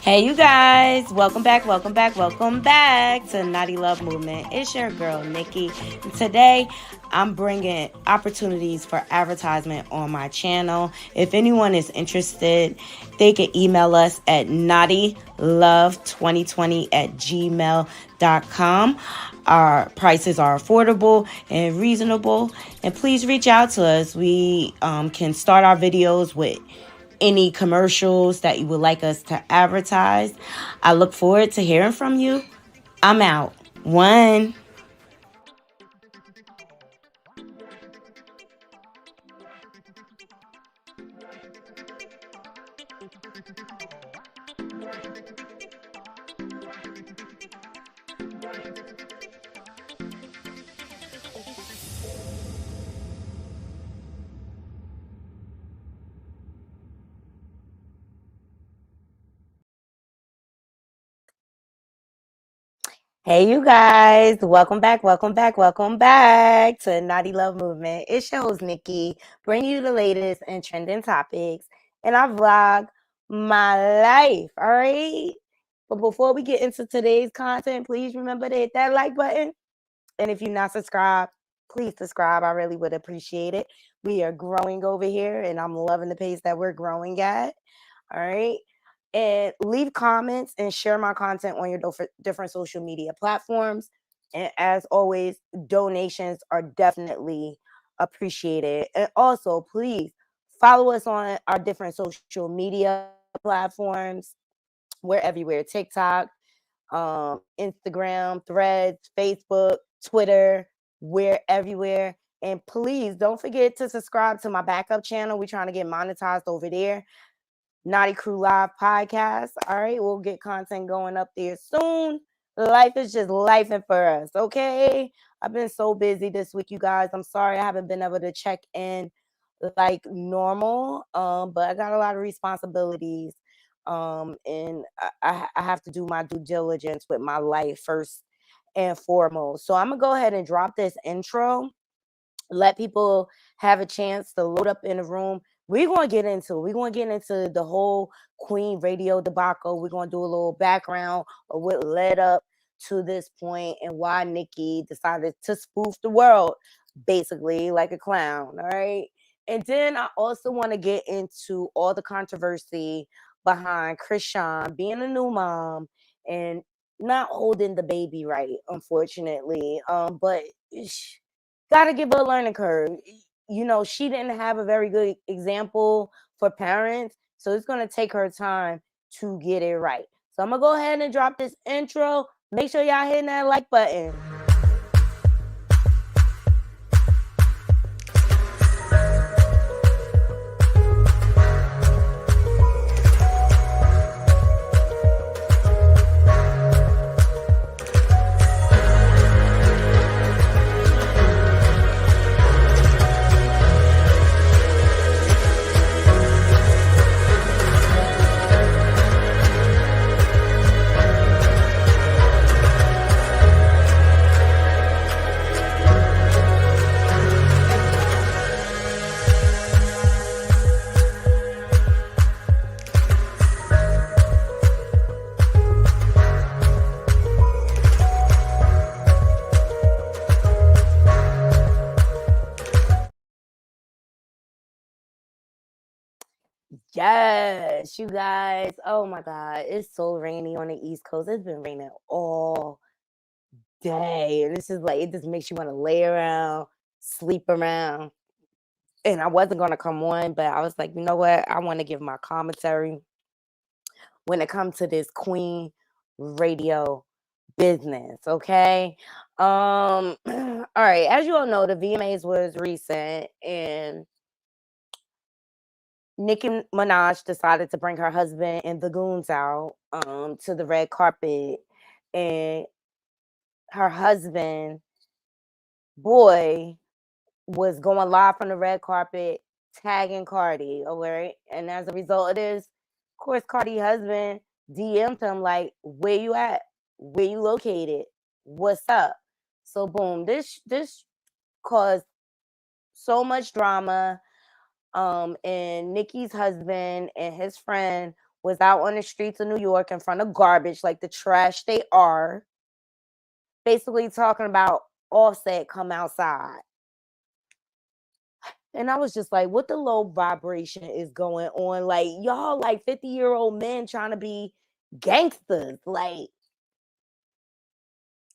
Hey, you guys, welcome back to Naughty Love Movement. It's your girl, Nikki. And today, I'm bringing opportunities for advertisement on my channel. If anyone is interested, they can email us at naughtylove2020@gmail.com. Our prices are affordable and reasonable. And please reach out to us. We can start our videos with any commercials that you would like us to advertise. I look forward to hearing from you. I'm out. One. Hey, you guys. Welcome back to Naughty Love Movement. It's your host, Nikki, bringing you the latest and trending topics. And I vlog my life, all right? But before we get into today's content, please remember to hit that like button. And if you're not subscribed, please subscribe. I really would appreciate it. We are growing over here, and I'm loving the pace that we're growing at. All right. And leave comments and share my content on your different social media platforms. And as always, donations are definitely appreciated. And also, please follow us on our different social media platforms. We're everywhere: TikTok, Instagram, Threads, Facebook, Twitter. We're everywhere. And please don't forget to subscribe to my backup channel. We're trying to get monetized over there. Naughty Crew Live podcast. All right, we'll get content going up there soon. Life is just lifing for us, okay? I've been so busy this week, you guys. I'm sorry I haven't been able to check in like normal. But I got a lot of responsibilities. And I have to do my due diligence with my life first and foremost. So I'm gonna go ahead and drop this intro, let people have a chance to load up in the room. We're gonna get into the whole Queen radio debacle. We're gonna do a little background of what led up to this point and why Nikki decided to spoof the world basically like a clown. All right. And then I also want to get into all the controversy behind Chrisean being a new mom and not holding the baby right, unfortunately. But gotta give her a learning curve. You know, she didn't have a very good example for parents, so it's gonna take her time to get it right. So I'm gonna go ahead and drop this intro. Make sure y'all hitting that like button. Yes, you guys. Oh my God. It's so rainy on the East Coast. It's been raining all day. And this is like, it just makes you want to lay around, sleep around. And I wasn't going to come on, but I was like, you know what? I want to give my commentary when it comes to this Queen radio business. Okay. All right. As you all know, the VMAs was recent and Nicki Minaj decided to bring her husband and the goons out to the red carpet, and her husband, boy, was going live from the red carpet tagging Cardi. All right, and as a result of this, of course, Cardi's husband DM'd him like, "Where you at? Where you located? What's up?" So boom, this caused so much drama. And Nikki's husband and his friend was out on the streets of New York in front of garbage, like the trash they are, basically talking about Offset come outside. And I was just like, what the low vibration is going on? Like, y'all like 50-year-old men trying to be gangsters. Like,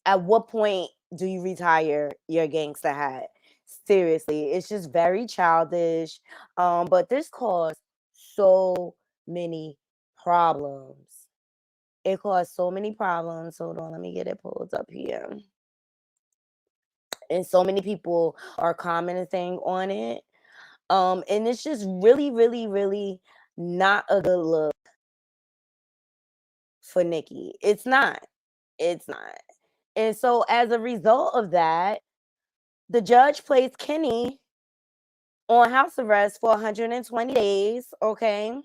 at what point do you retire your gangster hat? Seriously, it's just very childish. But this caused so many problems. It caused so many problems. Hold on, let me get it pulled up here. And so many people are commenting on it. And it's just really, really, really not a good look for Nikki. It's not. It's not. And so as a result of that, the judge placed Kenny on house arrest for 120 days. Okay.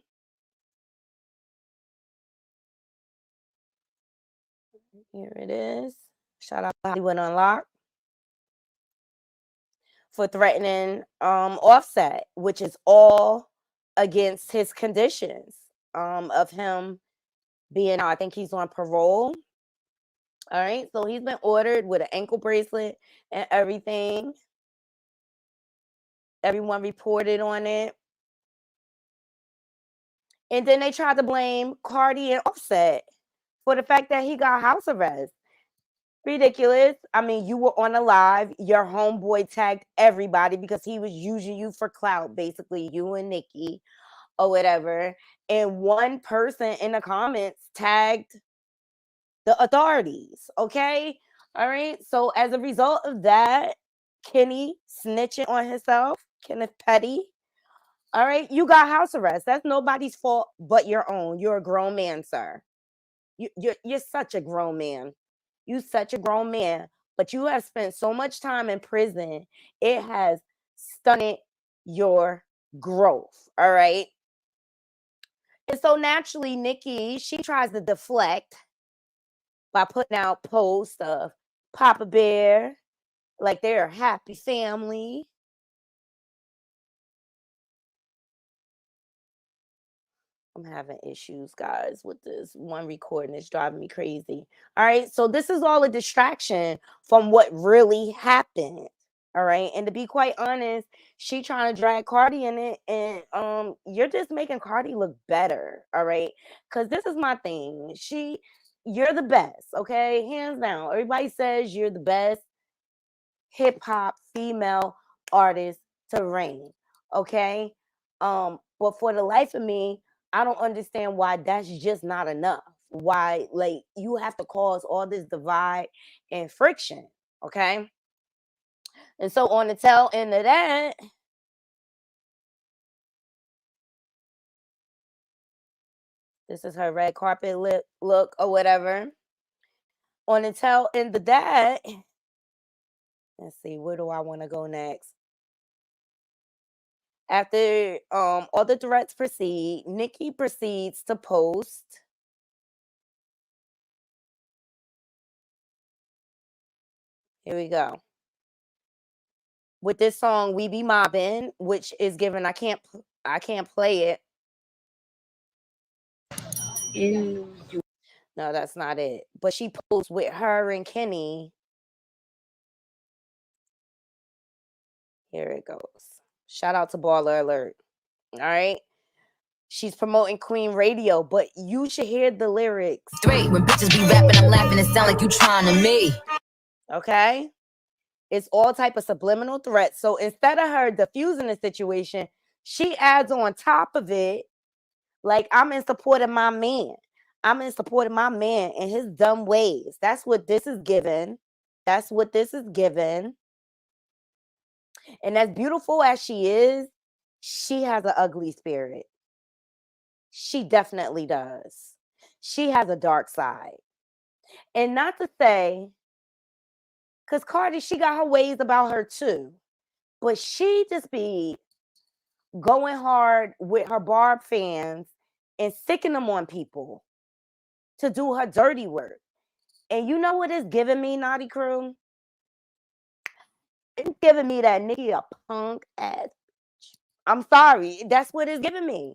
Here it is. Shout out to Hollywood Unlocked for threatening Offset, which is all against his conditions of him being out. I think he's on parole. All right. So he's been ordered with an ankle bracelet and everything. Everyone reported on it. And then they tried to blame Cardi and Offset for the fact that he got house arrest. Ridiculous. I mean, you were on a live. Your homeboy tagged everybody because he was using you for clout, basically, you and Nikki or whatever. And one person in the comments tagged the authorities. Okay. All right. So as a result of that, Kenny snitching on himself, Kenneth Petty. All right. You got house arrest. That's nobody's fault but your own. You're a grown man, sir. You're such a grown man. You such a grown man, but you have spent so much time in prison. It has stunted your growth. All right. And so naturally, Nikki, she tries to deflect by putting out posts of Papa Bear, like they're a happy family. I'm having issues, guys, with this one recording. It's driving me crazy. All right. So this is all a distraction from what really happened. All right. And to be quite honest, she trying to drag Cardi in it. And you're just making Cardi look better. All right. Because this is my thing. You're the best. Okay. Hands down. Everybody says you're the best hip hop female artist to reign. Okay. But for the life of me, I don't understand why that's just not enough. Why, like, you have to cause all this divide and friction. Okay. And so on the tail end of that, this is her red carpet look or whatever. On the tail end of that, let's see, where do I want to go next? After all the threats proceed, Nikki proceeds to post. Here we go. With this song "We Be Mobbin'," which is given, I can't play it. No, that's not it. But she posed with her and Kenny. Here it goes. Shout out to Baller Alert. All right. She's promoting Queen Radio, but you should hear the lyrics. Straight when bitches be rapping, I'm laughing. It sound like you trying to me. Okay. It's all type of subliminal threats. So instead of her diffusing the situation, she adds on top of it, like, I'm in support of my man. I'm in support of my man and his dumb ways. That's what this is given. That's what this is given. And as beautiful as she is, she has an ugly spirit. She definitely does. She has a dark side. And not to say, because Cardi, she got her ways about her too. But she just be going hard with her Barb fans and sticking them on people to do her dirty work. And you know what it's giving me, Naughty Crew? It's giving me that Nikki a punk ass. I'm sorry. That's what it's giving me.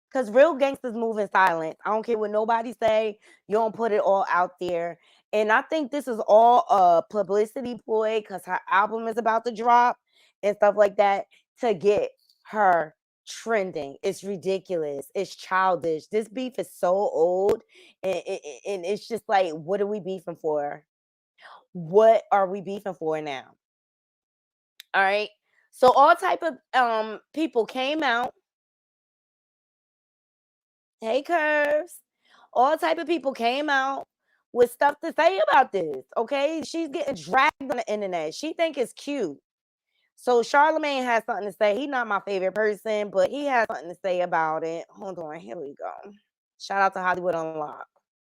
Because real gangsters move in silence. I don't care what nobody say. You don't put it all out there. And I think this is all a publicity ploy because her album is about to drop and stuff like that to get her trending. It's ridiculous. It's childish. This beef is so old. And it's just like, what are we beefing for? What are we beefing for now? All right. So all type of people came out. Hey, Curves. All type of people came out with stuff to say about this. Okay, she's getting dragged on the internet. She think it's cute. So Charlemagne has something to say. He's not my favorite person, but he has something to say about it. Hold on, here we go. Shout out to Hollywood Unlocked.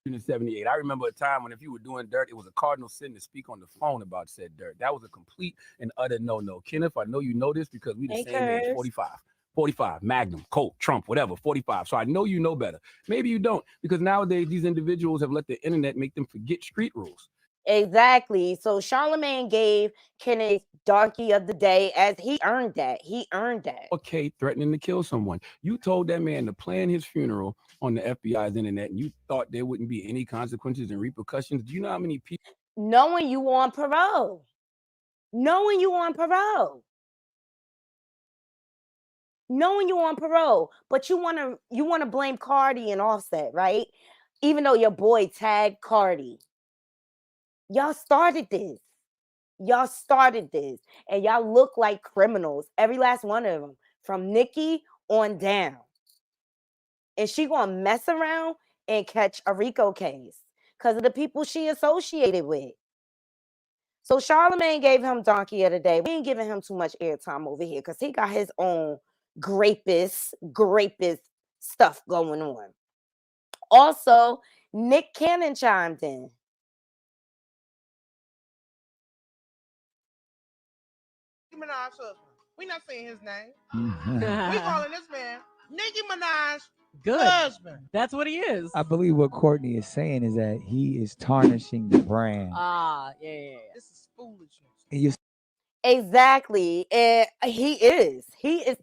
In 78. I remember a time when if you were doing dirt, it was a cardinal sin to speak on the phone about said dirt. That was a complete and utter no-no. Kenneth, I know you know this because we the Hey, same age, Curves. 45, Magnum, Colt, Trump, whatever, 45. So I know you know better. Maybe you don't, because nowadays these individuals have let the internet make them forget street rules. Exactly. So Charlemagne gave Kenneth Donkey of the Day as he earned that. He earned that. Okay, threatening to kill someone. You told that man to plan his funeral on the FBI's internet, and you thought there wouldn't be any consequences and repercussions. Do you know how many people? Knowing you on parole. Knowing you on parole. Knowing you on parole, but you wanna blame Cardi and Offset, right? Even though your boy tagged Cardi. Y'all started this. Y'all started this. And y'all look like criminals. Every last one of them. From Nikki on down. And she gonna mess around and catch a RICO case because of the people she associated with. So Charlemagne gave him Donkey of the Day. We ain't giving him too much airtime over here because he got his own grapist stuff going on. Also, Nick Cannon chimed in. Minaj's husband. We not saying his name. We calling this man Nicki Minaj's husband. That's what he is. I believe what Courtney is saying is that he is tarnishing the brand. Yeah. This is foolishness. And you Exactly. And he is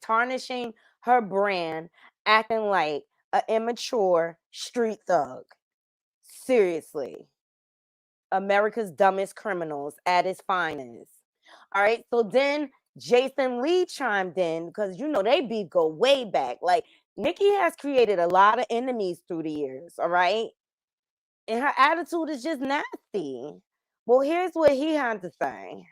tarnishing her brand, acting like an immature street thug. Seriously. America's dumbest criminals at his finest. All right. So then Jason Lee chimed in because they beef go way back. Like Nicki has created a lot of enemies through the years. All right. And her attitude is just nasty. Well, here's what he had to say.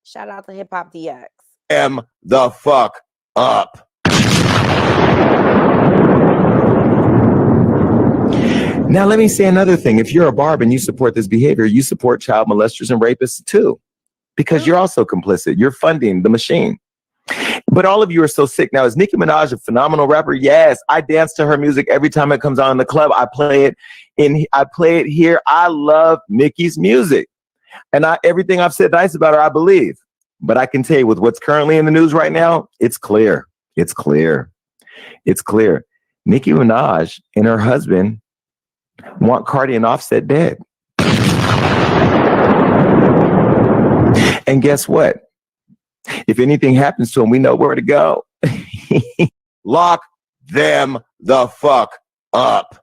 Shout out to Hip Hop DX. The fuck up. Now, let me say another thing. If you're a barb and you support this behavior, you support child molesters and rapists too, because you're also complicit. You're funding the machine. But all of you are so sick now. Is Nicki Minaj a phenomenal rapper? Yes, I dance to her music every time it comes on in the club. I play it here. I love Nicki's music, and everything I've said nice about her, I believe. But I can tell you, with what's currently in the news right now, it's clear. It's clear. It's clear. Nicki Minaj and her husband want Cardi and Offset dead. And guess what? If anything happens to them, we know where to go. Lock them the fuck up.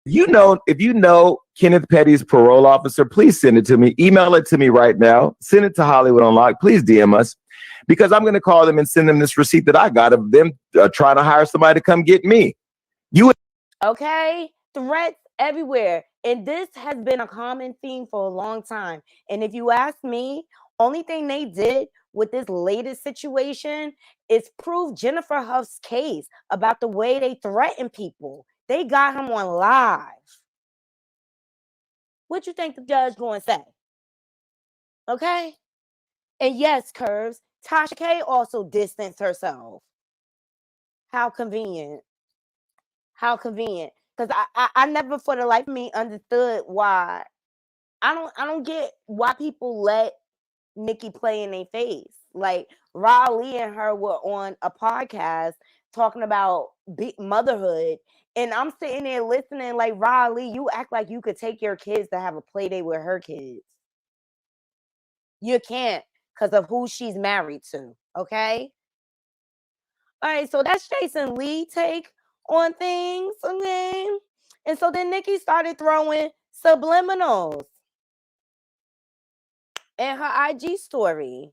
If you know Kenneth Petty's parole officer, please send it to me. Email it to me right now. Send it to Hollywood Unlocked. Please DM us, because I'm going to call them and send them this receipt that I got of them trying to hire somebody to come get me. Okay? Threats everywhere. And this has been a common theme for a long time. And if you ask me, only thing they did with this latest situation is prove Jennifer Huff's case about the way they threaten people. They got him on live. What you think the judge going to say? Okay? And yes, Curves, Tasha K also distanced herself. How convenient. How convenient. Because I never for the life of me understood why. I don't get why people let Nicki play in their face. Like Raleigh and her were on a podcast talking about motherhood. And I'm sitting there listening like, Raleigh, you act like you could take your kids to have a play date with her kids. You can't because of who she's married to. Okay? All right, so that's Jason Lee take on things. Okay. And so then Nicki started throwing subliminals in her IG story.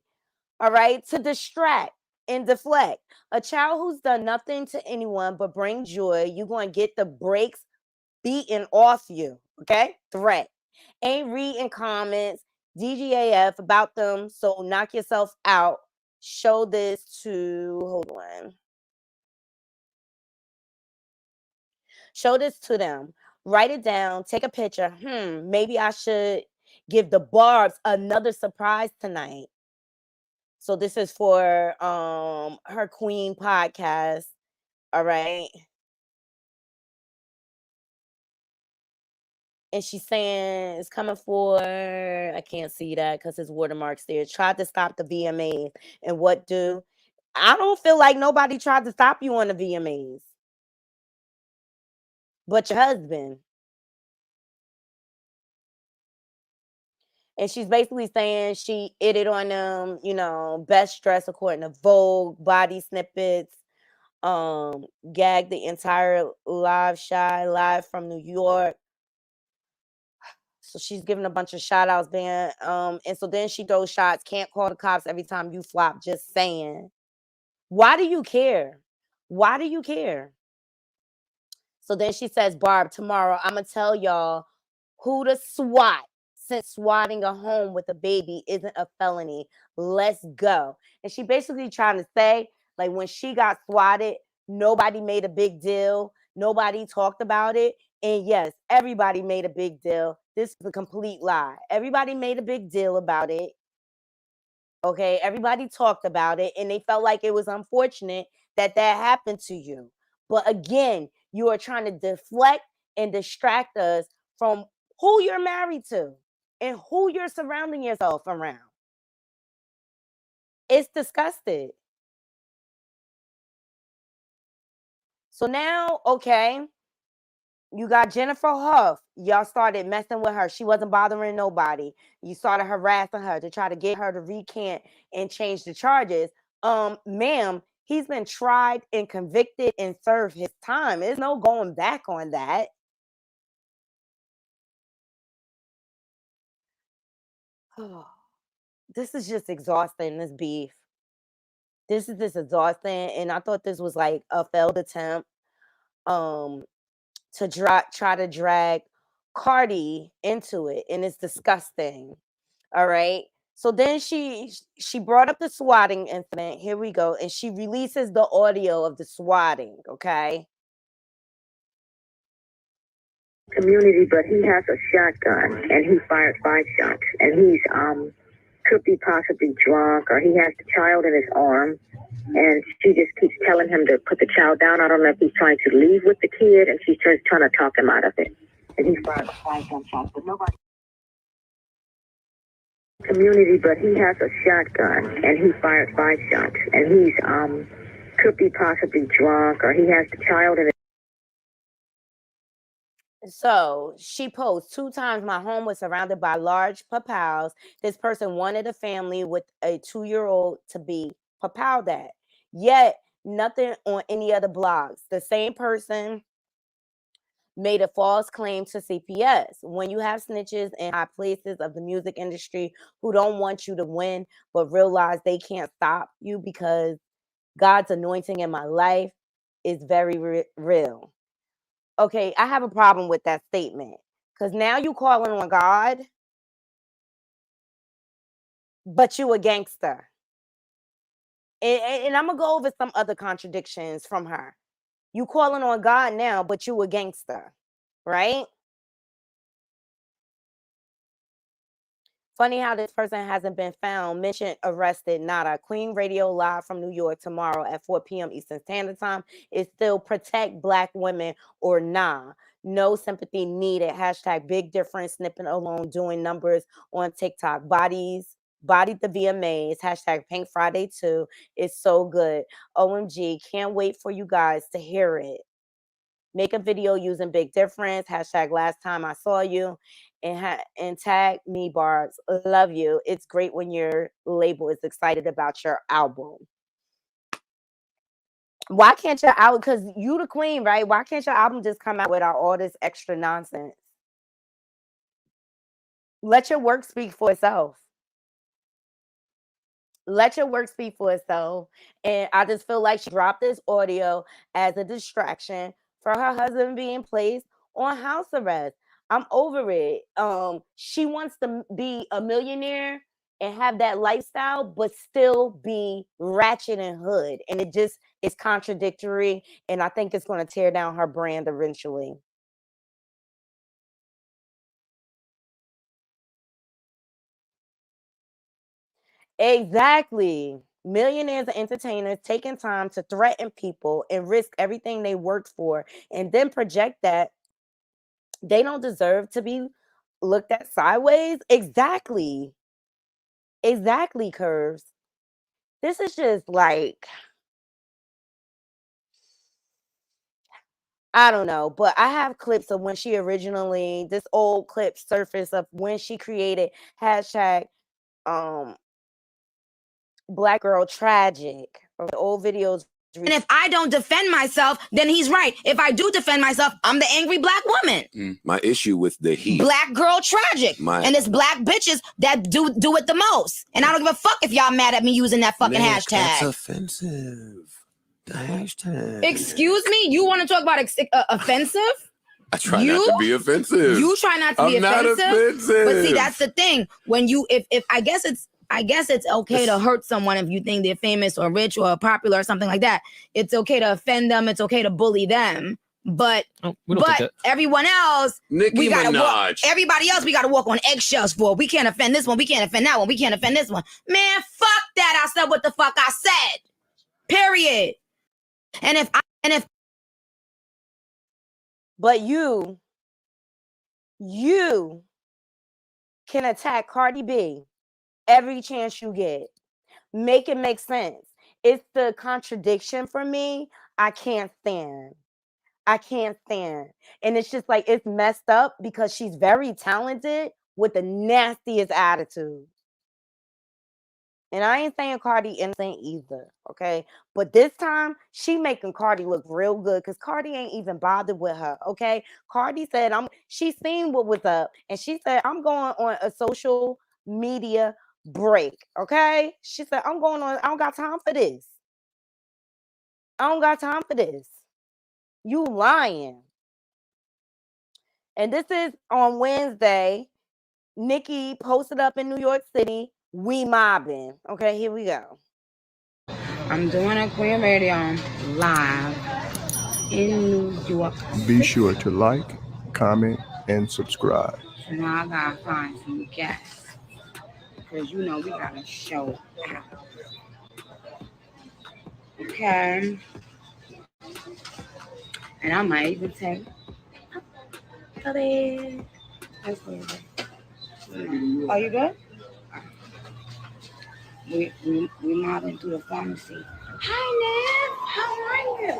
All right, to distract and deflect. A child who's done nothing to anyone but bring joy, you're going to get the brakes beaten off you. Okay? Threat. Ain't reading comments, DGAF about them, so knock yourself out. Show this to, hold on. Show this to them. Write it down. Take a picture. Maybe I should give the Barbs another surprise tonight. So this is for her Queen podcast. All right. And she's saying it's coming for, I can't see that because his watermark's there. Tried to stop the VMAs. And what do? I don't feel like nobody tried to stop you on the VMAs. But your husband. And she's basically saying she itted on them, best dress according to Vogue, body snippets, gagged the entire live from New York. So she's giving a bunch of shout outs, man. And so then she throws shots, can't call the cops every time you flop, just saying. Why do you care? Why do you care? So then she says, Barb, tomorrow I'm going to tell y'all who to swat, since swatting a home with a baby isn't a felony. Let's go. And she basically trying to say, like, when she got swatted, nobody made a big deal. Nobody talked about it. And yes, everybody made a big deal. This is a complete lie. Everybody made a big deal about it. Okay, everybody talked about it, and they felt like it was unfortunate that happened to you. But again, You are trying to deflect and distract us from who you're married to and who you're surrounding yourself around. It's disgusting. So now, okay, you got Jennifer Huff. Y'all started messing with her. She wasn't bothering nobody. You started harassing her to try to get her to recant and change the charges. Ma'am, he's been tried and convicted and served his time. There's no going back on that. This is just exhausting, this beef. This is just exhausting. And I thought this was like a failed attempt to try to drag Cardi into it. And it's disgusting. All right. So then she brought up the swatting incident. Here we go. And she releases the audio of the swatting. Okay. Community, but he has a shotgun and he fired 5 shots and he's could be possibly drunk or he has the child in his arm and she just keeps telling him to put the child down. I don't know if he's trying to leave with the kid and she's just trying to talk him out of it. And he fired 5 gunshots, but nobody. Community, but he has a shotgun and he fired 5 shots and he's could be possibly drunk or he has the child in his. So she posed 2 times. My home was surrounded by large papows. This person wanted a family with a 2-year-old to be papowed at. Yet nothing on any other blogs. The same person made a false claim to CPS. When you have snitches in high places of the music industry who don't want you to win, but realize they can't stop you because God's anointing in my life is very real. Okay, I have a problem with that statement because now you calling on God, but you a gangster. And I'm going to go over some other contradictions from her. You calling on God now, but you a gangster, right? Funny how this person hasn't been found. Mentioned, arrested, nada. Queen Radio live from New York tomorrow at 4 p.m. Eastern Standard Time. Is still protect Black women or nah? No sympathy needed. Hashtag big difference. Snipping alone. Doing numbers on TikTok. Bodied the VMAs. Hashtag Pink Friday 2. It's so good. OMG. Can't wait for you guys to hear it. Make a video using big difference. Hashtag last time I saw you. And tag me, Barbs. Love you. It's great when your label is excited about your album. Why can't your album, because you the queen, right? Why can't your album just come out without all this extra nonsense? Let your work speak for itself. Let your work speak for itself. And I just feel like she dropped this audio as a distraction for her husband being placed on house arrest. I'm over it. She wants to be a millionaire and have that lifestyle, but still be ratchet and hood. And it just is contradictory. And I think it's going to tear down her brand eventually. Exactly. Millionaires and entertainers taking time to threaten people and risk everything they worked for and then project that they don't deserve to be looked at sideways. Exactly. Exactly, Curves. This is just like, I don't know, but I have clips of when she originally, this old clip surfaced of when she created hashtag Black Girl Tragic. The old videos. And if I don't defend myself, then he's right. If I do defend myself, I'm the angry Black woman. My issue with the heat. Black Girl Tragic. And it's Black bitches that do it the most. And I don't give a fuck if y'all mad at me using that fucking hashtag. That's offensive. The hashtag. Excuse me? You want to talk about offensive? I try not to be offensive. You try not to be offensive? I'm not offensive. But see, that's the thing. When you, if I guess it's okay to hurt someone if you think they're famous or rich or popular or something like that. It's okay to offend them. It's okay to bully them. But everyone else, Nicki Minaj. Everybody else, we got to walk on eggshells for. We can't offend this one. We can't offend that one. We can't offend this one. Man, fuck that. I said what the fuck I said. Period. And if But you can attack Cardi B every chance you get. Make it make sense. It's the contradiction for me. I can't stand. I can't stand. And it's just like it's messed up because she's very talented with the nastiest attitude. And I ain't saying Cardi innocent either, okay? But this time, she making Cardi look real good because Cardi ain't even bothered with her, okay? Cardi said, she seen what was up, and she said, I'm going on a social media break, okay? She said, I don't got time for this. I don't got time for this. You lying. And this is on Wednesday. Nikki posted up in New York City, we mobbing. Okay, here we go. I'm doing a Queen Radio live in New York. Be sure to like, comment, and subscribe. So now I gotta find some guests. Because you know we gotta show out. Okay. And I might even take Kelly. That's good. Are you good? We mobbing through the pharmacy. Hi, Nev. How are you?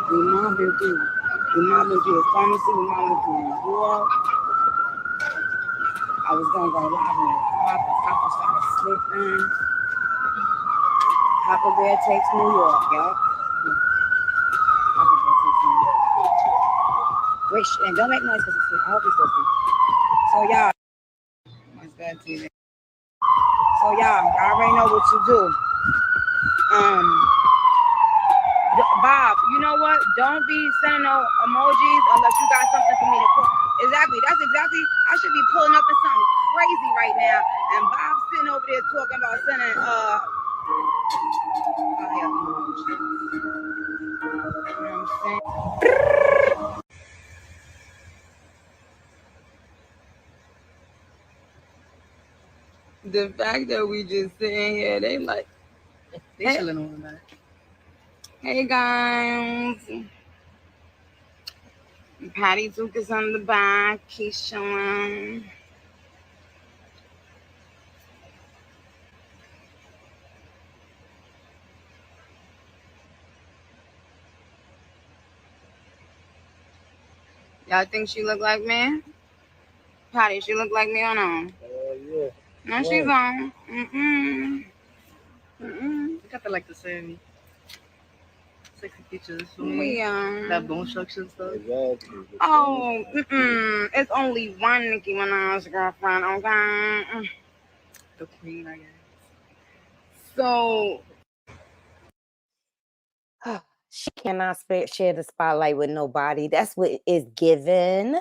we mobbing through the pharmacy. We mobbing through New York. I was gonna go live in the car, but Papa started sleeping. Papa Bear takes New York, y'all. Papa Bear takes New York. Wait, and don't make noise because he's asleep. I hope he's listening. So y'all, what's good, TV? So y'all already know what you do. Bob, you know what? Don't be sending no emojis unless you got something for me to put. Exactly. That's exactly. I should be pulling up in something crazy right now, and Bob's sitting over there talking about sending You know what I'm saying? The fact that we just sitting here, they like They chilling on that. Hey guys. Patty Duke is on the back. He's showing. Y'all think she look like me? Patty, she look like me or no? Yeah. No, she's on. You got the same sexy features for me. Yeah. That bone structure stuff. Oh, it's only one Nicki Minaj girlfriend, okay? The queen, I guess. So She cannot share the spotlight with nobody. That's what is given.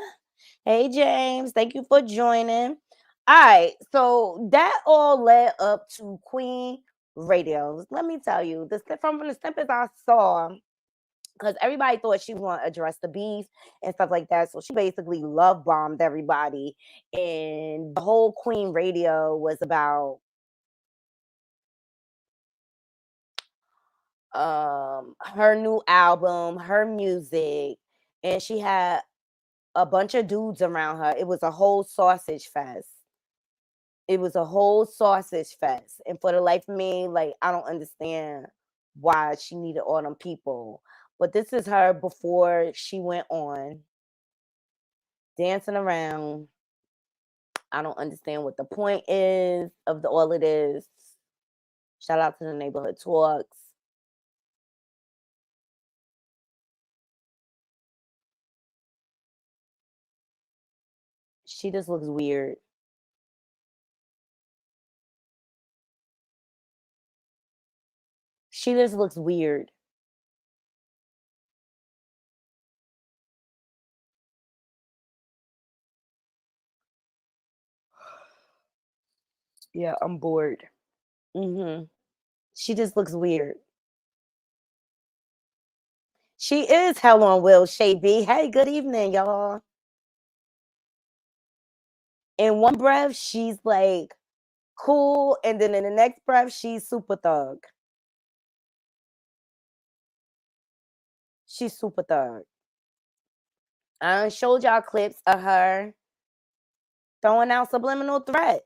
Hey, James, thank you for joining. All right, so that all led up to Queen Radio. Let me tell you, from the snippets I saw, because everybody thought she was going to address the beef and stuff like that. So she basically love bombed everybody, and the whole Queen Radio was about her new album, her music, and she had a bunch of dudes around her. It was a whole sausage fest. And for the life of me, like, I don't understand why she needed all them people. But this is her before she went on, dancing around. I don't understand what the point is of all of this. Shout out to the neighborhood talks. She just looks weird. She just looks weird. Yeah, I'm bored. She just looks weird. She is hell on Will Shay-B. Hey, good evening, y'all. In one breath, she's like cool, and then in the next breath, she's super thug. She's super thug. I showed y'all clips of her throwing out subliminal threats.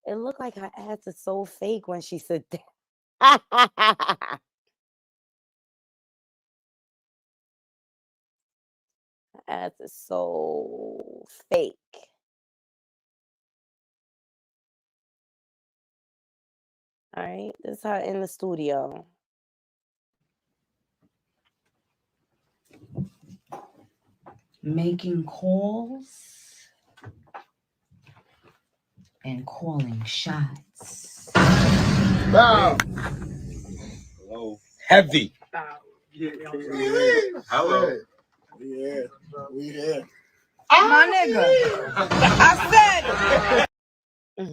It looked like her ass is so fake when she said that. Her ass is so fake. All right, this is her in the studio. Making calls and calling shots. Bow. Hello. Heavy. Bow. Hello. Yeah, we here. My nigga. I said.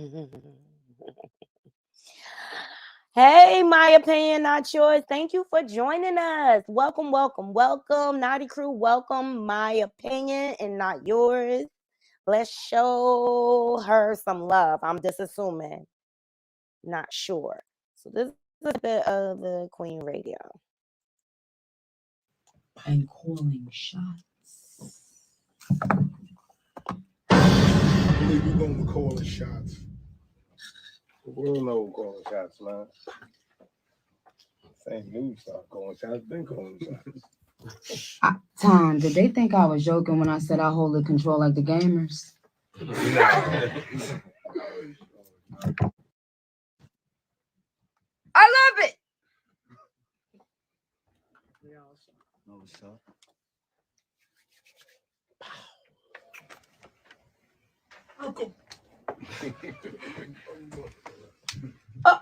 Hey, my opinion, not yours. Thank you for joining us. Welcome, welcome, welcome. Naughty Crew, welcome. My opinion and not yours. Let's show her some love. I'm just assuming. Not sure. So this is a bit of the Queen Radio. And calling shots. I believe you're going to call the shots. We don't know who calling shots, man. Same news start calling shots, been calling shots. Tom, did they think I was joking when I said I hold the control like the gamers? I love it. Know what's up? Uncle. Tell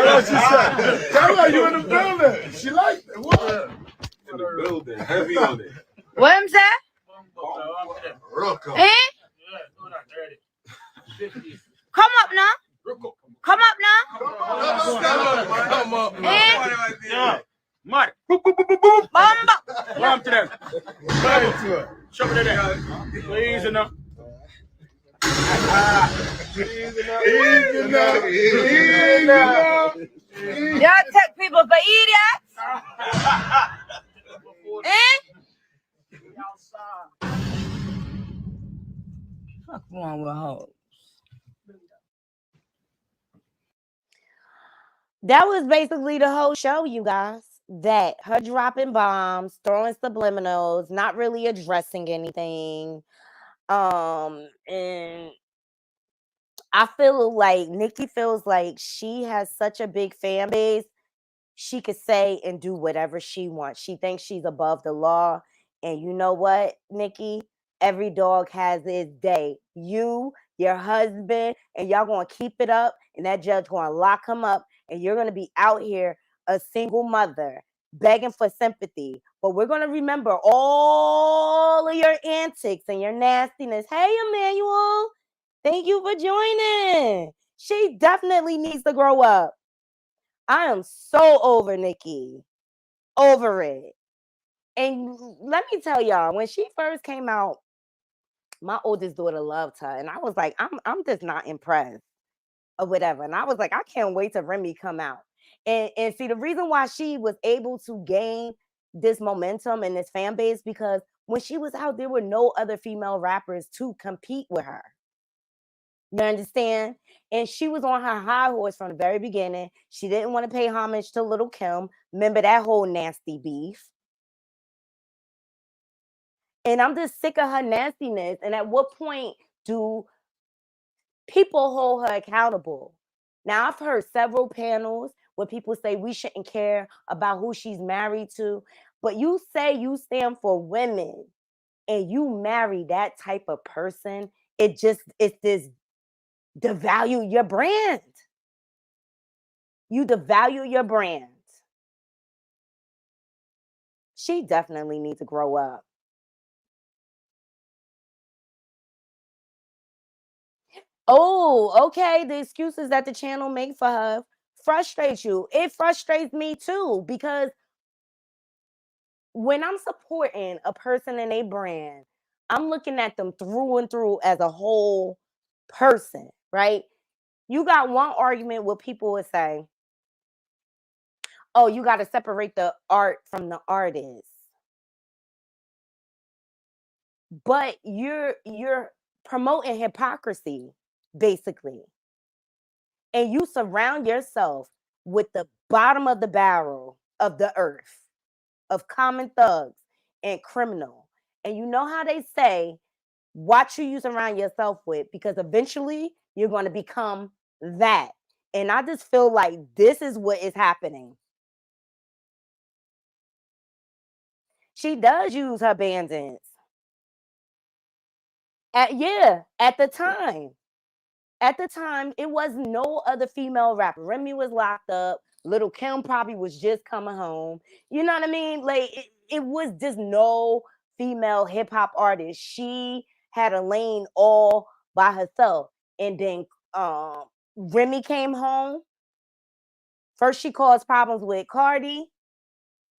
her she said. Tell her you in the building. She liked it. What? In the building, heavy on it. What I'm saying? Eh? Come up now. Come up now. Come up. Eh? Mike. Bamba. Come to them. Show me that. Please enough. Y'all take people for idiots. Eh? Fuck wrong with hoes. That was basically the whole show, you guys. That her dropping bombs, throwing subliminals, not really addressing anything. And I feel like Nikki feels like she has such a big fan base. She could say and do whatever she wants. She thinks she's above the law. And you know what, Nikki? Every dog has its day. You, your husband, and y'all gonna keep it up, and that judge gonna lock him up, and you're gonna be out here a single mother begging for sympathy. But we're gonna remember all of your antics and your nastiness. Hey, Emmanuel, thank you for joining. She definitely needs to grow up. I am so over Nikki. Over it. And let me tell y'all, when she first came out, my oldest daughter loved her. And I was like, I'm just not impressed or whatever. And I was like, I can't wait till Remy come out. And see, the reason why she was able to gain this momentum and this fan base, because when she was out, there were no other female rappers to compete with her. You understand? And she was on her high horse from the very beginning. She didn't want to pay homage to Little Kim. Remember that whole nasty beef. And I'm just sick of her nastiness. And at what point do people hold her accountable? Now, I've heard several panels where people say we shouldn't care about who she's married to. But you say you stand for women and you marry that type of person. It's this devalue your brand. You devalue your brand. She definitely needs to grow up. Oh, okay. The excuses that the channel make for her frustrates you. It frustrates me too, because when I'm supporting a person and a brand, I'm looking at them through and through as a whole person, right? You got one argument where people would say, oh, you got to separate the art from the artist. But you're promoting hypocrisy, basically. And you surround yourself with the bottom of the barrel of the earth, of common thugs and criminal. And you know how they say, watch who you surround yourself with, because eventually you're going to become that. And I just feel like this is what is happening. She does use her bandits. At the time, it was no other female rapper. Remy was locked up. Little Kim probably was just coming home. You know what I mean? Like it was just no female hip hop artist. She had a lane all by herself. And then Remy came home. First, she caused problems with Cardi.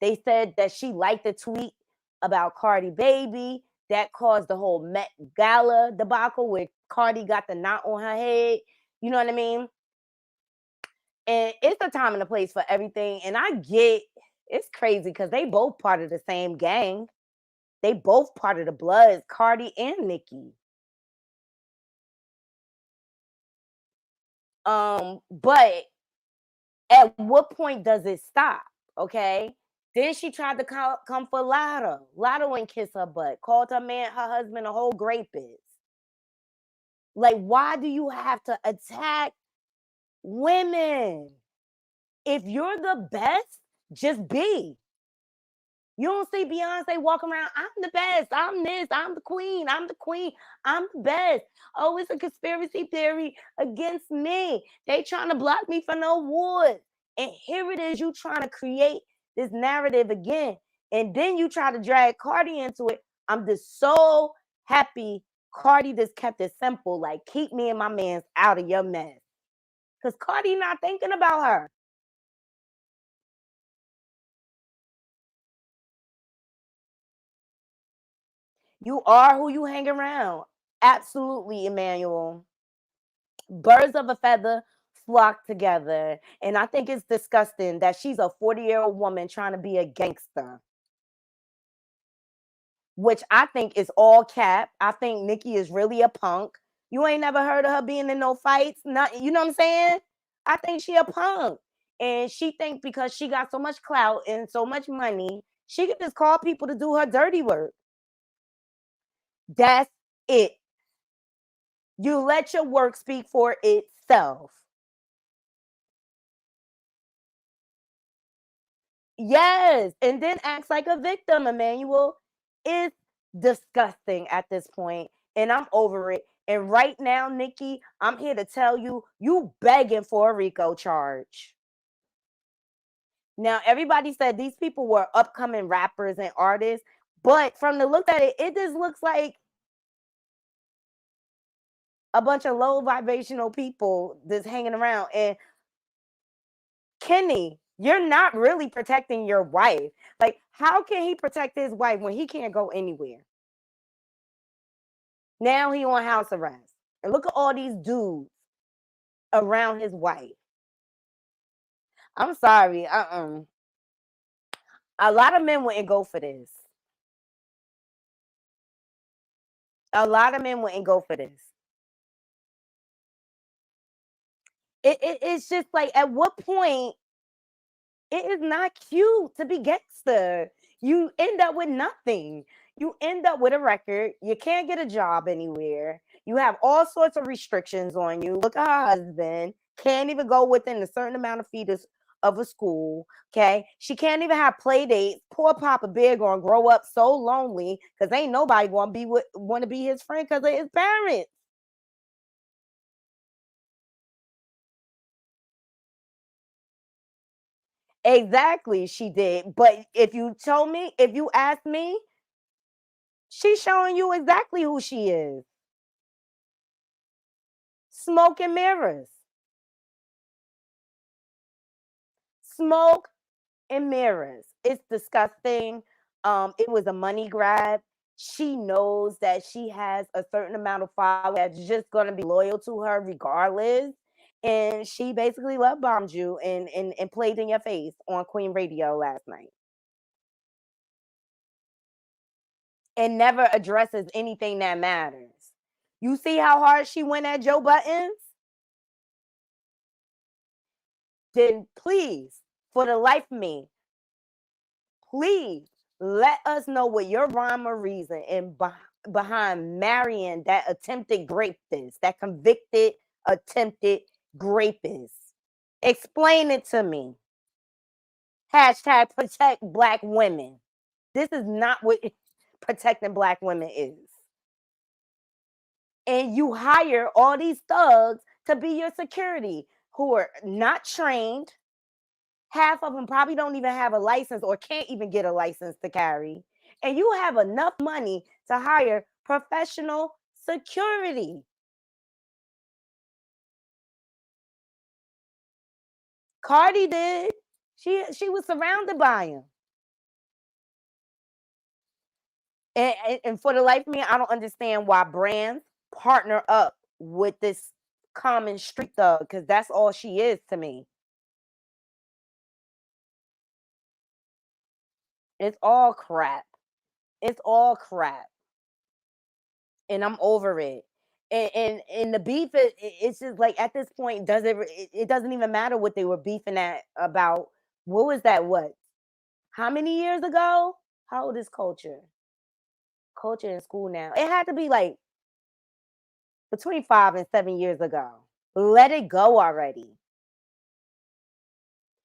They said that she liked the tweet about Cardi baby. That caused the whole Met Gala debacle where Cardi got the knot on her head. You know what I mean? And it's a time and a place for everything. And I get, it's crazy because they both part of the same gang. They both part of the Bloods, Cardi and Nicki. But at what point does it stop? Okay. Then she tried to come for Lotto. Lotto ain't kiss her butt. Called her husband, a whole rapist. Like, why do you have to attack women? If you're the best, just be. You don't see Beyonce walking around, I'm the best, I'm this, I'm the queen, I'm the best. Oh, it's a conspiracy theory against me. They trying to block me for no awards. And here it is, you trying to create this narrative again. And then you try to drag Cardi into it. I'm just so happy Cardi just kept it simple. Like, keep me and my mans out of your mess. Because Cardi not thinking about her. You are who you hang around. Absolutely, Emmanuel. Birds of a feather flock together. And I think it's disgusting that she's a 40-year-old woman trying to be a gangster. Which I think is all cap. I think Nicki is really a punk. You ain't never heard of her being in no fights. Not, you know what I'm saying? I think she a punk. And she think because she got so much clout and so much money, she could just call people to do her dirty work. That's it. You let your work speak for itself. Yes, and then acts like a victim, Emmanuel. It's disgusting at this point, and I'm over it. And right now, Nicki, I'm here to tell you, you begging for a RICO charge. Now, everybody said these people were upcoming rappers and artists, but from the look at it, it just looks like a bunch of low vibrational people just hanging around. And Kenny, you're not really protecting your wife. Like, how can he protect his wife when he can't go anywhere? Now he on house arrest. And look at all these dudes around his wife. I'm sorry. A lot of men wouldn't go for this. A lot of men wouldn't go for this. It's just like, at what point, it is not cute to be gangster. You end up with nothing. You end up with a record. You can't get a job anywhere. You have all sorts of restrictions on you. Look at her husband. Can't even go within a certain amount of feet of a school. Okay. She can't even have play dates. Poor Papa Bear gonna grow up so lonely because ain't nobody want to be his friend because of his parents. Exactly, she did. But if you ask me, she's showing you exactly who she is. Smoke and mirrors. Smoke and mirrors. It's disgusting. It was a money grab. She knows that she has a certain amount of followers that's just gonna be loyal to her regardless. And she basically love bombed you and played in your face on Queen Radio last night. And never addresses anything that matters. You see how hard she went at Joe Buttons? Then please, for the life of me, please let us know what your rhyme or reason and behind marrying that attempted rapist, that convicted attempted rapist. Explain it to me. Hashtag protect Black women. This is not what protecting Black women is. And you hire all these thugs to be your security who are not trained. Half of them probably don't even have a license or can't even get a license to carry. And you have enough money to hire professional security. Cardi did. She was surrounded by him. And for the life of me, I don't understand why brands partner up with this common street thug, because that's all she is to me. It's all crap. It's all crap. And I'm over it. And the beef, it's just like at this point, it doesn't even matter what they were beefing at about. What was that? What? How many years ago? How old is Culture? Culture in school now. It had to be like between 5 and 7 years ago. Let it go already.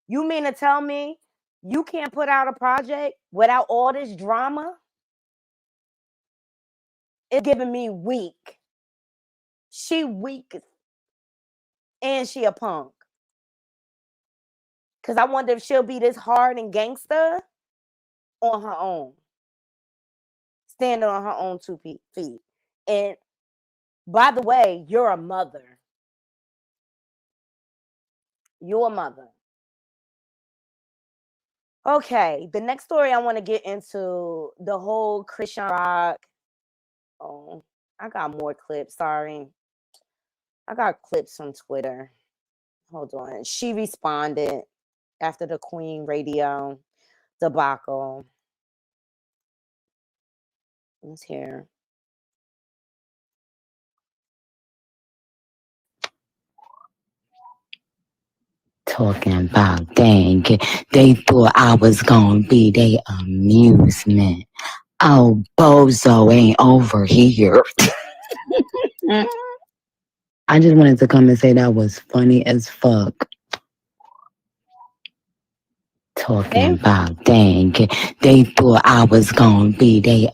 You mean to tell me you can't put out a project without all this drama? It's giving me weak. She weak. And she a punk. Because I wonder if she'll be this hard and gangster on her own. Standing on her own 2 feet. And by the way, you're a mother. You're a mother. Okay, the next story I want to get into, the whole Chrisean Rock. Oh, I got more clips. Sorry. I got clips from Twitter. Hold on. She responded after the Queen Radio debacle. Let's hear. Talking about dang, they thought I was gonna be their amusement. Oh, Bozo ain't over here. I just wanted to come and say that was funny as fuck. Talking about dang, they thought I was gonna be their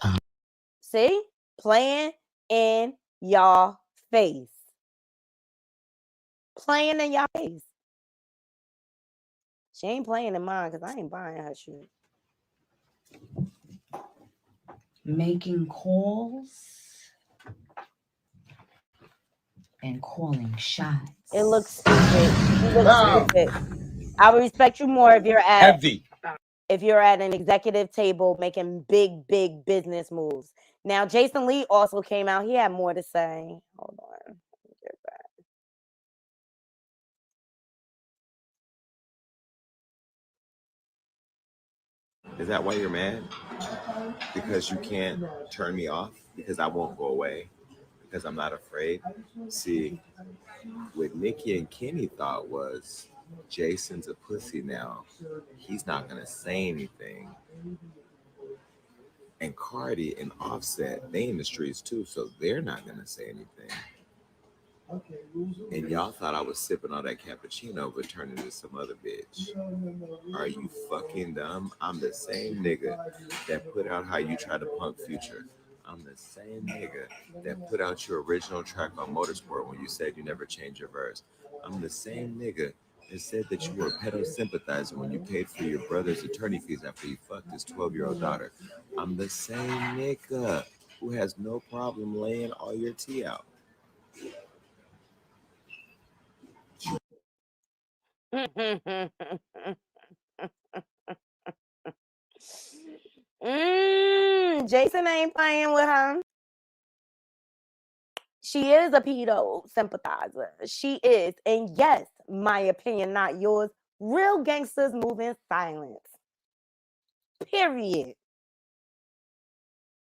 See? Playing in y'all face. Playing in y'all face. She ain't playing in mine because I ain't buying her shit. making calls and calling shots. It looks stupid. You look stupid. I would respect you more if you're at an executive table making big business moves. Now, Jason Lee also came out. He had more to say. Hold on. Is that why you're mad? Because you can't turn me off? Because I won't go away? Because I'm not afraid? See, what Nikki and Kenny thought was Jason's a pussy now. He's not going to say anything. And Cardi and Offset, they in the streets too, so they're not going to say anything. And y'all thought I was sipping on that cappuccino but turning into some other bitch. Are you fucking dumb? I'm the same nigga that put out How You Try to Punk Future. I'm the same nigga that put out your original track on Motorsport when you said you never changed your verse. I'm the same nigga that said that you were a pedo sympathizer when you paid for your brother's attorney fees after you fucked his 12-year-old daughter. I'm the same nigga who has no problem laying all your tea out. Jason ain't playing with her. She is a pedo sympathizer. She is. And yes, my opinion, not yours. Real gangsters move in silence. Period.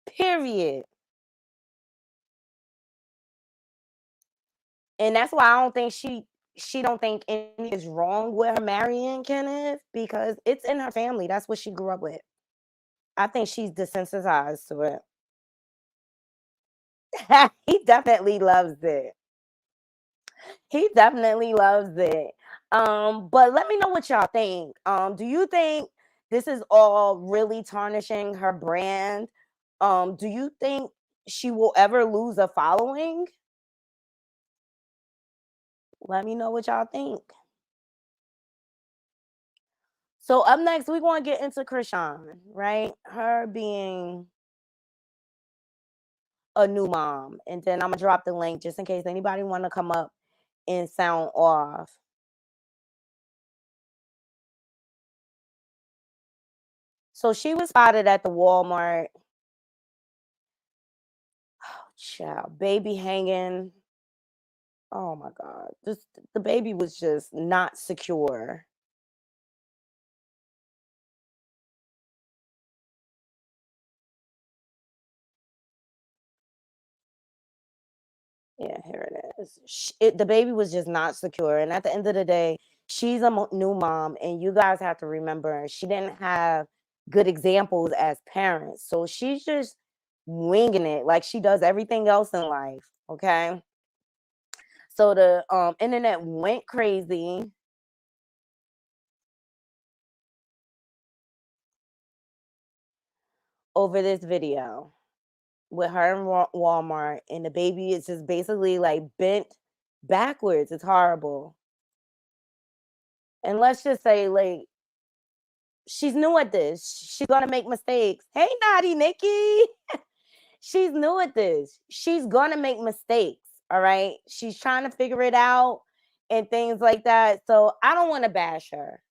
Period. And that's why I don't think she don't think anything is wrong with her marrying Kenneth, because it's in her family. That's what she grew up with. I think she's desensitized to it. He definitely loves it. He definitely loves it. But let me know what y'all think. Do you think this is all really tarnishing her brand? Do you think she will ever lose a following? Let me know what y'all think. So up next, we're going to get into Chrisean, right? Her being a new mom. And then I'm going to drop the link just in case anybody want to come up and sound off. So she was spotted at the Walmart. Oh, child, baby hanging. Oh my God. The baby was just not secure. Yeah, here it is. The baby was just not secure. And at the end of the day, she's a new mom. And you guys have to remember, she didn't have good examples as parents. So she's just winging it like she does everything else in life. Okay. So the internet went crazy. Over this video with her in Walmart, and the baby is just basically like bent backwards. It's horrible. And let's just say, like, she's new at this. She's gonna make mistakes. Hey, naughty Nikki. She's new at this. She's gonna make mistakes. All right. She's trying to figure it out and things like that. So I don't want to bash her.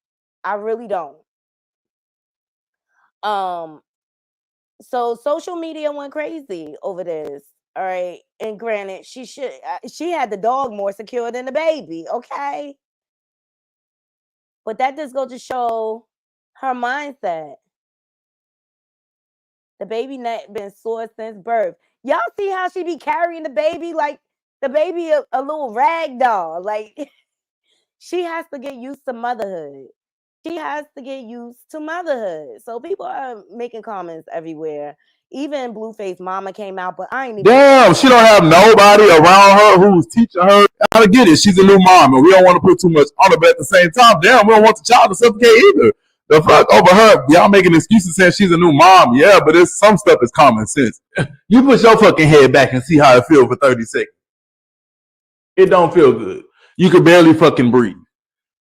I really don't. So social media went crazy over this. All right. And granted, she had the dog more secure than the baby. Okay. But that just goes to show her mindset. The baby neck been sore since birth. Y'all see how she be carrying the baby like the baby a little rag doll. Like she has to get used to motherhood. She has to get used to motherhood. So people are making comments everywhere. Even Blueface Mama came out, but I ain't even. Damn, she don't have nobody around her who's teaching her how to get it. She's a new mom, and we don't want to put too much on her, but at the same time, damn, we don't want the child to suffocate either. The fuck over her. Y'all making excuses saying she's a new mom. Yeah, but it's some stuff is common sense. You put your fucking head back and see how it feels for 30 seconds. It don't feel good. You can barely fucking breathe.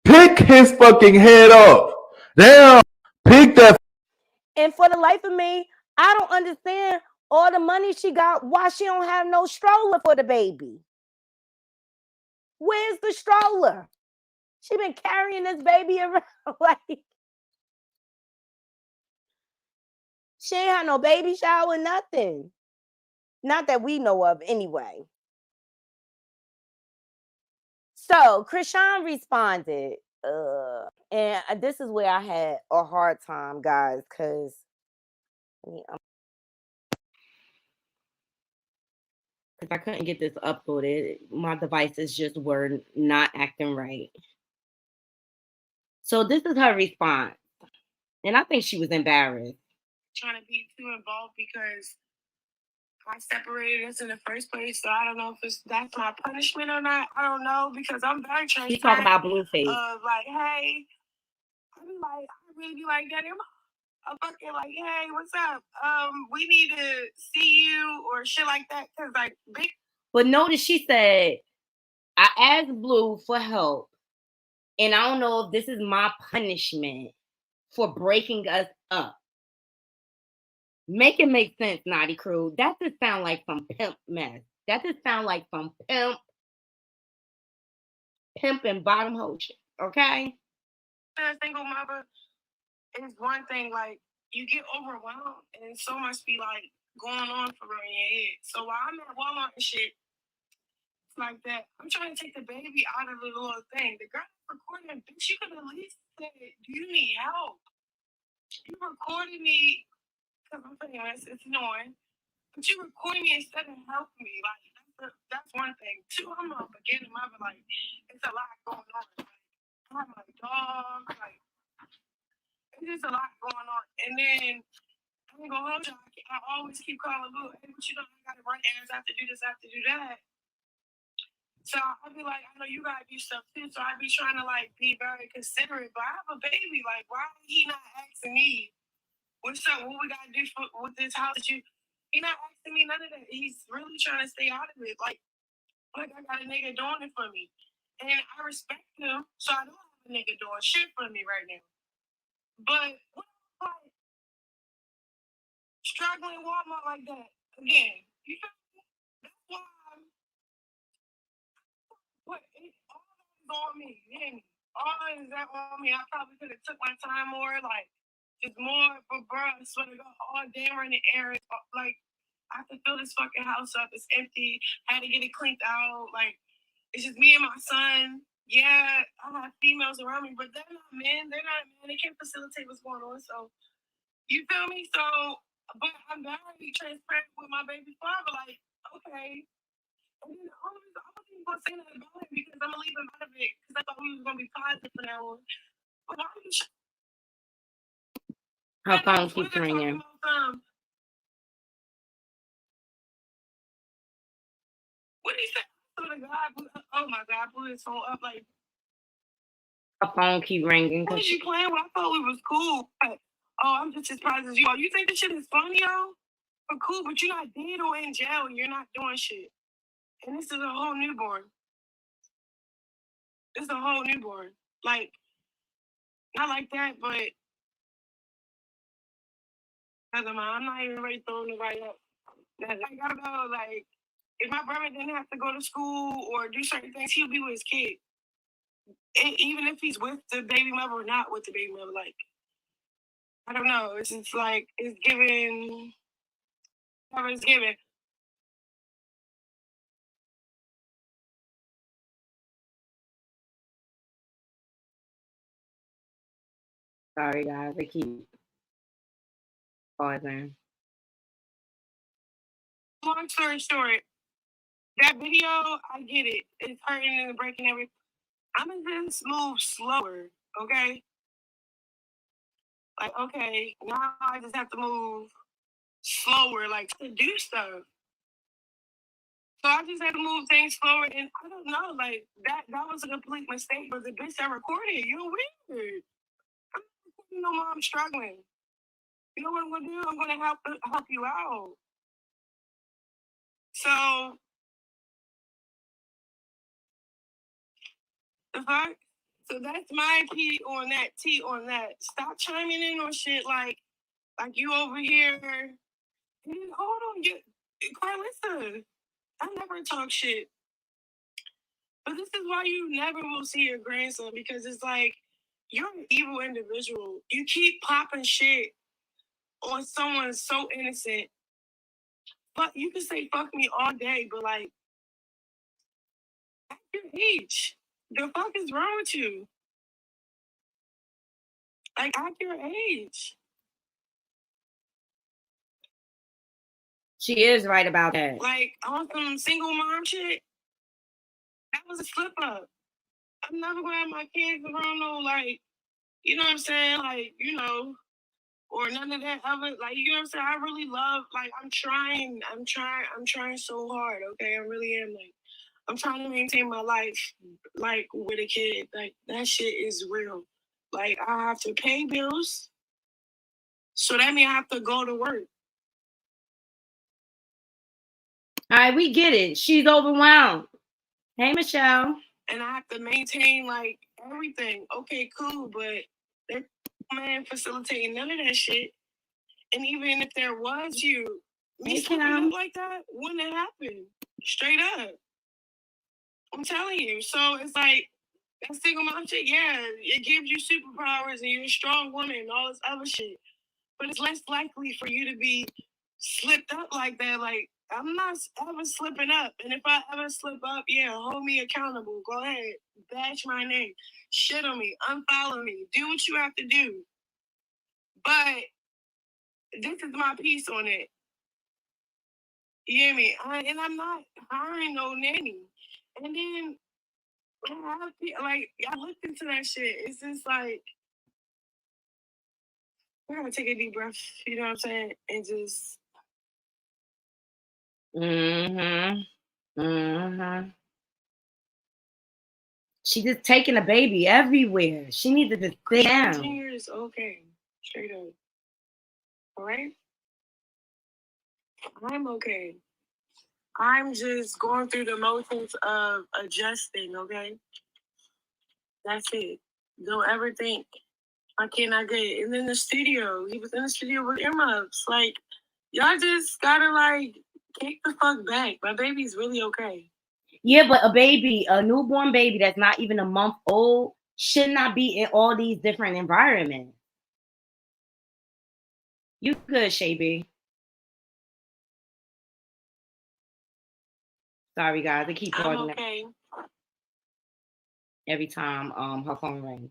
Pick his fucking head up. Damn. Pick that. And for the life of me, I don't understand all the money she got. Why she don't have no stroller for the baby? Where's the stroller? She been carrying this baby around like she ain't had no baby shower, nothing. Not that we know of anyway. So Chrisean responded, and this is where I had a hard time, guys, because I couldn't get this uploaded. My devices just were not acting right. So this is her response. And I think she was embarrassed. Trying to be too involved because I separated us in the first place. So I don't know if that's my punishment or not. I don't know because I'm very transparent. She's talking about Blueface. Like, hey, I really be like, Daddy, I'm fucking like, hey, what's up? We need to see you or shit like that. Cause like big. But notice she said, I asked Blue for help. And I don't know if this is my punishment for breaking us up. Make it make sense, Naughty Crew. That just sound like some pimp mess. That just sound like some pimp and bottom hole shit. Okay? A single mother is one thing. Like you get overwhelmed and so much be like going on for real in your head. So while I'm at Walmart and shit like that, I'm trying to take the baby out of the little thing. The girl recording, bitch, you could at least say, do you need help? You recorded me because I'm famous, it's annoying. But you recording me instead of helping me. Like, that's one thing. Two, I'm a beginning mother. Like, it's a lot going on. Like, I have my dog. Like, it's just a lot going on. And then I'm gonna go home. I always keep calling Lou. Hey, but you know, I gotta run errands. I have to do this. I have to do that. So I'll be like, I know you gotta do stuff too. So I be trying to like be very considerate. But I have a baby. Like, why he not asking me? What's up? What we gotta do with this house? He not asking me none of that. He's really trying to stay out of it. Like I got a nigga doing it for me. And I respect him, so I don't have a nigga doing shit for me right now. But what like struggling Walmart like that again? You feel me? That's why all that is on me. You hear me? All is that on me. I probably could have took my time more, like just more. But bro, I swear to God, all day running errands, like. I have to fill this fucking house up. It's empty. I had to get it cleaned out. Like, it's just me and my son. Yeah, I have females around me, but they're not men. They're not men. They can't facilitate what's going on. So, you feel me? So, but I'm very transparent with my baby father. Like, okay. And then I wasn't even going to say nothing about it because I'm going to leave him out of it because I thought we was going to be positive for that one. But why are you her phone keeps ringing. What did he say? Oh my God, blew his phone up like. Her phone keep ringing. What did you playing with? I thought we was cool. Oh, I'm just as surprised as you are. You think this shit is funny, yo? But cool, but you're not dead or in jail and you're not doing shit. And this is a whole newborn. It's a whole newborn. Like, not like that, but I'm not even ready throwing it right up. I gotta go, like, if my brother didn't have to go to school or do certain things, he'll be with his kid. Even if he's with the baby mother or not with the baby mother, like, I don't know. It's just like, it's given, whatever it's given. Sorry, guys. I keep pausing. Long story short, that video, I get it. It's hurting and breaking everything. I'm gonna just move slower, okay? Like, okay, now I just have to move slower, like to do stuff. So I just had to move things slower, and I don't know, like that was a complete mistake. But the bitch that recorded, you're weird. I'm not recording no more. I'm struggling. You know what I'm gonna do? I'm gonna help you out. So the fuck. So that's my P on that, T on that. Stop chiming in on shit like you over here. Hold on, Carlissa. I never talk shit. But this is why you never will see your grandson, because it's like, you're an evil individual. You keep popping shit on someone so innocent. But you can say fuck me all day, but like, at your age, the fuck is wrong with you? Like, at your age. She is right about that. Like, on some single mom shit, that was a slip up. I'm never gonna have my kids around no, like, you know what I'm saying? Like, you know, or none of that other, like, you know what I'm saying? I really love, like, I'm trying so hard, okay? I really am, like, I'm trying to maintain my life, like, with a kid. Like, that shit is real. Like, I have to pay bills, so that means I have to go to work. All right, we get it. She's overwhelmed. Hey, Michelle. And I have to maintain, like, everything. Okay, cool, but that man facilitating none of that shit. And even if there was me slipping up like that, wouldn't have happened. Straight up. I'm telling you. So it's like, that single mom shit, yeah, it gives you superpowers and you're a strong woman and all this other shit. but it's less likely for you to be slipped up like that. Like, I'm not ever slipping up. And if I ever slip up, yeah, hold me accountable. Go ahead. Bash my name. Shit on me. Unfollow me. Do what you have to do. But this is my piece on it. You hear me? And I'm not hiring no nanny. And then I looked into that shit. It's just like, I gotta take a deep breath, you know what I'm saying? And just She just taking a baby everywhere. She needed to sit down. 10 years, okay. Straight up. All right? I'm okay. I'm just going through the motions of adjusting, okay? That's it. Don't ever think I cannot get it. And in the studio, he was in the studio with earmuffs. Like, y'all just gotta, like, kick the fuck back. My baby's really okay. Yeah, but a newborn baby that's not even a month old should not be in all these different environments. You good, Shay. Sorry, guys. I keep pausing okay. every time her phone rings.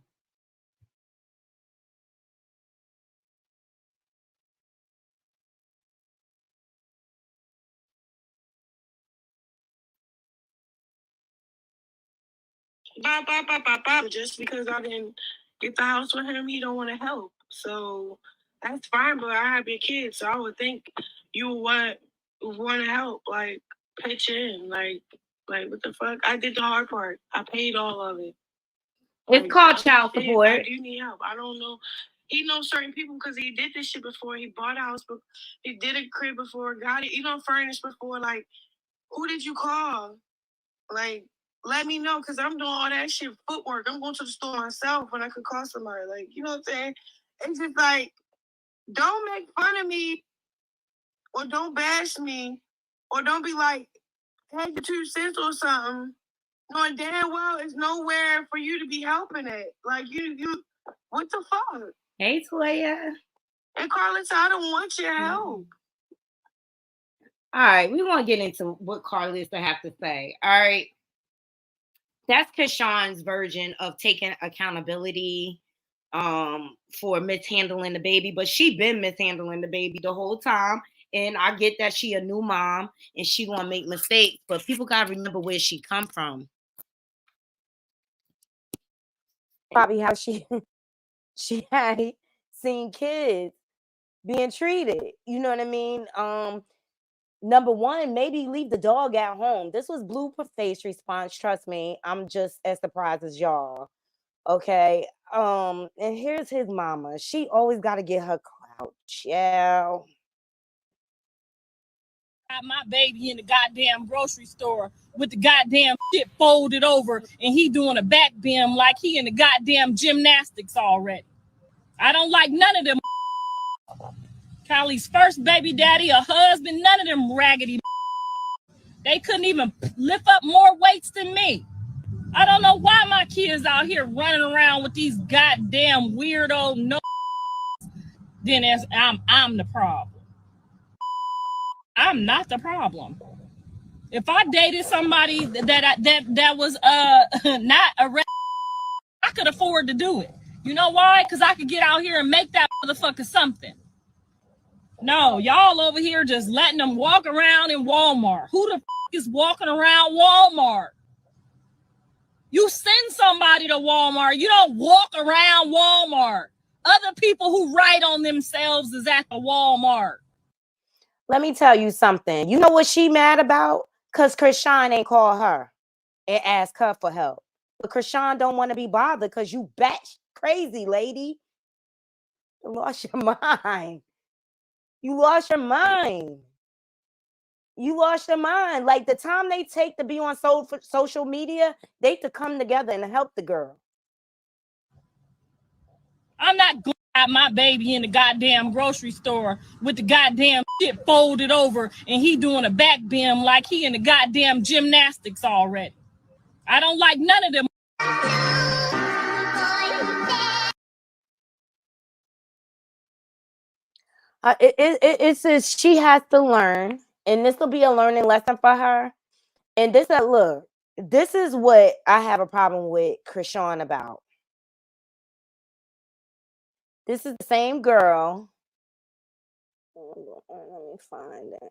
Just because I didn't get the house with him, he don't want to help. So that's fine, but I have your kids, so I would think you would want to help, like pitch in, like what the fuck? I did the hard part. I paid all of it. It's called child support. I do need help. I don't know. He knows certain people because he did this shit before. He bought a house, he did a crib before, got it, furnished before. Like, who did you call? Like, let me know, because I'm doing all that shit footwork. I'm going to the store myself when I could call somebody. Like, you know what I'm saying? It's just like, don't make fun of me, or don't bash me, or don't be like, hey, your 2 cents or something, knowing damn well it's nowhere for you to be helping it. Like, you, what the fuck? Hey, Toya. And Carlos, I don't want your help. All right, we want to get into what Carlissa have to say. All right. That's Chrisean's version of taking accountability for mishandling the baby, but she been mishandling the baby the whole time. And I get that she a new mom and she gonna make mistakes, but people gotta remember where she come from. Probably how she had seen kids being treated. You know what I mean? Number one, maybe leave the dog at home. This was Blueface response. Trust me, I'm just as surprised as y'all. Okay. And here's his mama. She always got to get her clout. Yeah. Got my baby in the goddamn grocery store with the goddamn shit folded over, and he doing a back bend like he in the goddamn gymnastics already. I don't like none of them. Kylie's first baby daddy, a husband, none of them raggedy. They couldn't even lift up more weights than me. I don't know why my kids out here running around with these goddamn weirdo no. Then as I'm the problem. I'm not the problem. If I dated somebody that was not a I could afford to do it. You know why? Because I could get out here and make that motherfucker something. No, y'all over here just letting them walk around in Walmart. Who the is walking around Walmart? You send somebody to Walmart. You don't walk around Walmart. Other people who write on themselves is at the Walmart. Let me tell you something. You know what she mad about? Because Chrisean ain't call her and ask her for help. But Chrisean don't want to be bothered because you batch crazy, lady. You lost your mind. You lost your mind. You lost your mind. Like, the time they take to be on social media, they to come together and help the girl. I'm not glad my baby in the goddamn grocery store with the goddamn shit folded over, and he doing a back bend like he in the goddamn gymnastics already. I don't like none of them. It says she has to learn, and this will be a learning lesson for her. And this, look, this is what I have a problem with Chrisean about. This is the same girl. Let me find it.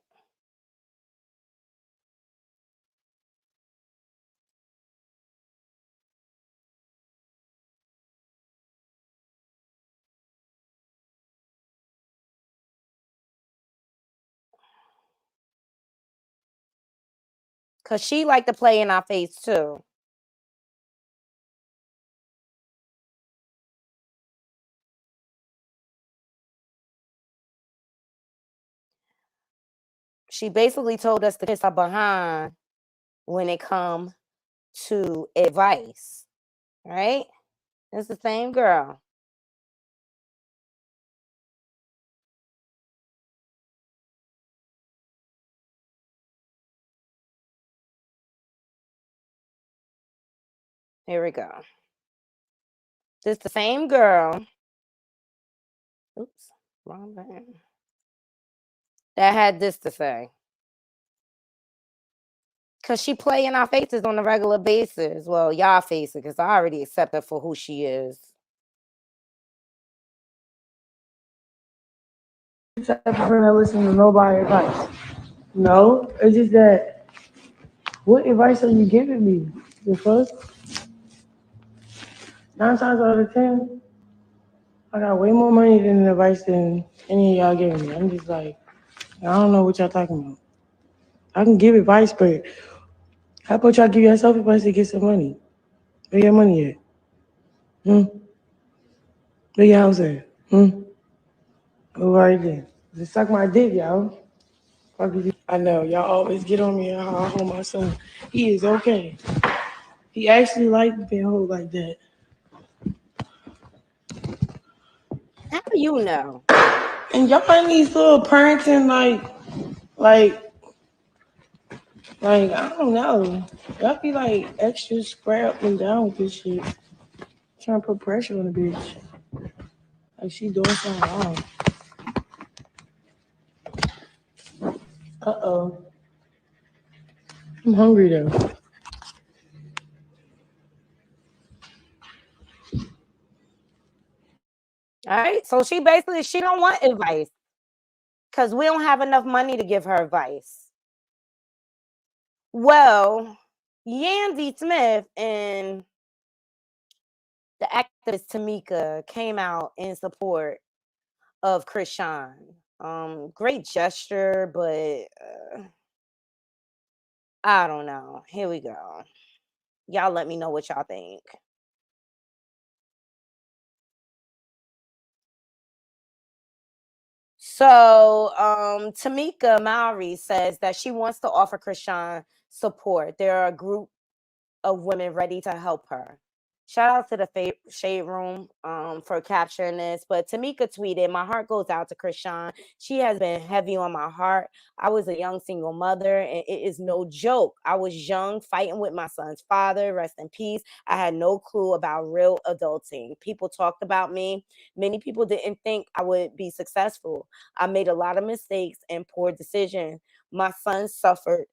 Because she like to play in our face too. She basically told us to kiss her behind when it comes to advice, right? It's the same girl. Here we go. This the same girl. Oops, wrong button. That had this to say. Because she play in our faces on a regular basis. Well, y'all face it, because I already accept her for who she is. Type of friend that listen to nobody's advice. No, it's just that. What advice are you giving me? The fuck? 9 times out of 10, I got way more money than the advice than any of y'all giving me. I'm just like, I don't know what y'all talking about. I can give advice, but how about y'all give yourself advice to get some money? Where your money at? Where your house at? All right then. Just suck my dick, y'all. I know, y'all always get on me and how I hold my son. He is okay. He actually liked being hold like that. How do you know? And y'all find these little parenting like I don't know. Y'all be like extra square up and down with this shit. Trying to put pressure on the bitch. Like she doing something wrong. Uh-oh. I'm hungry though. All right. So she basically, she don't want advice. Because we don't have enough money to give her advice. Well, Yandy Smith and the activist Tamika came out in support of Chrisean. Great gesture, but I don't know. Here we go. Y'all let me know what y'all think. So, Tamika Mowry says that she wants to offer Chrisean support. There are a group of women ready to help her. Shout out to the Shade Room for capturing this. But Tamika tweeted, "My heart goes out to Chrisean. She has been heavy on my heart. I was a young single mother, and it is no joke. I was young, fighting with my son's father. Rest in peace. I had no clue about real adulting. People talked about me. Many people didn't think I would be successful. I made a lot of mistakes and poor decisions. My son suffered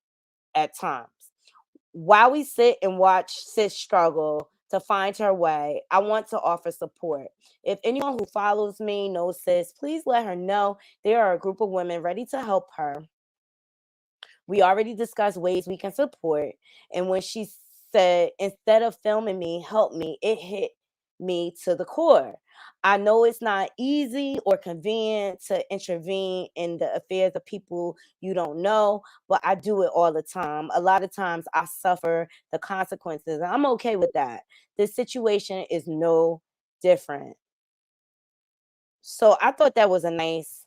at times. While we sit and watch sis struggle to find her way, I want to offer support. If anyone who follows me knows sis, please let her know there are a group of women ready to help her. We already discussed ways we can support. And when she said, instead of filming me, help me, it hit me to the core. I know it's not easy or convenient to intervene in the affairs of people you don't know, but I do it all the time. A lot of times I suffer the consequences. I'm okay with that. This situation is no different. So I thought that was a nice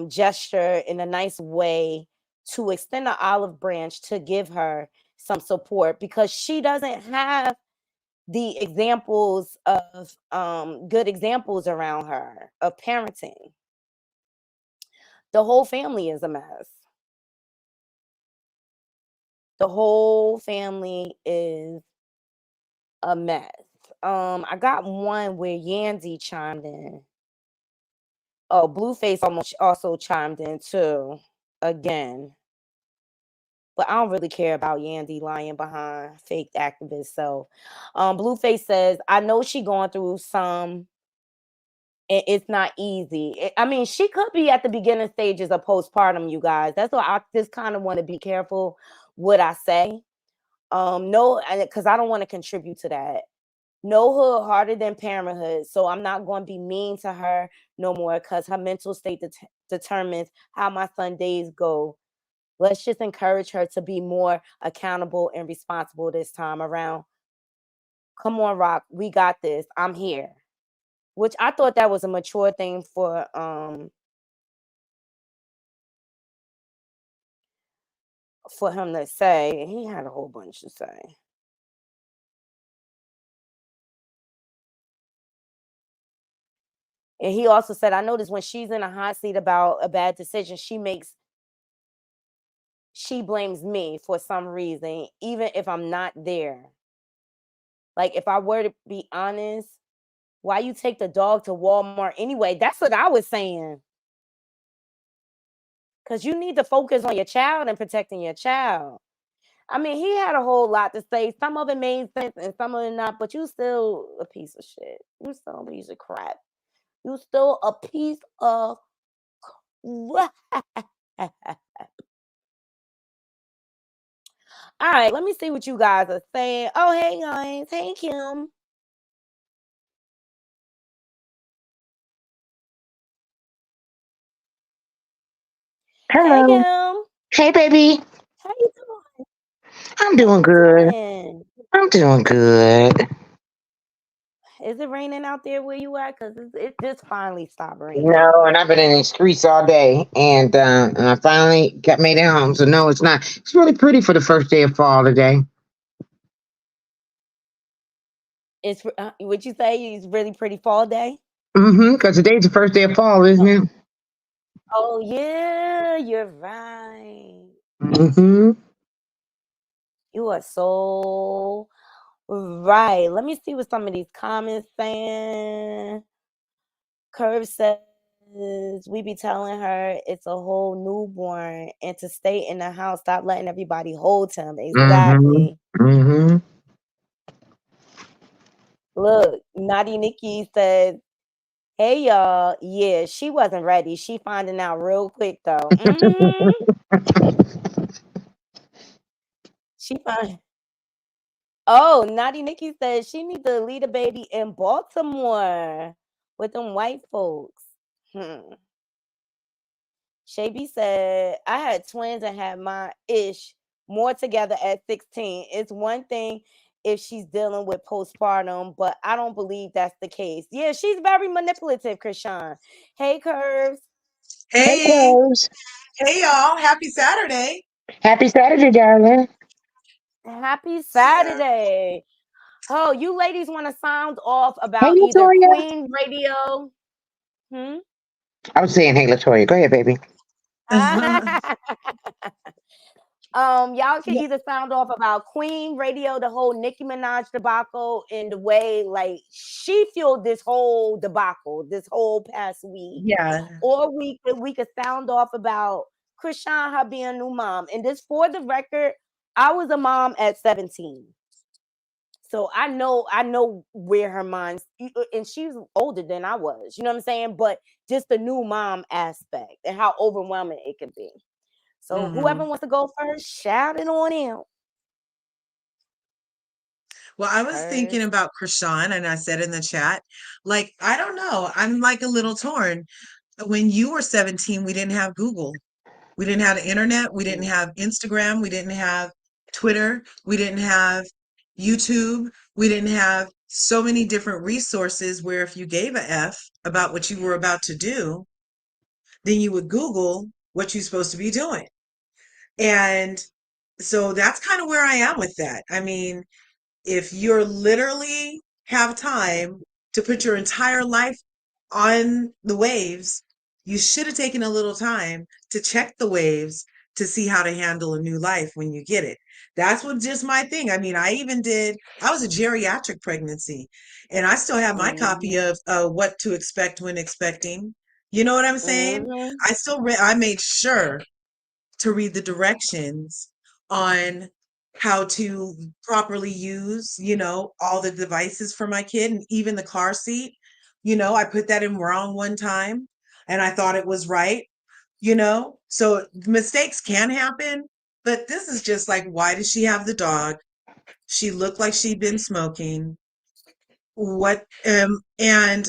gesture in a nice way to extend an olive branch to give her some support, because she doesn't have the examples of good examples around her of parenting. The whole family is a mess. The whole family is a mess. I got one where Yandy chimed in. Oh, Blueface also chimed in too, again. But I don't really care about Yandy lying behind fake activist. So, Blueface says, I know she going through some, and it's not easy. I mean, she could be at the beginning stages of postpartum, you guys. That's why I just kind of want to be careful what I say. No, because I don't want to contribute to that. No hood harder than parenthood. So I'm not going to be mean to her no more because her mental state determines how my son days go. Let's just encourage her to be more accountable and responsible this time around. Come on, Rock. We got this. I'm here. Which I thought that was a mature thing for him to say. He had a whole bunch to say. And he also said, I noticed when she's in a hot seat about a bad decision, she blames me for some reason, even if I'm not there. Like, if I were to be honest, why you take the dog to Walmart anyway? That's what I was saying. Because you need to focus on your child and protecting your child. I mean, he had a whole lot to say. Some of it made sense and some of it not, but you still a piece of shit. You still a piece of crap. You still a piece of crap. All right, let me see what you guys are saying. Oh, hey, guys. Hey, Kim. Hey, Hello. Kim. Hey, baby. How you doing? I'm doing good. Doing? I'm doing good. Is it raining out there where you at? Because it just finally stopped raining. No, and I've been in these streets all day, and I finally made it home. So no, it's not. It's really pretty for the first day of fall today. It's would you say it's really pretty fall day? Because today's the first day of fall, isn't it? Oh yeah, you're right. You are so right. Let me see what some of these comments saying. Curve says we be telling her it's a whole newborn and to stay in the house. Stop letting everybody hold him. Exactly. Look, Naughty Nikki said, hey y'all. Yeah, she wasn't ready. She finding out real quick though. She find. Oh, Naughty Nikki said she needs to lead a baby in Baltimore with them white folks. Shaby said, I had twins and had my ish more together at 16. It's one thing if she's dealing with postpartum, but I don't believe that's the case. Yeah, she's very manipulative, Chrisean. Hey, Curves. Hey, Hey, Curves. hey, y'all. Happy Saturday. Happy Saturday, darling. Happy Saturday. Oh, you ladies want to sound off Hey, about either Latoya. Queen Radio? I was saying, hey, Latoya. Go ahead, baby. Y'all can either sound off about Queen Radio, the whole Nicki Minaj debacle, in the way like she fueled this whole debacle this whole past week. Yeah. Or we could sound off about Chrisean, her being a new mom. And this, for the record, I was a mom at 17. So I know where her mind's, and she's older than I was, you know what I'm saying? But just the new mom aspect and how overwhelming it can be. So whoever wants to go first, shout it on out. Well, I was thinking about Chrisean, and I said in the chat, like, I don't know. I'm like a little torn. When you were 17, we didn't have Google. We didn't have the internet. We didn't have Instagram. We didn't have Twitter. We didn't have YouTube. We didn't have so many different resources where if you gave a F about what you were about to do, then you would Google what you're supposed to be doing. And so that's kind of where I am with that. I mean, if you're literally have time to put your entire life on the waves, you should have taken a little time to check the waves to see how to handle a new life when you get it. That's what just my thing. I mean, I was a geriatric pregnancy, and I still have my copy of What to Expect When Expecting. You know what I'm saying? Mm-hmm. I made sure to read the directions on how to properly use, all the devices for my kid and even the car seat. I put that in wrong one time and I thought it was right, So mistakes can happen, but this is just like, why does she have the dog? She looked like she'd been smoking. What and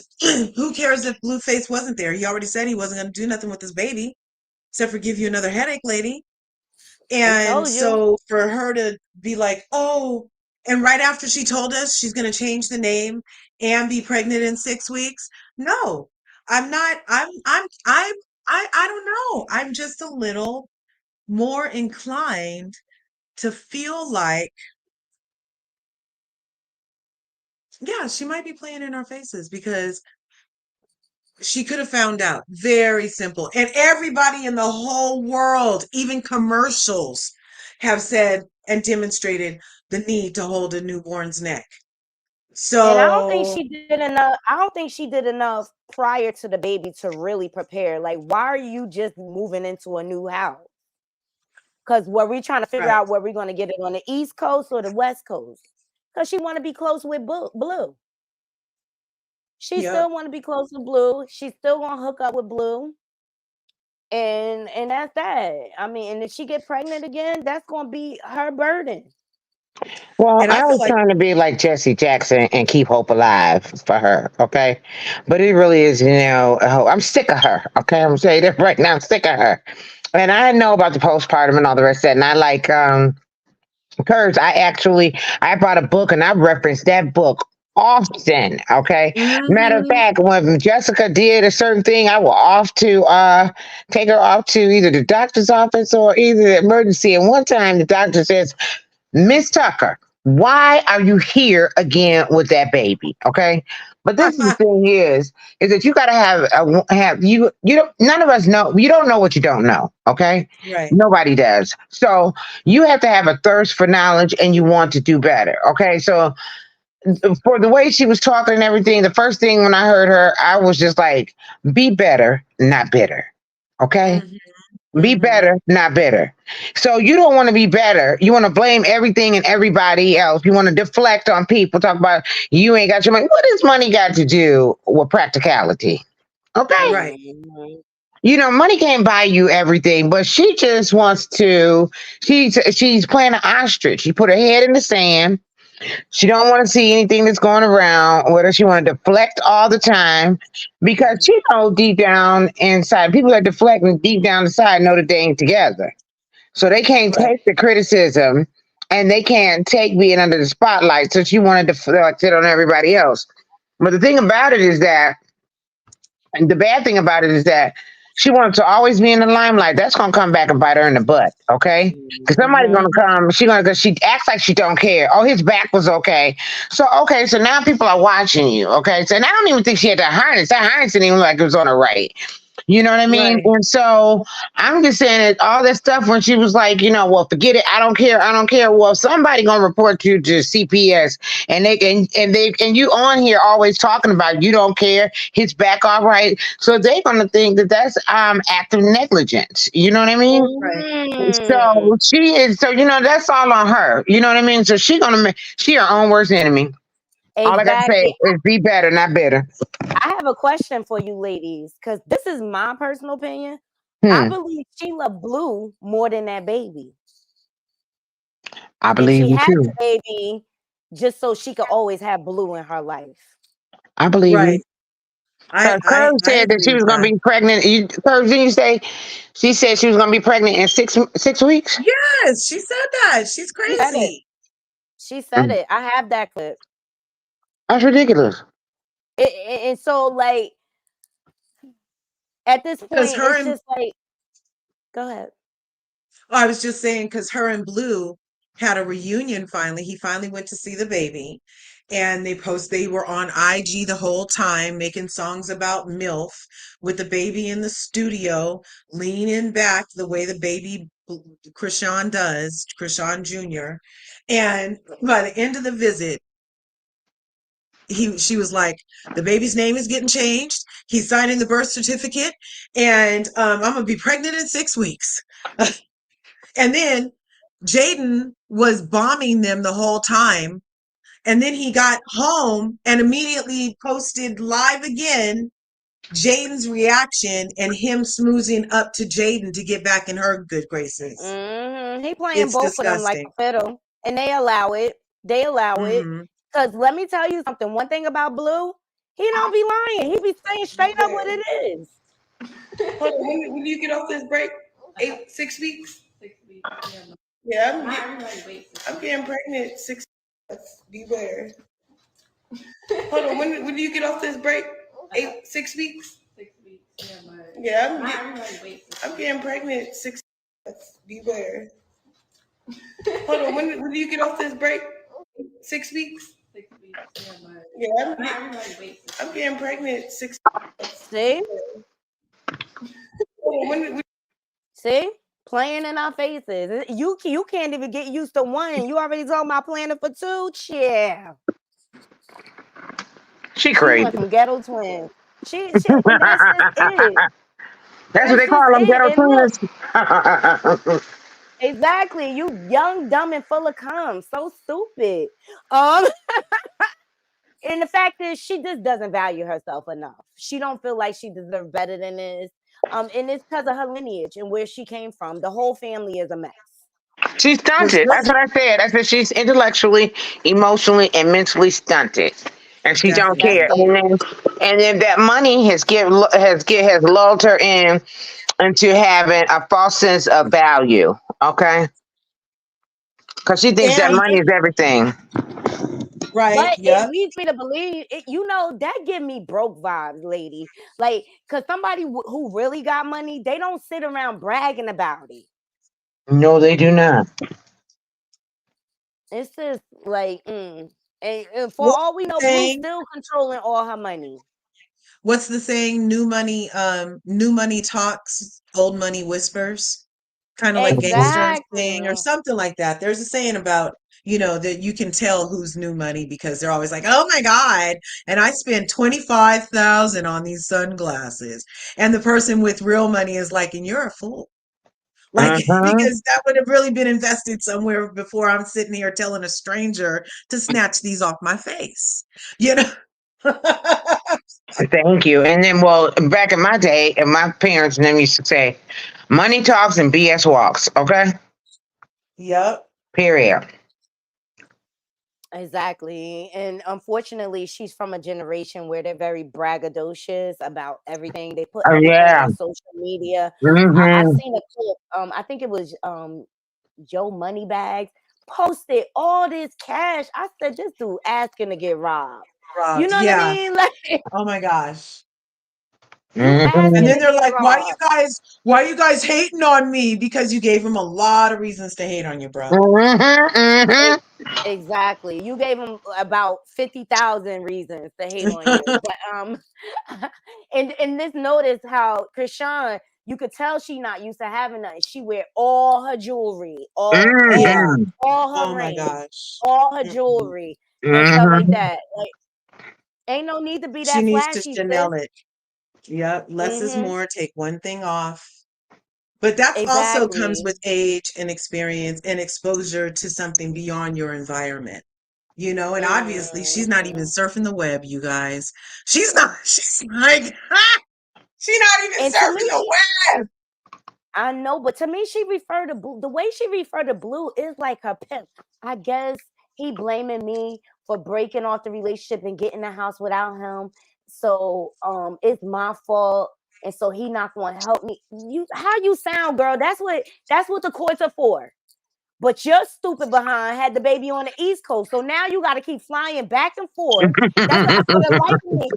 who cares if Blueface wasn't there? He already said he wasn't going to do nothing with his baby except for give you another headache, lady. He And told you. so for her to be like, oh, and right after she told us she's going to change the name and be pregnant in 6 weeks, no, I'm not. I don't know. I'm just a little more inclined to feel like, yeah, she might be playing in our faces because she could have found out. Very simple. And everybody in the whole world, even commercials, have said and demonstrated the need to hold a newborn's neck. And I don't think So, she did enough. I don't think she did enough prior to the baby to really prepare. Like, why are you just moving into a new house? Because were we trying to figure right. out where we're going to get it on the East Coast or the West Coast? Because she want to be close with Blue. She Yep. still want to be close with Blue. She's still going to hook up with Blue. And that's that. I mean, and if she get pregnant again, that's going to be her burden. Well, And I I feel was like, trying to be like Jesse Jackson and keep hope alive for her, okay? But it really is, I'm sick of her, okay? I'm saying that right now, I'm sick of her. And I know about the postpartum and all the rest of that. And I like Kurz, I bought a book and I referenced that book often, okay? Matter of mhm, fact, when Jessica did a certain thing, I will off to take her off to either the doctor's office or either the emergency. And one time the doctor says, Miss Tucker, why are you here again with that baby? Okay. But this is the thing is that you gotta have you don't none of us know you don't know what you don't know. Okay. right. Nobody does. So you have to have a thirst for knowledge and you want to do better. Okay. So for the way she was talking and everything, the first thing when I heard her, I was just like, be better, not bitter. Okay. Mhm, Be mhm, better, not bitter. So you don't want to be better. You want to blame everything and everybody else. You want to deflect on people. Talk about you ain't got your money. What does money got to do with practicality? Okay. right. Mhm. Money can't buy you everything, but she just wants to. She's playing an ostrich. She put her head in the sand. She don't want to see anything that's going around with her. She want to deflect all the time because Mhm, she know deep down inside, people that deflect and deep down inside know that they ain't together. So they can't right. take the criticism and they can't take being under the spotlight. So she wanted to deflect it on everybody else. But the thing about it is that and the bad thing about it is that she wanted to always be in the limelight. That's gonna come back and bite her in the butt, okay? Because somebody's gonna Mhm. come. Because she acts like she don't care. Oh, his back was okay. So okay, so now people are watching you. Okay, so and I don't even think she had that harness. That harness didn't even look like it was on her right. You know what I mean? Right. And so I'm just saying that all that stuff when she was like, well, forget it. I don't care. I don't care. Well, somebody gonna report you to CPS, and and you on here always talking about you don't care. His back all right. So they're gonna think that that's active negligence. You know what I mean? Right. Mhm. So she is. So that's all on her. You know what I mean? So she her own worst enemy. All I gotta say Exactly. is be better, not bitter. I have a question for you ladies because this is my personal opinion. I Hmm. believe she loved Blue more than that baby. I And believe she you had the too. baby just so she could always have Blue in her life. I believe you. Right. I Curve I said that agree she with was going that. to be pregnant. Curve, didn't you say she said she was going to be pregnant in 6 weeks? Yes, she said that. She's She said it. crazy. She said Mm, it. I have that clip. that's ridiculous. And so, like, at this Because point, her it's and just like, go ahead. I was just saying, because her and Blue had a reunion finally. He finally went to see the baby, and they were on IG the whole time making songs about MILF with the baby in the studio, leaning back the way the baby Chrisean does, Chrisean Jr. And by the end of the visit, she was like, the baby's name is getting changed. He's signing the birth certificate, and I'm gonna be pregnant in 6 weeks. And then Jaden was bombing them the whole time. And then he got home and immediately posted live again Jaden's reaction and him smoozing up to Jaden to get back in her good graces. He playing It's both of them like disgusting. a fiddle, and they allow it. They allow it. Mhm. Because let me tell you something. One thing about Blue, he don't be lying. He be saying straight up what it is. When you get off this break? 6 weeks? 6 weeks. Yeah, I'm getting pregnant 6 weeks. Beware. Hold on, when do you get off this break? 6 weeks? 6 weeks. Yeah, I'm getting pregnant 6 weeks. Beware. Hold on, when do you get off this break? 6 weeks? 6 weeks. Yeah, I'm getting pregnant 6 weeks. See? See? Playing in our faces. You can't even get used to one. You already talking about planning for two? Yeah. She She crazy. went from ghetto twins. She and that's just it. That's what they That's call them, just it. ghetto And look, twins. exactly. You young, dumb, and full of cum. So stupid. And the fact is, she just doesn't value herself enough. She don't feel like she deserves better than this. And it's because of her lineage and where she came from. The whole family is a mess. She's stunted. That's what I said. I said she's intellectually, emotionally, and mentally stunted, and she don't Definitely. care. And then that money has lulled her into having a false sense of value. Okay, because she thinks that And money is everything. right, But it yep. leads me to believe it, that give me broke vibes, lady. Like, cause somebody who really got money, they don't sit around bragging about it. No, they do not. It's just like, and for What's all we the know, Blue's saying? still controlling all her money. What's the saying? New money talks, old money whispers. Kind of like gangsters saying or Exactly. something like that. There's a saying about, that you can tell who's new money because they're always like, "Oh my God, and I spent 25,000 on these sunglasses." And the person with real money is like, "And you're a fool." Like, Mhm. because that would have really been invested somewhere before I'm sitting here telling a stranger to snatch these off my face. You know? Thank you. And then, well, back in my day, and my parents and them used to say, "Money talks and BS walks." Okay. Yep. Period. Exactly. And unfortunately, she's from a generation where they're very braggadocious about everything. They put Oh everything yeah. on social media. I Hmm. seen a clip. I think it was Joe Moneybags posted all this cash. I said, this dude asking to get robbed. You Robbed. know what I Yeah. mean? Like, Oh my gosh. you And asking then to they're get like, robbed. why you guys hating on me? Because you gave them a lot of reasons to hate on you, bro. Exactly. You gave him about 50,000 reasons to hate on you. But and this notice how Chrisean, you could tell she not used to having nothing. She wear all her jewelry, Yeah. all Oh her my rings, gosh. all her Mm-mm. jewelry and stuff like that. Like, ain't no need to be She that needs to flashy, sis. Chanel it. Yep. Less is Mm-hmm. more. Take one thing off. But that also comes Exactly. with age and experience and exposure to something beyond your environment. And obviously she's not even Mm-hmm. surfing the web, you guys. She's like, she's not even And to surfing me, the web. I know, but to me, she referred to Blue. The way she referred to Blue is like her pimp. I guess he blaming me for breaking off the relationship and getting the house without him. So it's my fault. And so he not going to help me. How you sound, girl? That's what the courts are for. But your stupid behind had the baby on the East Coast. So now you got to keep flying back and forth. That's what for the life of me.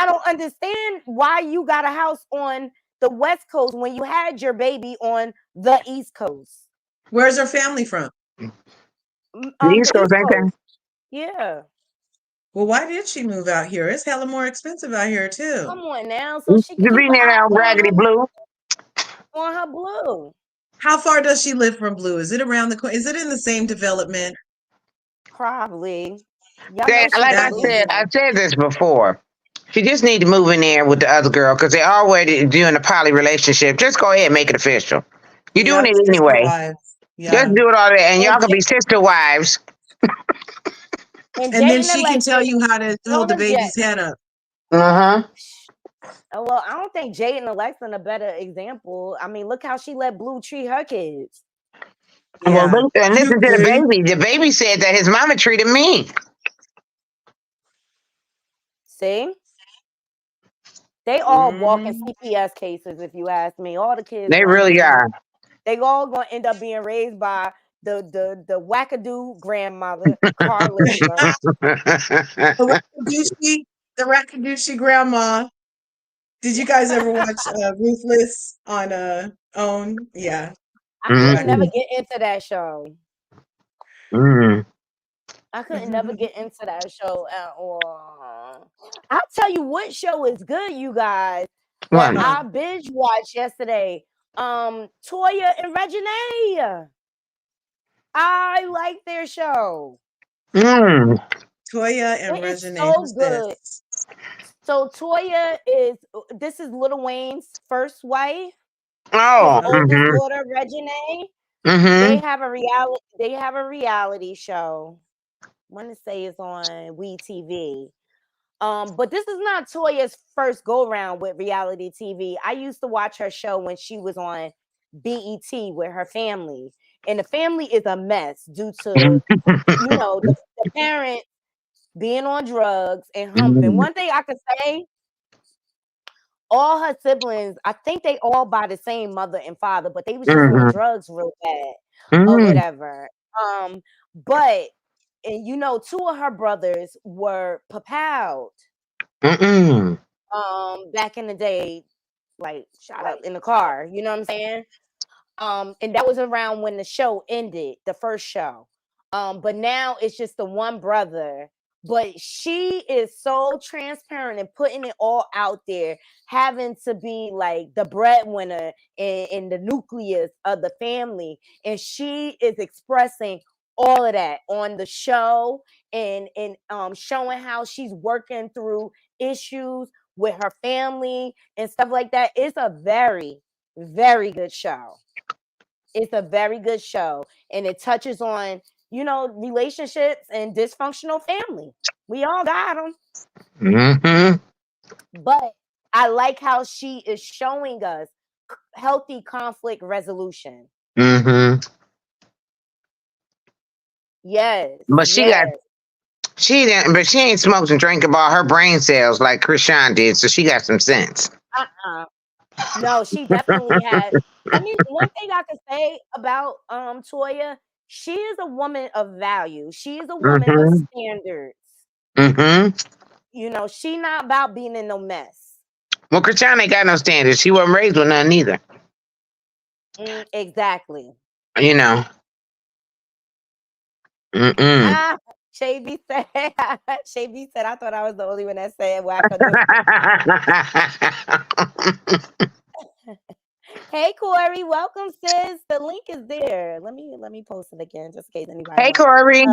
I don't understand why you got a house on the West Coast when you had your baby on the East Coast. Where's her family from? The East The Coast, East ain't they? Coast. Yeah. Well, why did she move out here? It's hella more expensive out here too. Come on now. So she could You keep be an near eye that Raggedy Blue. on her Blue. How far does she live from Blue? Is it around is it in the same development? Probably. Y'all know she Like I said this before. She just need to move in there with the other girl because they're already doing a poly relationship. Just go ahead and make it official. You're doing it Sister anyway. wives. Just Yeah. do it all that, and y'all And can be sister wives. And And then Jay and she can tell Alexis, you how to hold the Jay. baby's head up. Uh-huh. Well, I don't think Jay and Alexa a better example. I mean, look how she let Blue treat her kids. Well, and listen to the baby. The baby said that his mama treated me. See? They all walking CPS cases, if you ask me. All the kids. They really are. They all gonna end up being raised by the wackadoo grandmother, Carlissa. The Rakadushi grandma. Did you guys ever watch Ruthless on OWN? Yeah. I couldn't never get into that show. I couldn't never get into that show at all. I'll tell you what show is good, you guys. That I binge watched yesterday. Toya and Reginae. I like their show. Toya and It is Reginae. so Who's good. this? So Toya this is Lil Wayne's first wife. Oh, his oldest daughter, Reginae. They have a reality show. I want to say it's on We TV. But this is not Toya's first go round with reality TV. I used to watch her show when she was on BET with her family, and the family is a mess due to the parents being on drugs and humping. One thing I could say, all her siblings, I think they all by the same mother and father, but they was just on drugs real bad or whatever. But and two of her brothers were papowed. Back in the day, like shot up in the car, you know what I'm saying? And that was around when the show ended, the first show. But now it's just the one brother. But she is so transparent and putting it all out there, having to be like the breadwinner in the nucleus of the family. And she is expressing all of that on the show and showing how she's working through issues with her family and stuff like that. It's a very, very good show. It's a very good show, and it touches on relationships and dysfunctional family. We all got them. But I like how she is showing us healthy conflict resolution. Yes, but she ain't smoked and drank about her brain cells like Chrisean did, so she got some sense. No, she definitely had. I mean, one thing I could say about Toya, she is a woman of value. She is a woman of standards. She not about being in no mess. Well, Chrisean ain't got no standards. She wasn't raised with none either. Exactly. Shavy said, I thought I was the only one that said wackadoo. Hey Corey, welcome, sis. The link is there. Let me post it again just in case anybody. Hey Corey.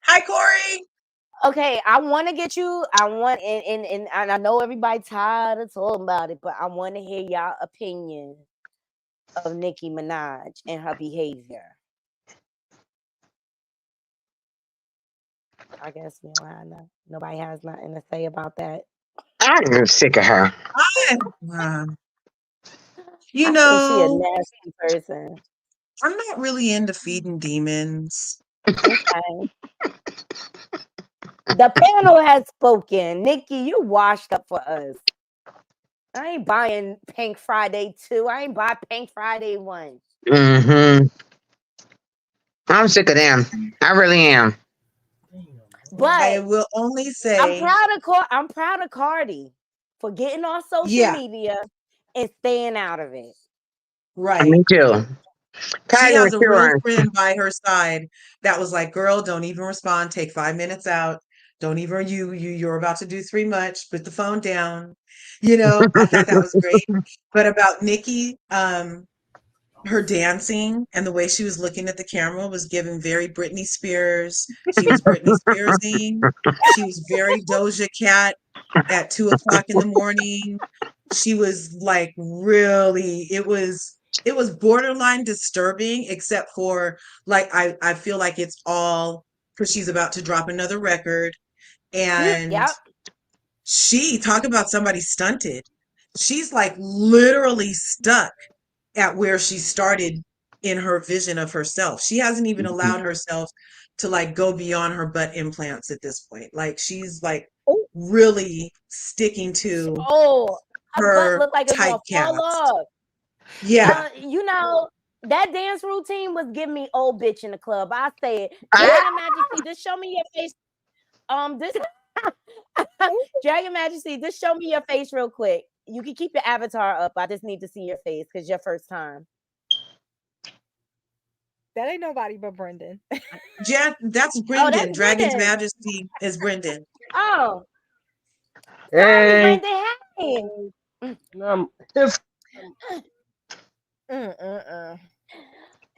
Hi Corey. Okay, I want to get you. And I know everybody tired of talking about it, but I want to hear y'all opinion of Nicki Minaj and her behavior. I guess nobody has nothing to say about that. I'm sick of her. I think she a nasty person. I'm not really into feeding demons. Okay. The panel has spoken. Nikki, you washed up for us. I ain't buying Pink Friday 2. I ain't buy Pink Friday 1. I'm sick of them. I really am. But I will only say I'm proud of Cardi for getting on social media and staying out of it. Right. Me too. She has a real friend by her side that was like, girl, don't even respond. Take 5 minutes out. Don't even you're about to do too much. Put the phone down. I thought that was great. But about Nikki, her dancing and the way she was looking at the camera was giving very Britney Spears. She was Britney Spearsing. She was very Doja Cat at 2:00 in the morning. She was like really, it was borderline disturbing, except for like I feel like it's all because she's about to drop another record. And Yep. she talk about somebody stunted. She's like literally stuck at where she started in her vision of herself. She hasn't even allowed herself to like go beyond her butt implants at this point. Like she's like really sticking to Oh, her butt her looked like it's gonna fall typecast. off. Yeah. You know, that dance routine was giving me old bitch in the club. I say it. Dragon Majesty, just show me your face. This Dragon Majesty, just show me your face real quick. You can keep your avatar up. I just need to see your face because your first time. That ain't nobody but Brendan. Yeah, that's Brendan. that's Dragon's Brendan. Majesty is Brendan. Oh. Hey. Sorry, Brendan. Hey.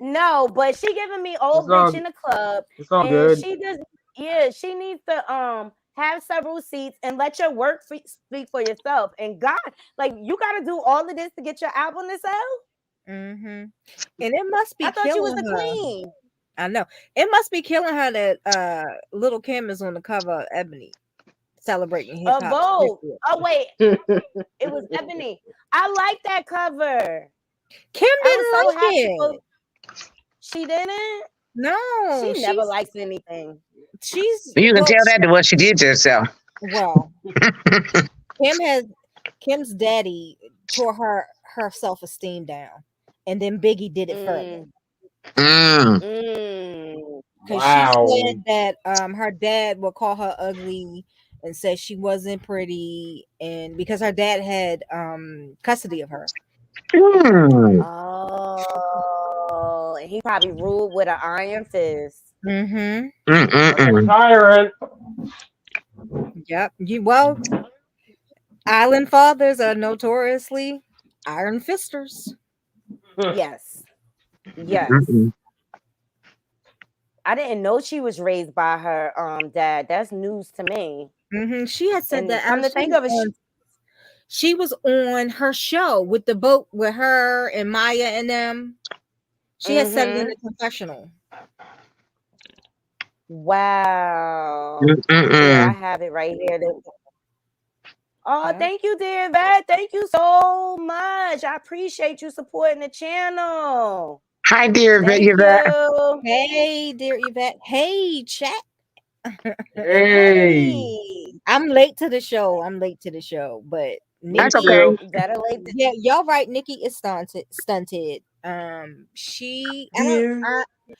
No, but she giving me old bitch in the club. It's all and good. She just, she needs to have several seats and let your work speak for yourself. And God, like you got to do all of this to get your album to sell. Mm-hmm. And it must be. I thought you was the queen. I know it must be killing her that Little Kim is on the cover of Ebony, celebrating hip hop. Vogue. Oh wait, it was Ebony. I like that cover. Kim didn't like it. She didn't. No, she never likes anything. You can tell that to what she did to herself. Well, Kim's daddy tore her self-esteem down, and then Biggie did it further. Because she said that her dad would call her ugly and said she wasn't pretty, and because her dad had custody of her. Oh, and he probably ruled with an iron fist. Tyrant. Yep. Island fathers are notoriously iron fisters. Yes. I didn't know she was raised by her dad. That's news to me. She had said that. Come to think of it, she was on her show with the boat with her and Maya and them. She had said it in a confessional. Wow. Yeah, I have it right here. Oh, thank you, dear Yvette. Thank you so much. I appreciate you supporting the channel. Hi, dear Yvette. Hey, dear Yvette. Hey, chat. Hey. I'm late to the show. But Nikki, that's okay. Yeah, y'all right. Nikki is stunted. Dear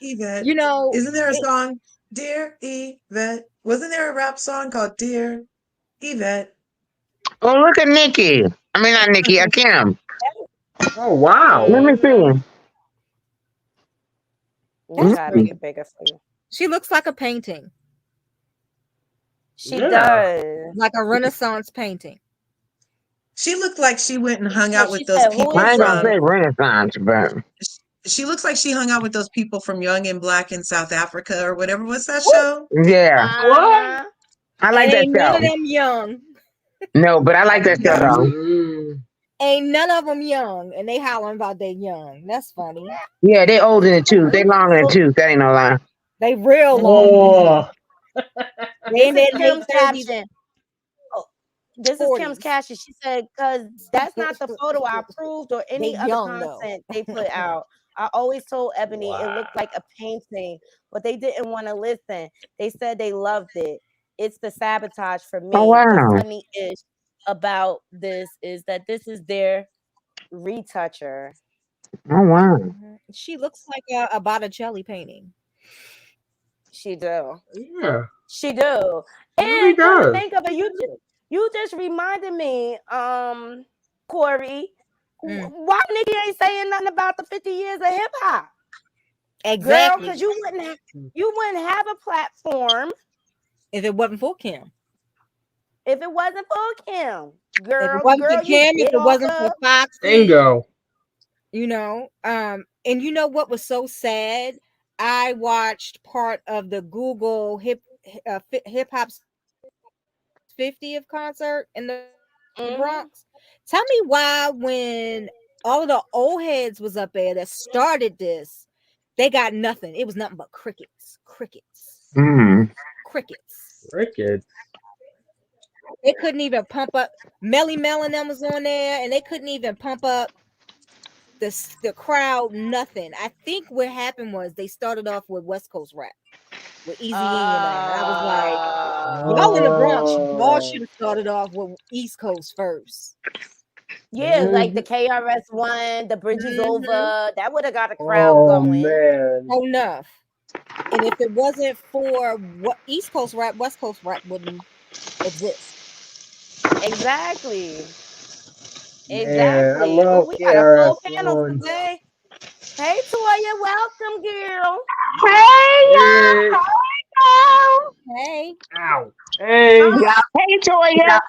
Yvette. You know, isn't there a song, Dear Yvette? Wasn't there a rap song called Dear Yvette? Oh, look at Nikki. I mean, not Nikki, Kim. Oh, wow. Let me see. We'll try to make it bigger for you. She looks like a painting. She does. Like a Renaissance painting. She looked like she went and hung out with those people. I ain't gonna say Renaissance, but she looks like she hung out with those people from Young and Black in South Africa or whatever. What's that show? Yeah. What? I like that Ain't none show. of them young. No, but I like that show though. Ain't none of them young, and they hollering about they young. That's funny. Yeah, they older than two. They longer than two. That ain't no lie. They real long. They in their late 30s. This is Kim's caption. She said, because that's not the photo I approved or any other content they put out. I always told Ebony it looked like a painting, but they didn't want to listen. They said they loved it. It's the sabotage for me. Oh, wow. The funny-ish about this is that this is their retoucher. Oh, wow. She looks like a Botticelli painting. She do. Yeah. She do. And really does. Think of it. You just reminded me, Corey, why Nikki ain't saying nothing about the 50 years of hip hop? Exactly. Because you wouldn't have a platform if it wasn't for Kim. If it wasn't for Kim, girl. If it wasn't for Kim, if it wasn't for Fox. Bingo. You know, And you know what was so sad? I watched part of the Google hip hop's 50th concert in the Bronx. Tell me why when all of the old heads was up there that started this, they got nothing. It was nothing but crickets. Mm. Crickets. They couldn't even pump up. Melly Mel and them was on there, and they couldn't even pump up the crowd. Nothing. I think what happened was they started off with West Coast rap with Easy E and them, and I was like, y'all in the Bronx, y'all should have started off with East Coast first. Yeah, like the KRS One, the Bridge is Over. That would have got a crowd Oh going. man. Enough. And if it wasn't for what East Coast rap, West Coast rap wouldn't exist. Exactly. Man, I Exactly. Oh, love we got a full panel KRS-One. today. Hey, Toya, welcome, girl. Hey. Hey. Ow. Hey. Hey, Toya.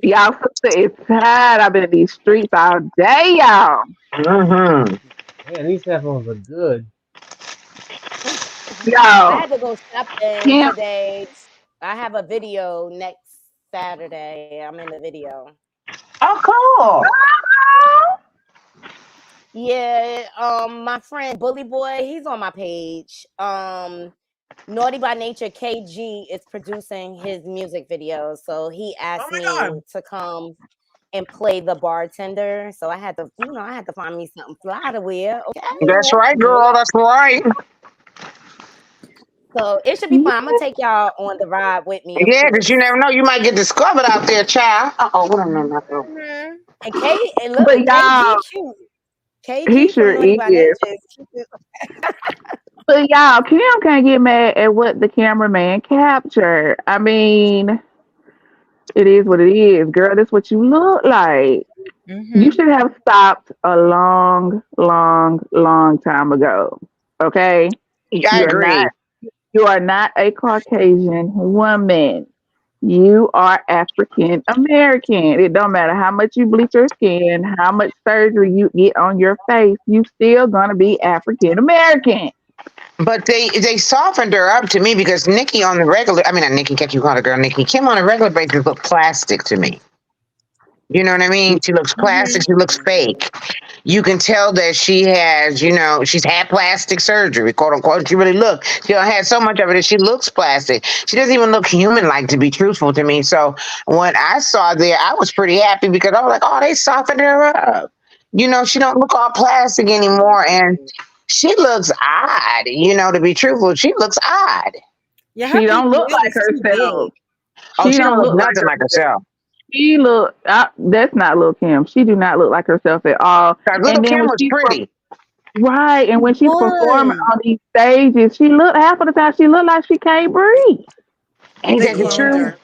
Y'all, sister is tired. I've been in these streets all day, y'all. Mm-hmm. Man, these headphones are good. I Y'all, had to go shopping Kim, today. I have a video next Saturday. I'm in the video. Oh, cool. Yeah, my friend Bully Boy, he's on my page. Naughty by Nature KG is producing his music video, so he asked me to come and play the bartender. So I had to, I had to find me something fly to wear. Okay. That's right, girl. That's right. So it should be fun. I'm gonna take y'all on the ride with me, of Yeah, course. because you never know. You might get discovered out there, child. Uh-oh, what am I not doing? And look, but KG y'all, cute. he KG from sure Naughty by Nature is. is cute. But y'all, Kim can't get mad at what the cameraman captured. I mean, it is what it is, girl. That's what you look like. You should have stopped a long, long, long time ago. Okay, I you're not. agree. You are not a Caucasian woman. You are African American. It don't matter how much you bleach your skin, how much surgery you get on your face, you still gonna be African American. But they softened her up to me because Nikki on the regular, I mean, not Nikki, kept you calling her girl, Nikki Kim on a regular basis looked plastic to me. You know what I mean? She looks plastic. She looks fake. You can tell that she has, she's had plastic surgery, quote unquote. She really look. She done had so much of it that she looks plastic. She doesn't even look human-like, to be truthful to me. So when I saw there, I was pretty happy because I was like, oh, they softened her up. She don't look all plastic anymore, and she looks odd. To be truthful, she looks odd. Yeah, her She don't look BBL like is too herself. big. Oh, She she don't don't look look like nothing like herself. herself. She look. That's not Lil Kim. She do not look like herself at all. Little And then Kim when was pretty. right, and when she's performing Was. on these stages, she look half of the time she look like she can't breathe. Ain't They that the cloned truth? Yeah. her.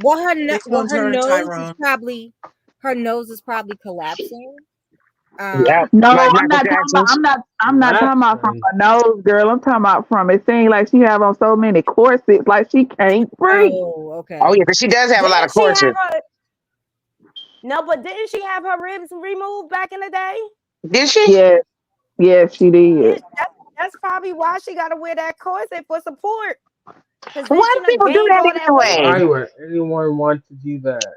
Well, They cloned her and Tyrone. her nose is probably collapsing. Yeah, No, like I'm Michael not talking about. Jackson's. I'm not talking about from Collapsing. her nose, girl. I'm talking about from it seems like she have on so many corsets, like she can't breathe. Oh, okay. Oh yeah, because she does have a lot of Didn't she have corsets. her? No, but didn't she have her ribs removed back in the day? Did she? Yes, yes, she Yeah, did. that's probably why she got to wear that corset for support. Because then Why she do done people do gained that all that weight. anyway? Why would anyone want to do that?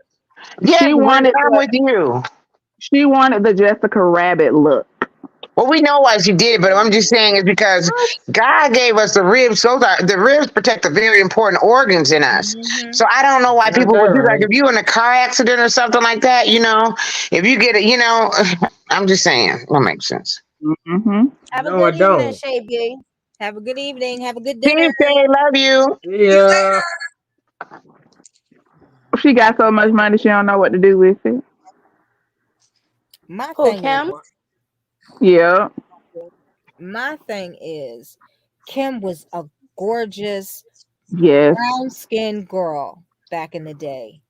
Yeah, She Brittany, wanted I'm the with you. Jessica Rabbit look. Well, we know why she did it, but I'm just saying it's because God gave us the ribs. The ribs protect the very important organs in us. So I don't know why Got people that would do like right. if you in a car accident or something like that. If you get it, I'm just saying, that makes sense. Mm-hmm. Have a No, I good evening, don't. Shay B. Have a good evening. Have a good dinner. Peace, Jay, love you. Yeah. She got so much money, she don't know what to do with it. My Who, thing Kim? Yeah. is Kim was a gorgeous Yes. brown-skinned girl back in the day.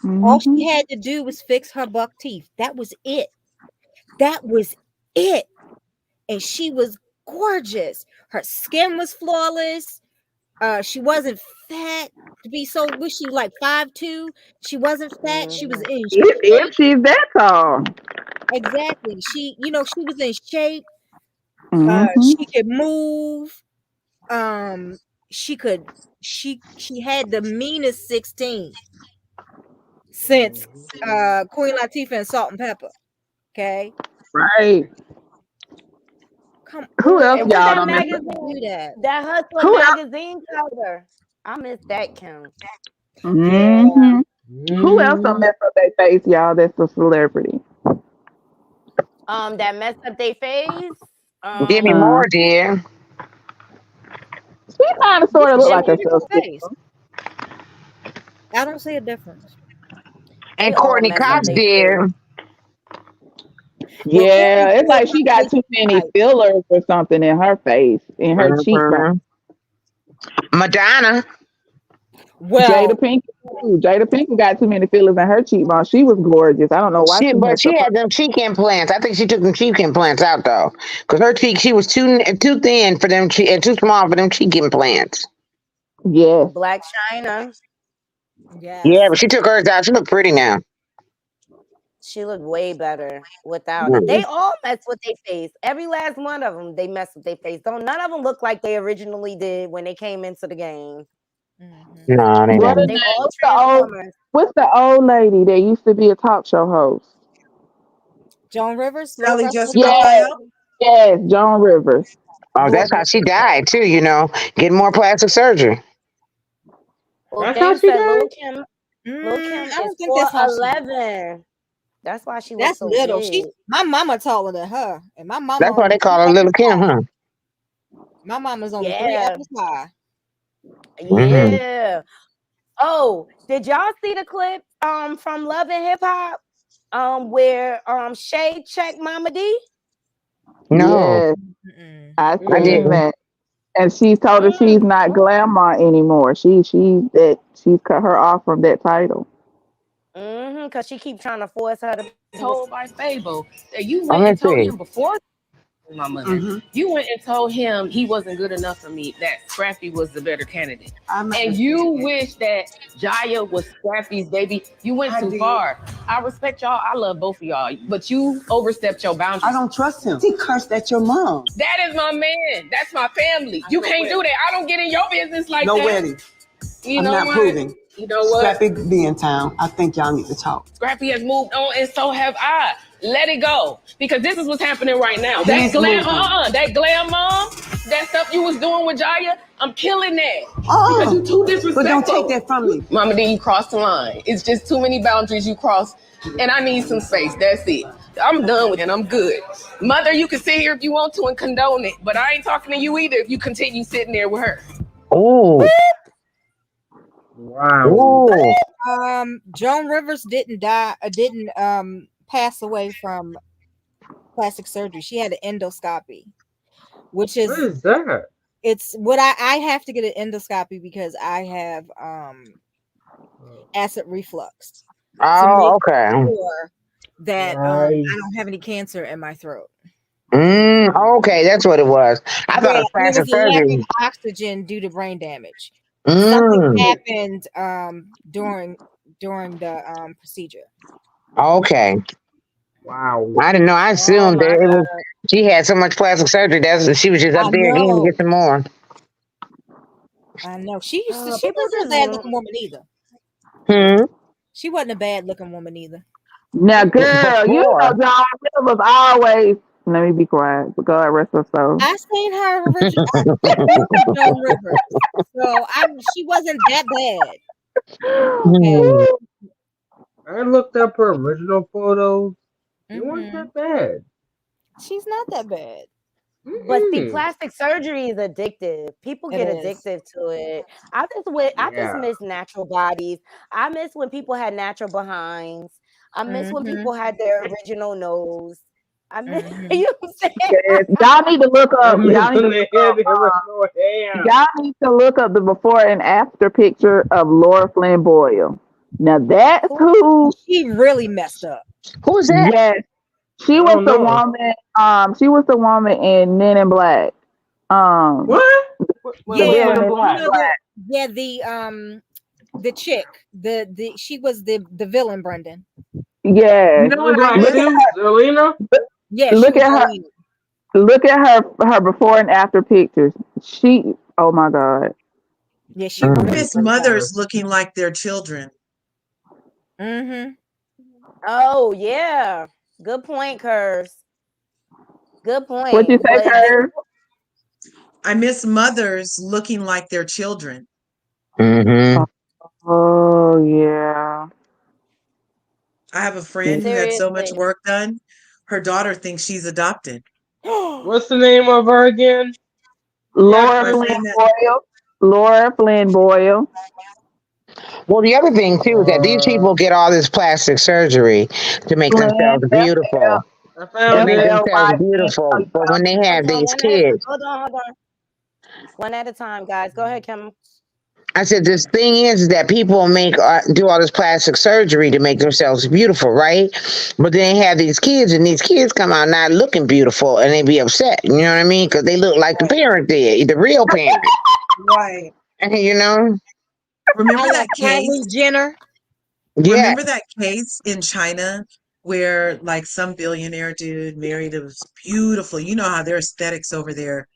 All Mm-hmm. she had to do was fix her buck teeth. That was it. That was it. And she was gorgeous. Her skin was flawless. She wasn't fat to be so. Was she like 5'2"? She wasn't fat. She was in If shape. she's that tall. Exactly. She was in shape. She could move. She had the meanest 16 since Queen Latifah and Salt and Pepper. Okay. Right. Come Who on. else And what's y'all that don't miss? magazine? That Hustler Who else? magazine cover. I miss that, Kim. Mm-hmm. Who else don't mess up their face, y'all? That's a celebrity. That messed up their face. Give me more, dear. She kind of sort of look like herself. Face. I don't see a difference. And Courtney Cox, dear. Yeah, it's like she got too many fillers or something in her face, in her cheekbone. Madonna. Well, Jada Pinkett too. Jada Pinkett got too many fillers in her cheekbone. She was gorgeous. I don't know why she But messed she up. had them cheek implants. I think she took them cheek implants out though, because her cheek, she was too thin for them and too small for them cheek implants. Yeah. Black China. Yeah, but she took hers out. She look pretty now. She looked way better without it. They all mess with their face. Every last one of them, they mess with their face. Don't none of them look like they originally did when they came into the game. No, they What didn't. They all what's the old lady that used to be a talk show host? Joan Rivers. Sally Jessica Yes, Biel. yes, Joan Rivers. Oh, that's how she died too. Getting more plastic surgery. Well, That's they how she said died? Lil' Kim I don't is think that's how she 4'11". That's why she looks That's so little. big. My mama taller than her, and my mama. That's why they call her Little Kim, huh? My mama's only 3 Yeah. apples high. Mhm. Yeah. Oh, did y'all see the clip from Love and Hip Hop where Shay checked Mama D? No, Yes, I I seen didn't. that. And she told her she's not glamour anymore. She's cut her off from that title. Because she keep trying to force her to Told by Fable that you I'm went gonna and told see. him before my mother. You went and told him he wasn't good enough for me, that Scrappy was the better candidate. And you wish that Jaya was Scrappy's baby. You went too far. I respect y'all. I love both of y'all. But you overstepped your boundaries. I don't trust him. He cursed at your mom. That is my man. That's my family. You can't do that. I don't get in your business like No that. wedding. You I'm know not what? proving. You know what? Scrappy be in town. I think y'all need to talk. Scrappy has moved on, and so have I. Let it go, because this is what's happening right now. That He's glam, moving. that glam mom, that stuff you was doing with Jaya, I'm killing that. Because you too disrespectful. But don't take that from me. Mama D, you crossed the line. It's just too many boundaries you crossed, and I need some space. That's it. I'm done with it. I'm good. Mother, you can sit here if you want to and condone it, but I ain't talking to you either if you continue sitting there with her. Oh. Wow. Joan Rivers didn't pass away from plastic surgery. She had an endoscopy, which is What is that? It's what I have to get an endoscopy because I have acid reflux. Oh, okay. Sure that I don't have any cancer in my throat. Okay, that's what it was. I thought it was There plastic was a lack surgery. of oxygen due to brain damage. Something happened during the procedure. Okay. Wow. I didn't know. I assumed that it was she had so much plastic surgery that she was just up there again to get some more. I know. She wasn't a bad looking woman either. She wasn't a bad looking woman either. Now, girl, you know Before. John Rivers always. Let me be quiet. But God rest her soul. I seen her original. I seen Joan Rivers, so she wasn't that bad. I looked up her original photos. It wasn't that bad. She's not that bad. But see, plastic surgery is addictive. People It get is. addicted to it. I just miss natural bodies. I miss when people had natural behinds. I miss when people had their original nose. I miss you know what I'm saying? Yes, y'all need to look up. Y'all need to look up the before and after picture of Laura Flynn Boyle. Now that's who she really messed up. Who's that? Yes, she was the woman. She was the woman in Men in Black. What? Yeah, villain in Black. the chick. She was the villain, Brendan. Yes. You know what I do, Selena? Yeah, Look she at was her. Selena. Look at her before and after pictures. Oh my God. Yeah, she I really. miss mothers looking like their children. Mm-hmm. Oh yeah, good point, Curves. Good What you point. say, But they, Curve? I miss mothers looking like their children. Mm-hmm. Oh yeah. I have a friend who had so much seriously. work done. Her daughter thinks she's adopted. What's the name of her again? Laura My Flynn friend that Boyle. Laura Flynn Boyle. Well, the other thing too is that these people get all this plastic surgery to make Flynn themselves FL beautiful. I To found make it. themselves FLYN. beautiful. But when they have these kids, Hold on. One at a time, guys. Go ahead, Kim. I said, this thing is that people do all this plastic surgery to make themselves beautiful, right? But then they have these kids, and these kids come out not looking beautiful, and they be upset. You know what I mean? Because they look like the parent did, the real parent. right. You know? Remember I that like case? Kylie Jenner. Yeah. Remember that case in China where like some billionaire dude married a beautiful, you know how their aesthetics over there.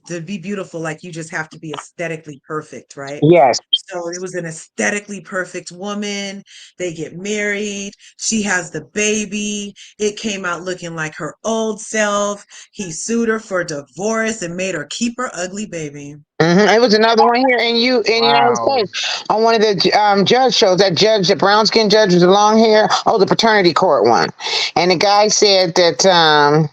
To be beautiful, like you just have to be aesthetically perfect, right? Yes. So it was an aesthetically perfect woman. They get married. She has the baby. It came out looking like her old self. He sued her for divorce and made her keep her ugly baby. It was another one here in the United Wow. States on one of the judge shows. That judge, the brown skin judge with the long hair. Oh, the paternity court one. And the guy said that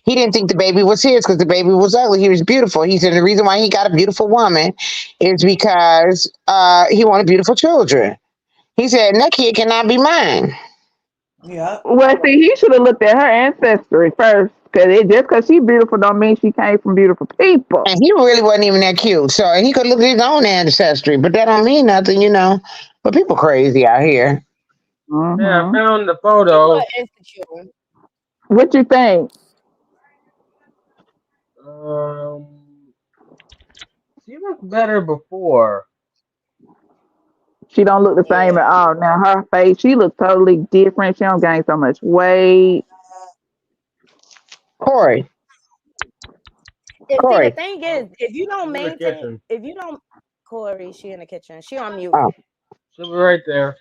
he didn't think the baby was his because the baby was ugly. He was beautiful. He said the reason why he got a beautiful woman is because he wanted beautiful children. He said, and that kid cannot be mine. Yep. Well, see, he should have looked at her ancestry first, because she's beautiful don't mean she came from beautiful people. And he really wasn't even that cute. So and he could look at his own ancestry, but that don't mean nothing, you know. But people crazy out here. Yeah, I Mm-hmm. found the People photo. are insecure. What you think? She looked better before. She don't look the same at Yeah. all. Now her face, she looks totally different. She don't gain so much weight. Corey. And see, the Corey. thing is, if you don't She's in the maintain, kitchen. if you don't, Corey, she in the kitchen. She on mute. Oh. She'll be right there.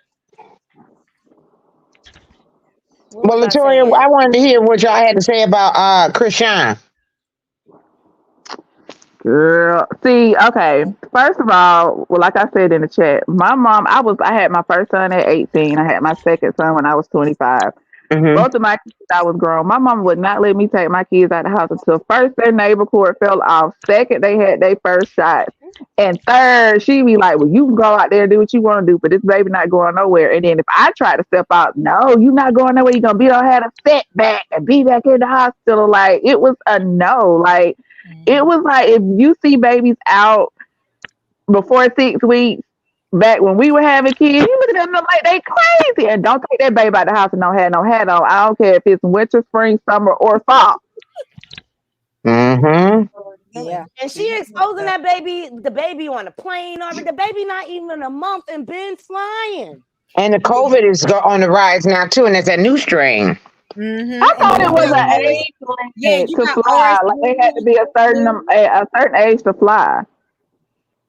What Well, was I Latoya, saying? I wanted to hear what y'all had to say about Chrisean. Girl, see, okay. First of all, well, like I said in the chat, my mom, I had my first son at 18. I had my second son when I was 25. Mm-hmm. Both of my kids, I was grown. My mom would not let me take my kids out of the house until first their neighbor cord fell off. Second, they had their first shot. And third, she be like, well, you can go out there and do what you want to do, but this baby not going nowhere. And then if I try to step out, no, you not going nowhere. You're going to be on had a setback and be back in the hospital. Like, it was a no. Like, it was like if you see babies out before 6 weeks, back when we were having kids, you look at them like they crazy. And don't take that baby out the house and don't have no hat on. I don't care if it's winter, spring, summer, or fall. Mm-hmm. Yeah. And she exposing that baby, the baby on a plane already. The baby not even a month and been flying. And the COVID is on the rise now too, and it's a new strain. Mm-hmm. I thought And it you was got an RS, age yeah, limit you to got fly. Like they had to be a certain age to fly.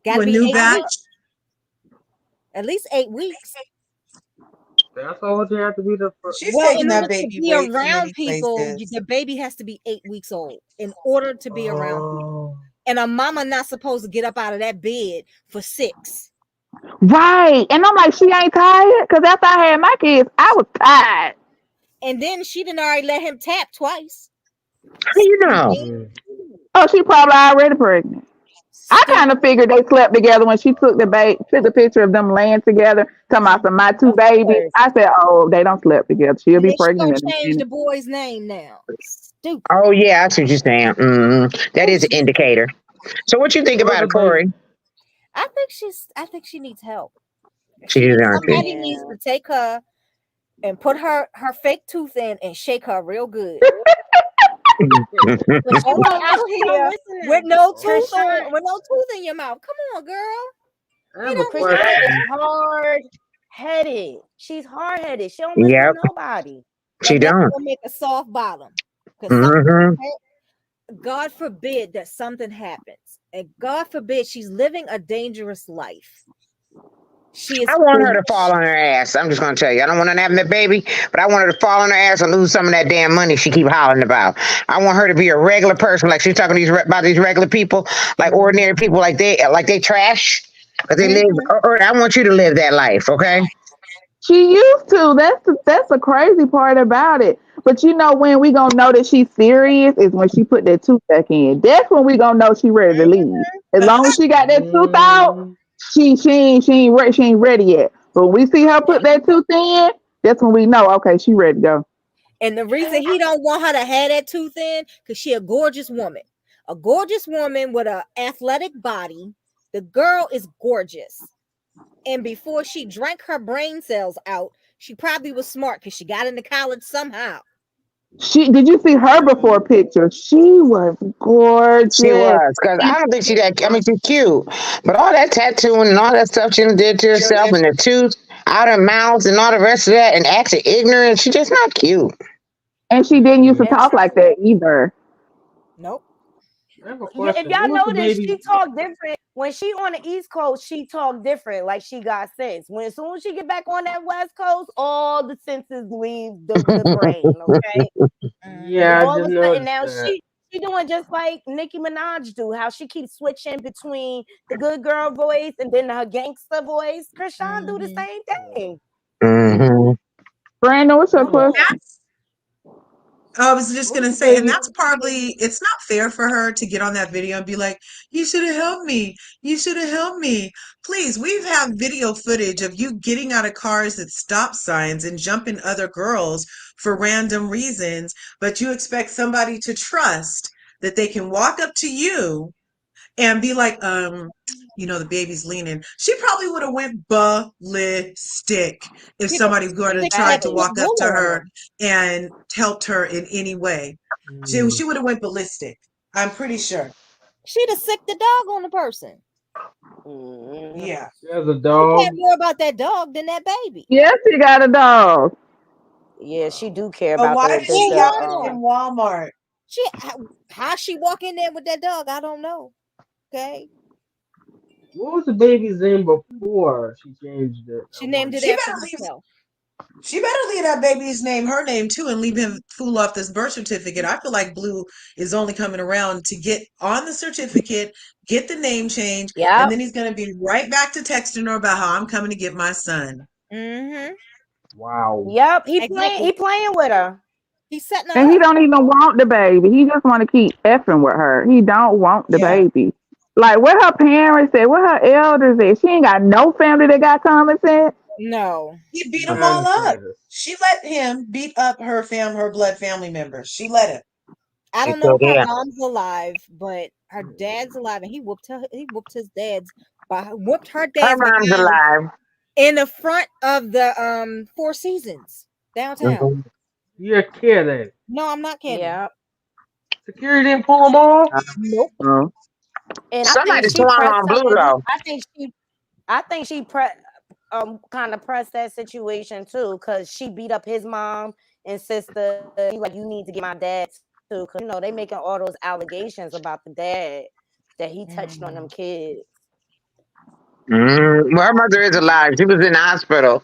Got to A be new 8 batch. weeks. At least 8 weeks. That's all you have to be the first. She's Well, taking in that order to baby be way too around many people, places. the baby has to be 8 weeks old in order to be around people. And a mama not supposed to get up out of that bed for 6. Right. And I'm like, she ain't tired? Because after I had my kids, I was tired. And then she didn't already let him tap twice. How you know? Oh, she probably already pregnant. I kind of figured they slept together when she took the picture of them laying together, talking about my two babies. I said, oh, they don't sleep together. She'll And be then she pregnant gonna in a change the minute. boy's name now. Stupid. Oh yeah, I see what you're saying. That is an indicator. So what you think What was about the it, baby? Corey? I think she needs help. Somebody needs to take her and put her fake tooth in and shake her real good. But she Hold won't, out she don't here listen. with no tooth Chrisean, on, with no tooth in your mouth. Come on, girl. I have a Chrisean is question. hard-headed. She's hard-headed. She don't listen Yep, to nobody. she And then don't. we'll make a soft bottom. Because Mm-hmm. God forbid that something happens, and God forbid she's living a dangerous life. She is. I want her to fall on her ass. I'm just gonna tell you. I don't want her to have that baby, but I want her to fall on her ass and lose some of that damn money she keep hollering about. I want her to be a regular person, like she's talking about these regular people, like ordinary people, like they trash, but they live. Or I want you to live that life, okay? She used to. That's the crazy part about it. But you know when we gonna know that she's serious is when she put that tooth back in. That's when we gonna know she ready to leave. As long as she got that tooth out, she ain't ready yet. But when we see her put that tooth in, that's when we know, okay, she ready to go. And the reason he don't want her to have that tooth in, because she a gorgeous woman with an athletic body. The girl is gorgeous. And before she drank her brain cells out, she probably was smart because she got into college somehow. Did you see her before picture? She was gorgeous. She was, because I don't think she that. I mean, she's cute, but all that tattooing and all that stuff she done did to herself, and the tooth out her mouth and all the rest of that, and acting ignorant, she just not cute. And she didn't used to talk like that either. Nope. If y'all notice, she talk different. When she on the East Coast, she talk different, like she got sense. When as soon as she get back on that West Coast, all the senses leave the brain. Okay. Yeah, And I all just of a sudden noticed now that. she doing just like Nicki Minaj do, how she keeps switching between the good girl voice and then her gangster voice. Chrisean do the same thing. Mm-hmm. Brandon, what's your question? I was just gonna say, and that's probably, it's not fair for her to get on that video and be like, "You should have helped me. You should have helped me." Please, we've had video footage of you getting out of cars at stop signs and jumping other girls for random reasons, but you expect somebody to trust that they can walk up to you and be like, the baby's leaning. She probably would have went ballistic if somebody would have tried to walk up to her and helped her in any way. She would have went ballistic. I'm pretty sure. She'd have sicked the dog on the person. Yeah. She has a She dog. cared more about that dog than that baby. Yes, she got a dog. Yeah, she do care But about why did she have it in Walmart? How she walk in there with that dog? I don't know. Okay. What was the baby's name before she changed it? She named it She after better leave. herself. She better leave that baby's name her name too, and leave him fool off this birth certificate. I feel like Blue is only coming around to get on the certificate, get the name change, and then he's gonna be right back to texting her about how I'm coming to get my son. Mm-hmm. Wow. Yep, he playing with her. He's setting her And he up. don't even want the baby. He just want to keep effing with her. He don't want the baby. Like what her parents said, what her elders said. She ain't got no family that got common sense. No. He beat them all up. She let him beat up her blood family members. She let him. I don't know if her mom's alive, but her dad's alive, and he whooped his dad's whooped her dad's mom's behind alive. in the front of the Four Seasons downtown. Mm-hmm. You're kidding. No, I'm not kidding. Yeah. Security didn't pull them off? Nope. And Somebody I think she swung pressed on Blue some of though. I think she kind of pressed that situation too, because she beat up his mom and sister. She like, you need to get my dad too, because they making all those allegations about the dad that he touched on them kids. Well, her mother is alive. She was in the hospital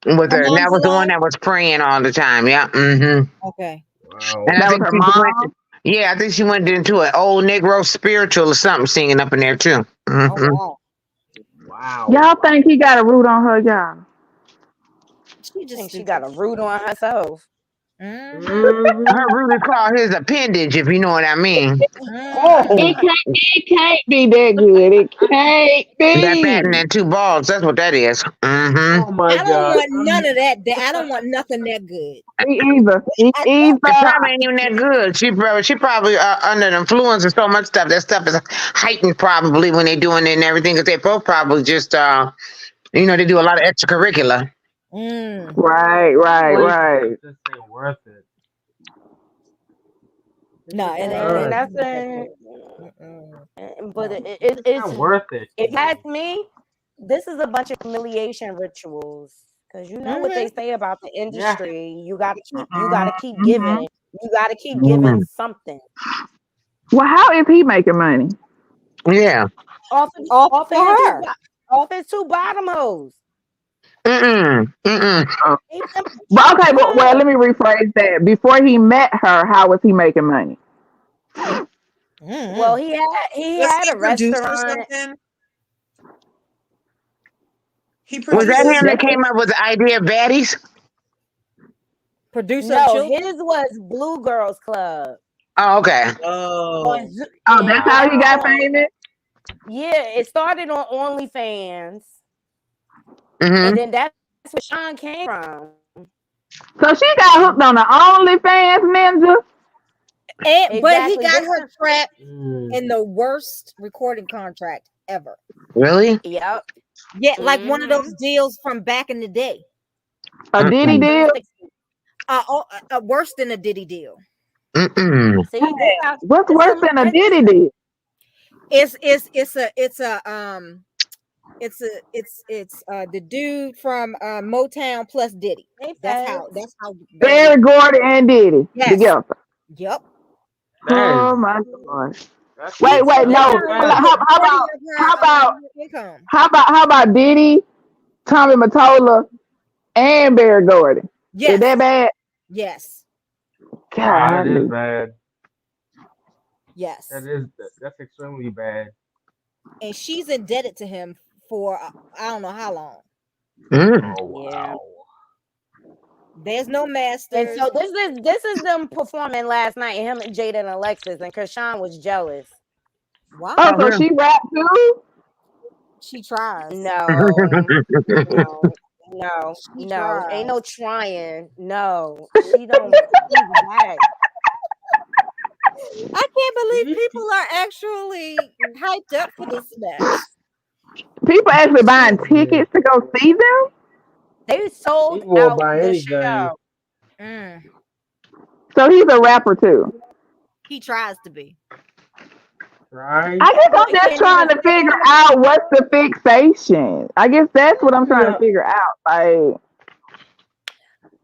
with her. mom's That was the one alive? that was praying all the time. Yeah. Mm-hmm. Okay. Wow. And I That was think her she mom? went. Yeah, I think she went into an old Negro spiritual or something, singing up in there too. Mm-hmm. Oh wow. Wow. Y'all think he got a root on her, y'all? She got a root on herself. Her root is called his appendage, if you know what I mean. It can't be that good. It can't That fat and be. then 2 balls. That's what that is. Mm-hmm. Oh my I don't God. want none of that. I don't want nothing that good. Me either. Me It either. probably ain't even that good. She probably under the influence of so much stuff. That stuff is heightened probably when they doing it and everything, because they both probably just they do a lot of extracurricular. Right. This ain't worth it. No, it And that's but it's not worth it. If you ask me, this is a bunch of humiliation rituals. Because you know what they say about the industry. You gotta keep giving. You gotta keep giving something. Well, how is he making money? Yeah. Off Off for her. off his two bottom hoes. Mm-mm. Mm-mm. He been But okay, fucking but well, her. let me rephrase that. Before he met her, how was he making money? Well, he Was had he a producer or restaurant. something? He Was that produced. him that came up with the idea of baddies? Producer of No, children. his was Blue Girls Club. Oh, okay. Oh. Oh, that's how he got famous? Yeah, it started on OnlyFans. Mm-hmm. And then that's where Sean came from. So she got hooked on the OnlyFans ninja? But he Exactly. got This her is trapped in the worst recording contract ever. Really? Yep. Yeah, like one of those deals from back in the day. A Diddy deal? Worse than a Diddy deal. Mm-mm. See, this What's worse than a Diddy deal? It's the dude from Motown plus Diddy. That's how bad. Barry Gordy and Diddy together. Yep. Oh my gosh. That's Wait, no. bad. How about Diddy, Tommy Mottola, and Barry Gordy? Yes. Is that bad? Yes. Wow, that is God. bad. Yes. That's extremely bad. And she's indebted to him for I don't know how long. Oh wow. There's no masters. And so this is them performing last night, him and Jada and Alexis, and Chrisean was jealous. Wow. Oh, so she rap too? She tries. No. Ain't no trying. No. She don't back. I can't believe people are actually hyped up for this match. People actually buying tickets to go see them? They sold People will out buy the anything. show. So he's a rapper too. He tries to be. Right? I guess I'm just trying to figure out what's the fixation. I guess that's what I'm trying to figure out. Like,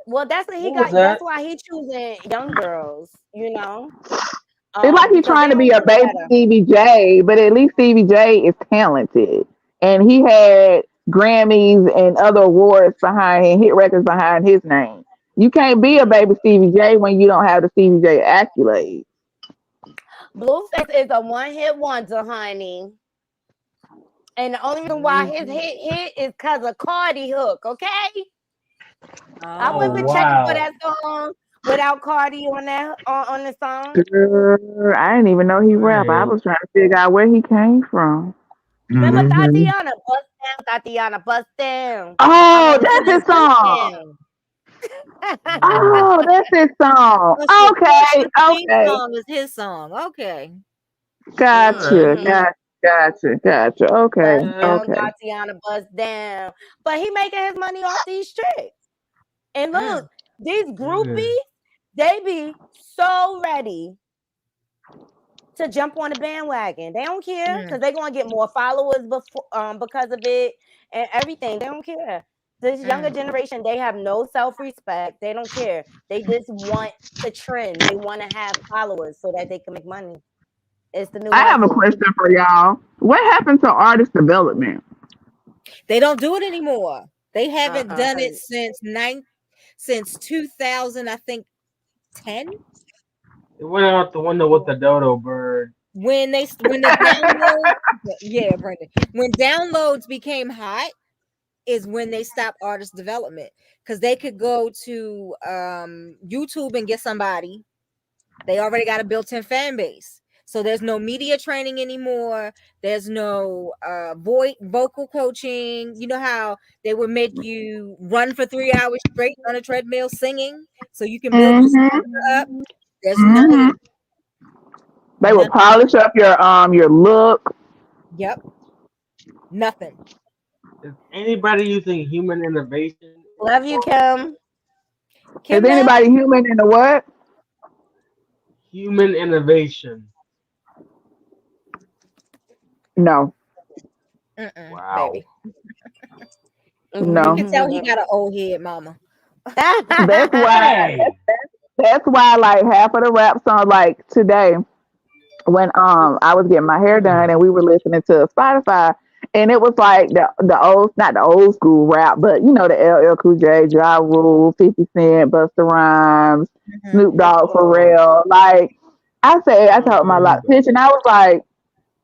Well, that's what he What got. was that? That's why he choosing young girls, you know. it's like he's Because trying they to be don't a know baby better. Stevie J, but at least Stevie J is talented. And he had Grammys and other awards behind him, hit records behind his name. You can't be a baby Stevie J when you don't have the Stevie J accolades. Blueface is a one-hit wonder, honey. And the only reason why his hit is because of Cardi Hook, okay? I wasn't checking for that song without Cardi on that on the song. Girl, I didn't even know he rap. I was trying to figure out where he came from. Remember Tatiana? Bust down, Tatiana, bust down. Oh, that's his song. Oh, that's his song. Okay, okay. Song is his song. Okay. Gotcha. Okay, Bust down, okay. Tatiana, bust down. But he making his money off these tricks. And look, these groupies, they be so ready to jump on the bandwagon. They don't care because they're gonna get more followers because of it and everything. They don't care. This younger generation, they have no self-respect. They don't care. They just want to trend. They want to have followers so that they can make money. It's the new I have a hustle. question for y'all. What happened to artist development? They don't do it anymore. They haven't done it since 2000, I think 10. It went out the window with the dodo bird. When the downloads, yeah, Brandon. When downloads became hot, is when they stopped artist development because they could go to YouTube and get somebody. They already got a built-in fan base. So there's no media training anymore. There's no vocal coaching. You know how they would make you run for 3 hours straight on a treadmill singing so you can build your stamina up. There's none of that. They will polish up your look. Yep. Nothing. Is anybody using human innovation? Love you, Kim. Is anybody human in the what? Human innovation. No. Wow. Baby. No. You can tell he got an old head, mama. That's why. That's why, like half of the rap songs, like today, when I was getting my hair done and we were listening to Spotify, and it was like the old, not the old school rap, but you know, the LL Cool J, Ja Rule, 50 Cent, Busta Rhymes, Snoop Dogg, Pharrell. Like I told my lot pitch, and I was like,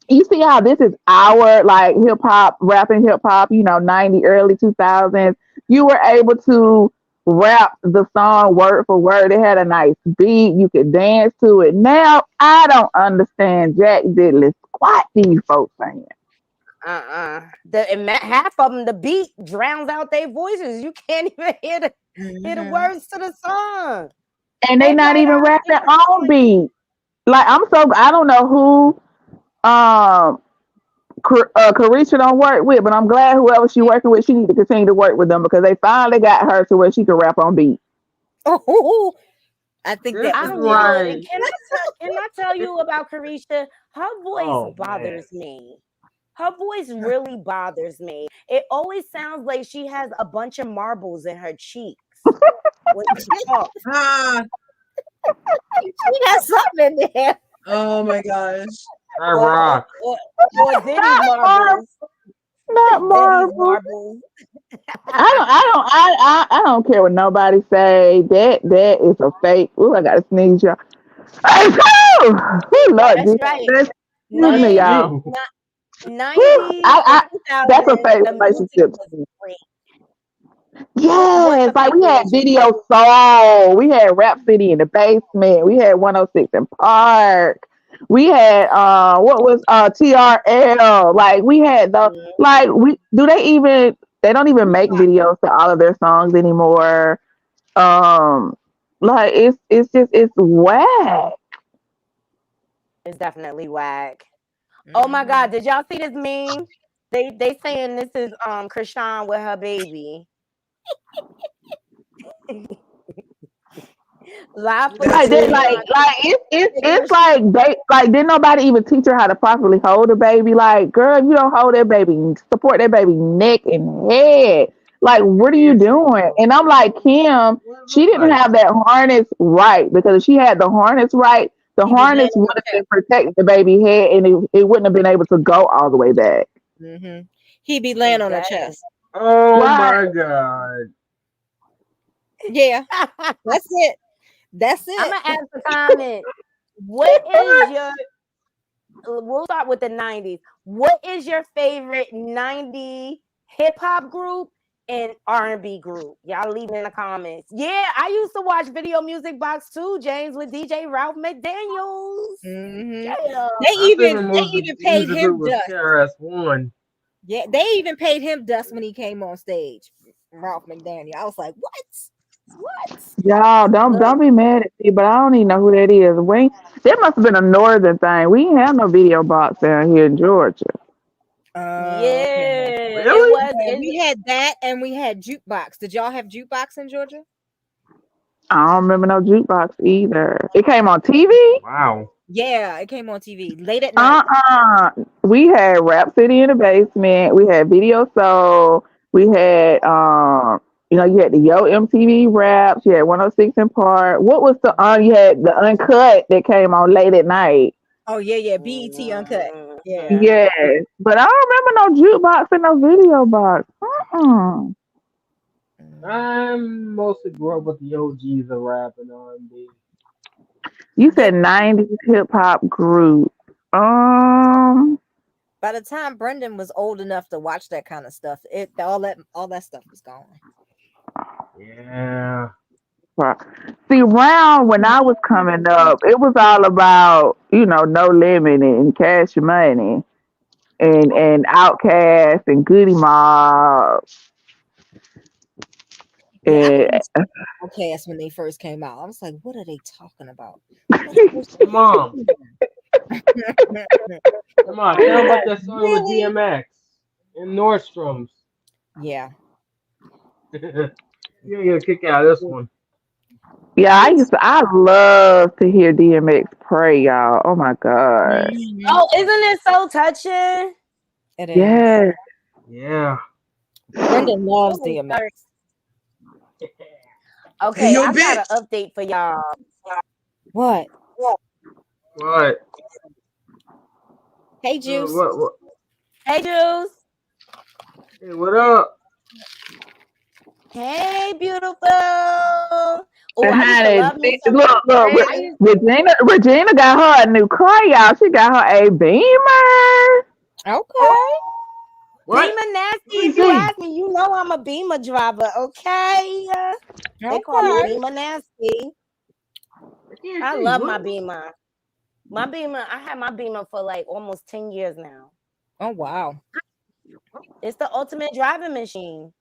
you see how this is our like hip hop, rapping hip hop, you know, 90, early 2000s. You were able to rap the song word for word. It had a nice beat. You could dance to it. Now, I don't understand Jack Diddley squat these folks saying. Half of them, the beat drowns out their voices. You can't even hear the words to the song. And they not even rapping on beat. Like, I don't know who Carisha don't work with, but I'm glad whoever she working with, she need to continue to work with them because they finally got her to where she can rap on beat. Oh, I think that I was don't know. And can I tell you about Carisha? Her voice bothers me. Her voice really bothers me. It always sounds like she has a bunch of marbles in her cheeks when she talks. She has something in there. Oh my gosh. I rock. Or Diddy's marbles. Not marbles. I don't care what nobody say. That is a fake. Ooh, I gotta sneeze, y'all. Lord, That's right. excuse me, y'all. 90s That's a fake relationship. Yes, like we had Video Soul, we had Rap City in the Basement, we had 106 in Park, we had what was TRL, like we had they don't even make videos to all of their songs anymore. Like it's whack. It's definitely whack. Oh my God, did y'all see this meme? They saying this is Chrisean with her baby. It's like didn't nobody even teach her how to properly hold a baby. Like, girl, if you don't hold that baby, support that baby neck and head. Like, what are you doing? And I'm like, Kim, she didn't have that harness right, because if she had the harness right, the harness would have been protecting the baby head, and it wouldn't have been able to go all the way back. He'd be laying on her chest. Oh my God. Yeah, that's it. That's it. I'm gonna ask the comment. What is your? We'll start with the 90s. What is your favorite 90 hip hop group and R&B group? Y'all leave in the comments. Yeah, I used to watch Video Music Box too, James, with DJ Ralph McDaniels. Yeah. They even paid him dust. KRS-One. Yeah, they even paid him dust when he came on stage. Ralph McDaniel. I was like, what? Y'all don't be mad at me, but I don't even know who that is. That must have been a northern thing. We ain't have no video box down here in Georgia. Yeah, really? It was. We had that, and we had jukebox. Did y'all have jukebox in Georgia? I don't remember no jukebox either. It came on TV. Wow. Yeah, it came on TV late at night. We had Rap City in the Basement. We had Video Soul. We had you had the Yo MTV Raps. You had 106 in Park. What was you had the Uncut that came on late at night. Oh yeah, BET Uncut. Yeah. Yes, but I don't remember no jukebox and no video box. I mostly grew up with the OGs of rap and R&B. You said 90s hip hop group. By the time Brendan was old enough to watch that kind of stuff, all that stuff was gone. Yeah. See, around when I was coming up, it was all about, No Limit and Cash Money and Outkast and Goody Mob. Yeah, Outkast when they first came out. I was like, what are they talking about? Mom. Come on, tell about that song with DMX and Nordstrom's. Yeah. You're gonna kick out this one. Yeah, I love to hear DMX pray, y'all. Oh my God. Oh, isn't it so touching? It is. Yeah. Yeah. Brendan loves DMX. Okay, I got an update for y'all. What? What? Hey, Juice. What? Hey, Juice. Hey, what up? Hey, beautiful. Oh, I used to Honey, love me some look, Beamer. look, Regina got her a new car, y'all. She got her a Beamer. Okay. What? Beamer nasty. Let me If you see. ask me, you know I'm a Beamer driver. Okay. They call me Beamer nasty. I see. love What? my Beamer. My Beamer. I had my Beamer for like almost 10 years now. Oh wow. It's the ultimate driving machine.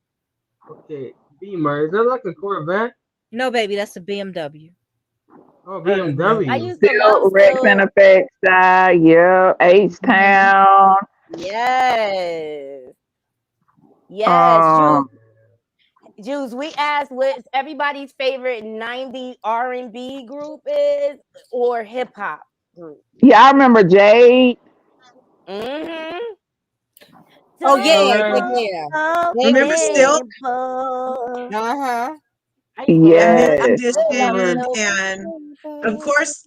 Okay, Beamer. Is that like a Corvette? No, baby, that's a BMW. Oh, I BMW. used to love Still Rex and Effects side, yeah. H-Town. Yes. Yes, Um, Juice, we asked what everybody's favorite 90s R&B group is or hip hop group. yeah, I remember Jade. Mm-hmm. Oh Don't yeah. Alright. go They were Remember Still? good. neighbor. Uh-huh. I used to And love New I Yes. still love Edition, Still and of Neighbor. course,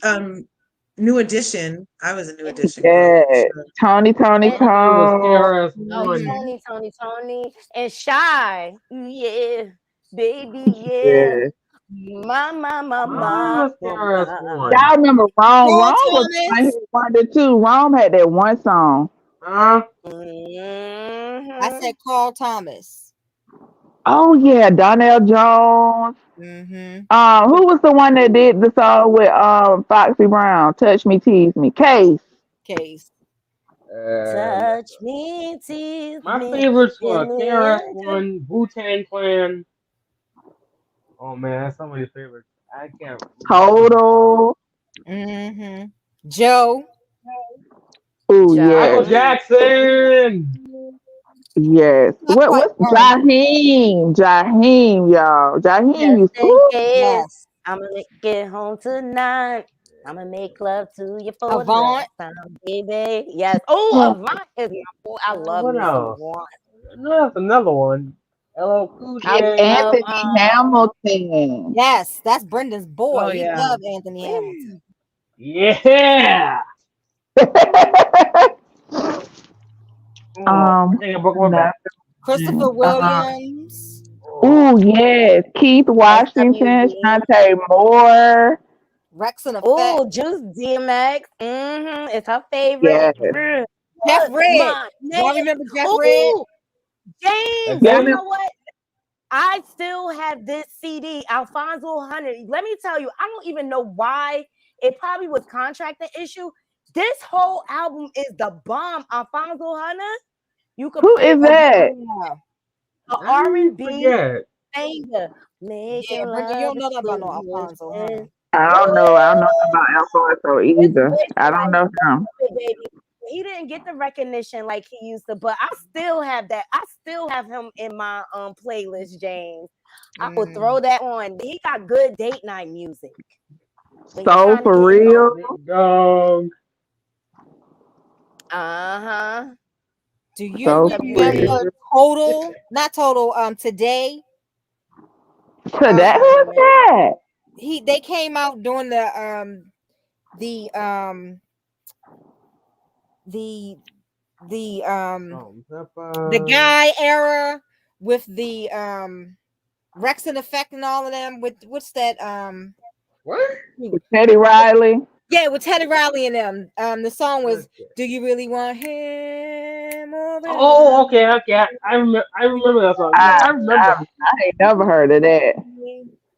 New Edition. I was a New Edition girl for Yes. sure. Tony, Tony, And Mine was Tone. KRS-One. Tony, and Shy. Yeah, baby, yeah. Yes. Mine was KRS-One. Y'all remember Rome? Paul Rome was one Thomas. hit wonder too. Rome had that one song. Uh-huh. I said Carl Thomas. Oh yeah, Donnell Jones. Mm-hmm. Who was the one that did the song with Foxy Brown? Touch Me, Tease Me. Case. Case. Touch me, tease My me, favorites give were me a KRS-One, Wu-Tang Clan. Oh man, that's some of your favorites. I can't remember. Total. Mm-hmm. Joe. Oh Michael yes. Jackson. Yes. Not quite What's R&B. Jaheim? Jaheim, y'all. Jaheim just used in to. case. Yes. I'ma get home tonight. I'ma make love to you for the Avant. last time, baby. Yes. Oh, Avant is my boy. I love What me some else? Avant. No, that's another one. LL Cool I J. love Anthony Hamilton. Yes, that's Brendan's boy. Oh He yeah. loved Anthony Hamilton. Yeah. Oh, I think I broke my No. back. Christopher Williams. Oh yes. Keith Washington, SWV. Shantae Moore. Rex and Effect. Oh, Juice DMX. It's her favorite. Yes. Jeff What's Red. my name? Y'all remember Jeff Red? Oh, James. Y'all You Again? remember know what? I still have this CD, Alfonso Hunter. Let me tell you, I don't even know why. It probably was contracting issue. This whole album is the bomb. Alfonso Hunter. You could who play is a that? I R&B forget. singer. Making Yeah, Brendan, you love don't know that about no to Alfonso, huh? you. I don't know. I don't know about Alfonso His either. voice I is don't like know him. velvet, baby. He didn't get the recognition like he used to, but I still have that. I still have him in my playlist, James. I will throw that on. He got good date night music. When you're So trying to for get in the real. Big Dog. uh-huh. Do you So for remember SWV. real. Total? Not Total. Today. Today, who's that? They came out during the the the guy era with the Rex and Effect and all of them. With what's that What? Teddy Riley. Yeah, with Teddy Riley and them. The song was "Do You Really Want Him?" Oh, okay. I remember that song. Yeah, I, I I remember. I ain't never heard of that.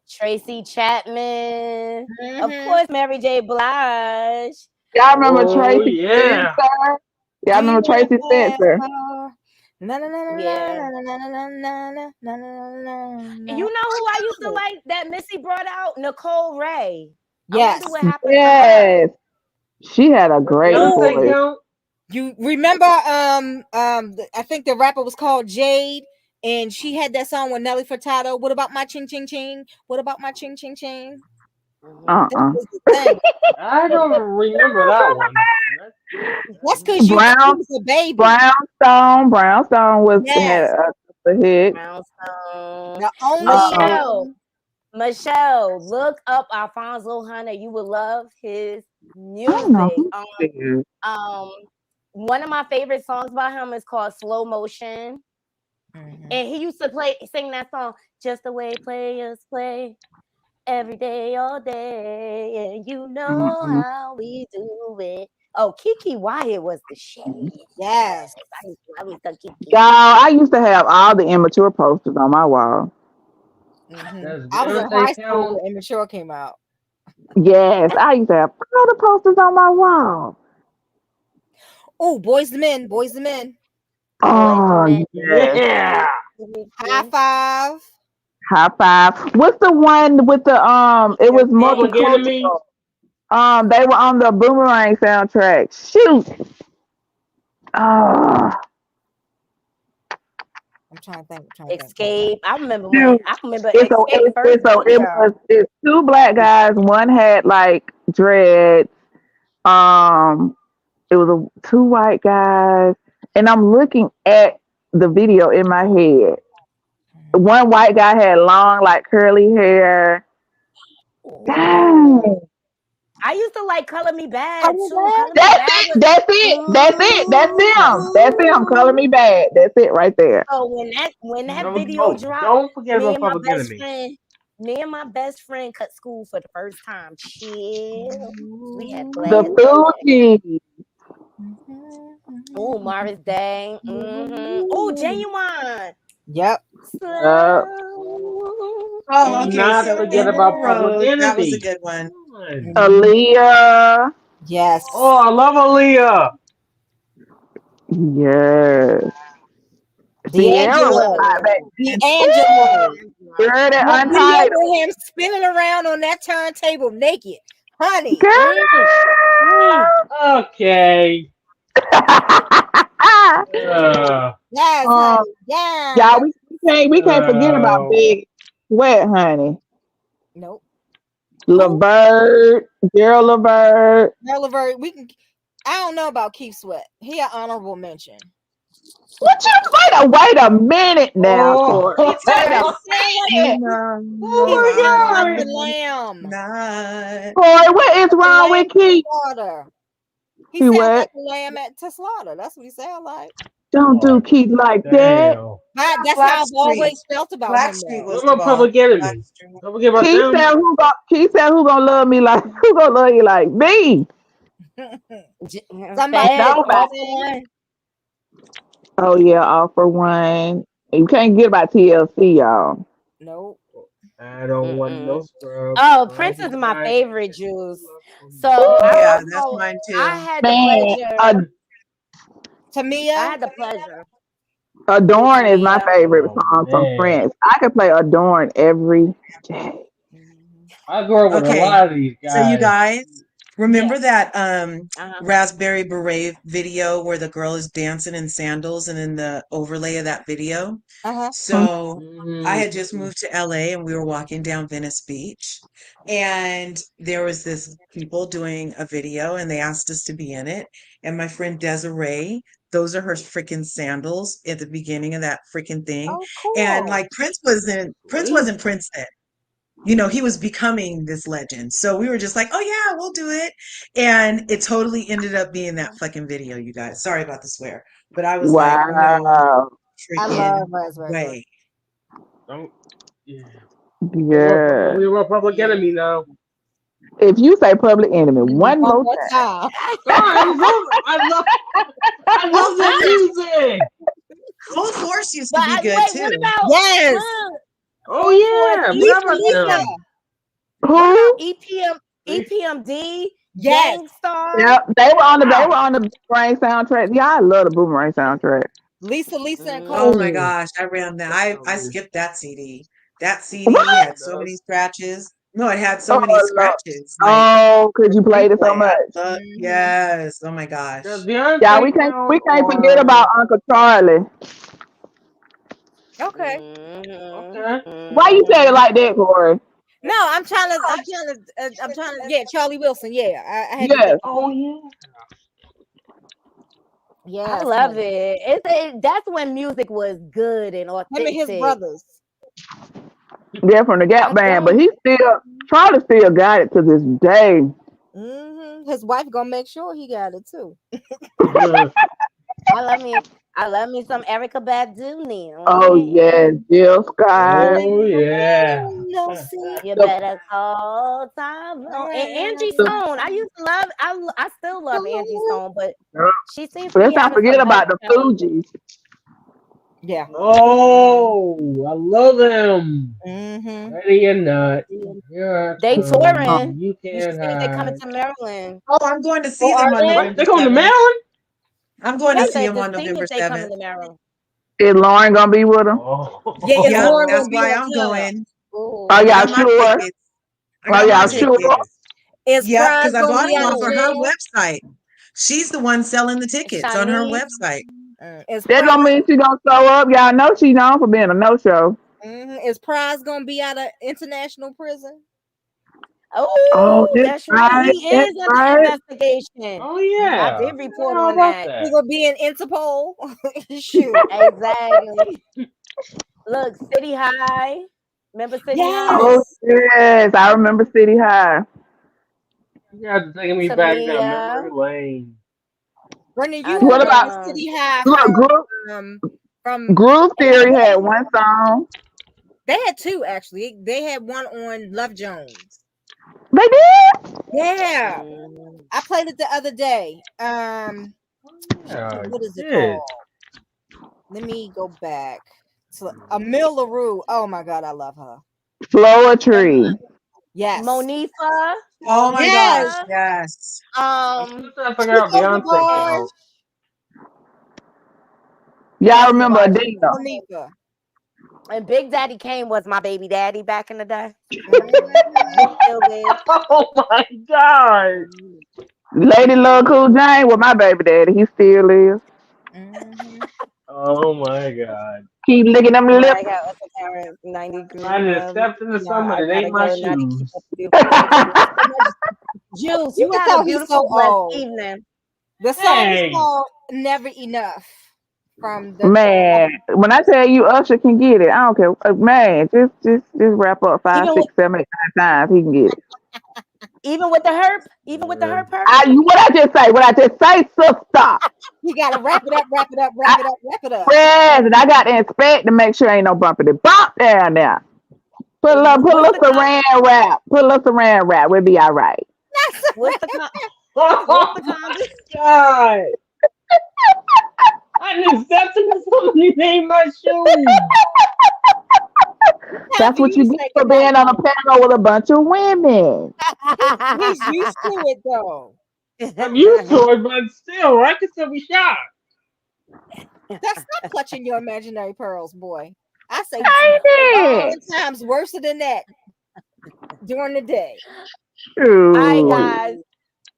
Tracy Chapman. Of course, Mary J. Blige. Y'all remember Oh Tracy yeah. Spencer? Y'all Do you remember want Tracy Spencer? Yeah. And you know who I used to like that Missy brought out? Nicole Ray. I Yes. wonder what happened to her. Yes. She had a great Does that voice. count? You remember I think the rapper was called Jade, and she had that song with Nelly Furtado. What about my ching ching ching? What about my ching ching ching? That was the thing. I don't remember that one. That's because you was a baby. Brownstone had Yes. a couple hits. Brownstone. The only Michelle, look up Alfonso Hunter. You will love his I don't know music. who she is. one of my favorite songs by him is called Slow Motion. And he used to sing that song, just the way players play every day, all day. And you know how we do it. Oh, Kiki Wyatt was the shit. Yes. I was the Kiki. Y'all, I used to have all the immature posters on my wall. Does I was in Beyonce high school count? when Immature came out. Yes, I used to have all the posters on my wall. Oh, Boys the Men. Oh, yes. Yeah. High Five. High five. What's the one with the it was Public Enemy. multicultural. They were on the Boomerang soundtrack. Shoot. I'm trying to think. Escape. I remember Shoot. Escape first video. It's two black guys. One had like dreads. It was two white guys, and I'm looking at the video in my head. One white guy had long, like curly hair. Dang. I used to like Color Me Bad too. Color Me That's Bad it. was- That's it. That's it. That's him. That's him. Color Me Bad. That's it right there. So when that video dropped, Don't forget me about and my Public best Enemy. friend, me and my best friend cut school for the first time. Chill. We had The blast. Fugees. Oh, Morris Day. Oh, Genuine. Yep. Oh, Do okay. not So forget End of about the Public Road. That was a Enemy. good one. Aaliyah. Yes. Oh, I love Aaliyah. Yes. Sierra was hot back. D'Angelo. Girl, that That video Untitled. with him spinning around on that turntable naked. Honey. Okay. Yes, honey. Yeah. Y'all, we can't forget about Big Sweat, honey. Nope. LeVert, Gerald LeVert. Relevant. I don't know about Keith Sweat. He an honorable mention. What you wait a minute now, Corey. He took Wait a her minute. Oh The lamb. Corey, what is wrong with Keith? He He sounds what? like a lamb to slaughter. That's what he sounds like. Don't do Keith like that. That's how I've always felt about him. Street What about Public Enemy? Don't forget about Keith them. said who gonna love me like who gonna love you like me? Somebody Nobody. Oh yeah, all for one. You can't get about TLC, y'all. Nope. I don't want no scrub. Oh, Prince is my favorite Juice. So yeah, that's mine too. I had Man, the pleasure. Tamia. I had the pleasure. Adorn is my favorite song from Prince. I could play Adorn every day. I grew up with a lot of these guys. So you guys remember that Raspberry Beret video where the girl is dancing in sandals and in the overlay of that video? So I had just moved to LA and we were walking down Venice Beach and there was this people doing a video and they asked us to be in it. And my friend Desiree, those are her freaking sandals at the beginning of that freaking thing. Oh, cool. And like Prince wasn't Prince then. You know, he was becoming this legend. So we were just like, oh yeah, we'll do it. And it totally ended up being that fucking video, you guys. Sorry about the swear. But I was like, no I freaking love Raspberry. way. Don't. Yeah. Yeah. We were Public Enemy now. If you say Public Enemy one more time. I love the music. Full Force used to be good Wait, too. what about Yes. Oh yeah. What about them? Who? EPMD? Yes. Gangstar? Yep, they were on the Boomerang soundtrack. Yeah, I love the Boomerang soundtrack. Lisa and Cole. Oh my gosh, I ran that. I skipped that CD. That CD had so many scratches. No, it had so many scratches. Because you played it so much. Yes. Oh my gosh. Yeah, we can't forget about Uncle Charlie. Okay. Why you say it like that, Corey? No, I'm trying to. Yeah, Charlie Wilson. Yeah, I had. Yes. Oh yeah. Yeah, I love it. That's when music was good and authentic. Him and his brothers. Yeah, from the Gap Band, but Charlie still got it to this day. His wife gonna make sure he got it too. I love me some Erica Badu now. Oh yes, Jill Scott. Oh yeah. No see. You better call time. Oh, and Angie Stone. I used to love. I still love Angie Stone, but she seems to Let's be not having forget some about health the challenges. Fugees. Yeah. Oh, I love them. Mm-hmm. Ready or not, here I They come. touring. You You should can't see if they coming hide. to Maryland. Oh, I'm going to see Oh, them are on they? November They coming to 7th. Maryland? I'm going to They see said them to on see November if they coming 7th. to Maryland. Is Lauren gonna be with them? Yeah, is Yep, Lauren that's gonna be why on I'm tour? going. Are I y'all got my sure? tickets. I Are got my y'all sure? tickets. Is Yep, Prize because I gonna bought be them out off of of her jail? website. She's the one selling the tickets on her Shanice. website. Is That Prize? don't mean she gonna show up. Y'all know she known for being a no-show. Is Prize gonna be out of international prison? Oh, Oh, that's that's right. right. He That's is under right. investigation. Oh I yeah. did report How on about that. He that? gonna be in Interpol? Shoot. Exactly. Look, City High. Remember City High? Oh Yes. yes, I remember City High. You guys are taking me back down Tamia. memory lane. Brenda, I you What remember about know. City High look? from Groove Theory had NWA? one song. They had two actually. They had one on Love Jones. They did. Yeah. Mm. I played it the other day. Yeah, What is it did. called? Let me go back to Amil LaRue. Oh my god, I love her. Floetry. Yes. Monifa. Oh my gosh, Yes. Monifa. yes. I'm still trying to figure Trick out over the Beyonce bars. count. Y'all That's remember right. Adina? Monifa. And Big Daddy Kane was my baby daddy back in the day. Mhm. He still is. Oh my god. Lady Love Cool Jane with my baby daddy. He still is. Mhm. Oh my god. Keep licking them lips. Mariah got Upper Parents, 90 degrees Finding love. steps in the No, summer I that gotta ain't my go now to keep up shoes. with you. It's so much juice. You You can have a tell he's beautiful, so blessed old. evening. The song is Hey. called Never Enough from the Man, when I tell you Usher can get it, I don't care. Man, just wrap up 5, Even 6, 7, 8, 9 times. He can get it. even with the herp, even with the herp. What I just say? What I just say, sister? You gotta wrap it up, wrap it up, wrap it up, wrap it up. Yes, and I got to inspect to make sure ain't no bumpity bump down there. Put a little saran wrap. Put a little saran wrap. We'll be all right. What's the Oh my god. I knew steps in the summer that ain't my shoes. That's what you get for being on a panel with a bunch of women. He's used to it though. I'm used to it, but still, I can still be shocked. That's not clutching your imaginary pearls, boy. I say I 10 times worse than that during the day. All right, did. guys.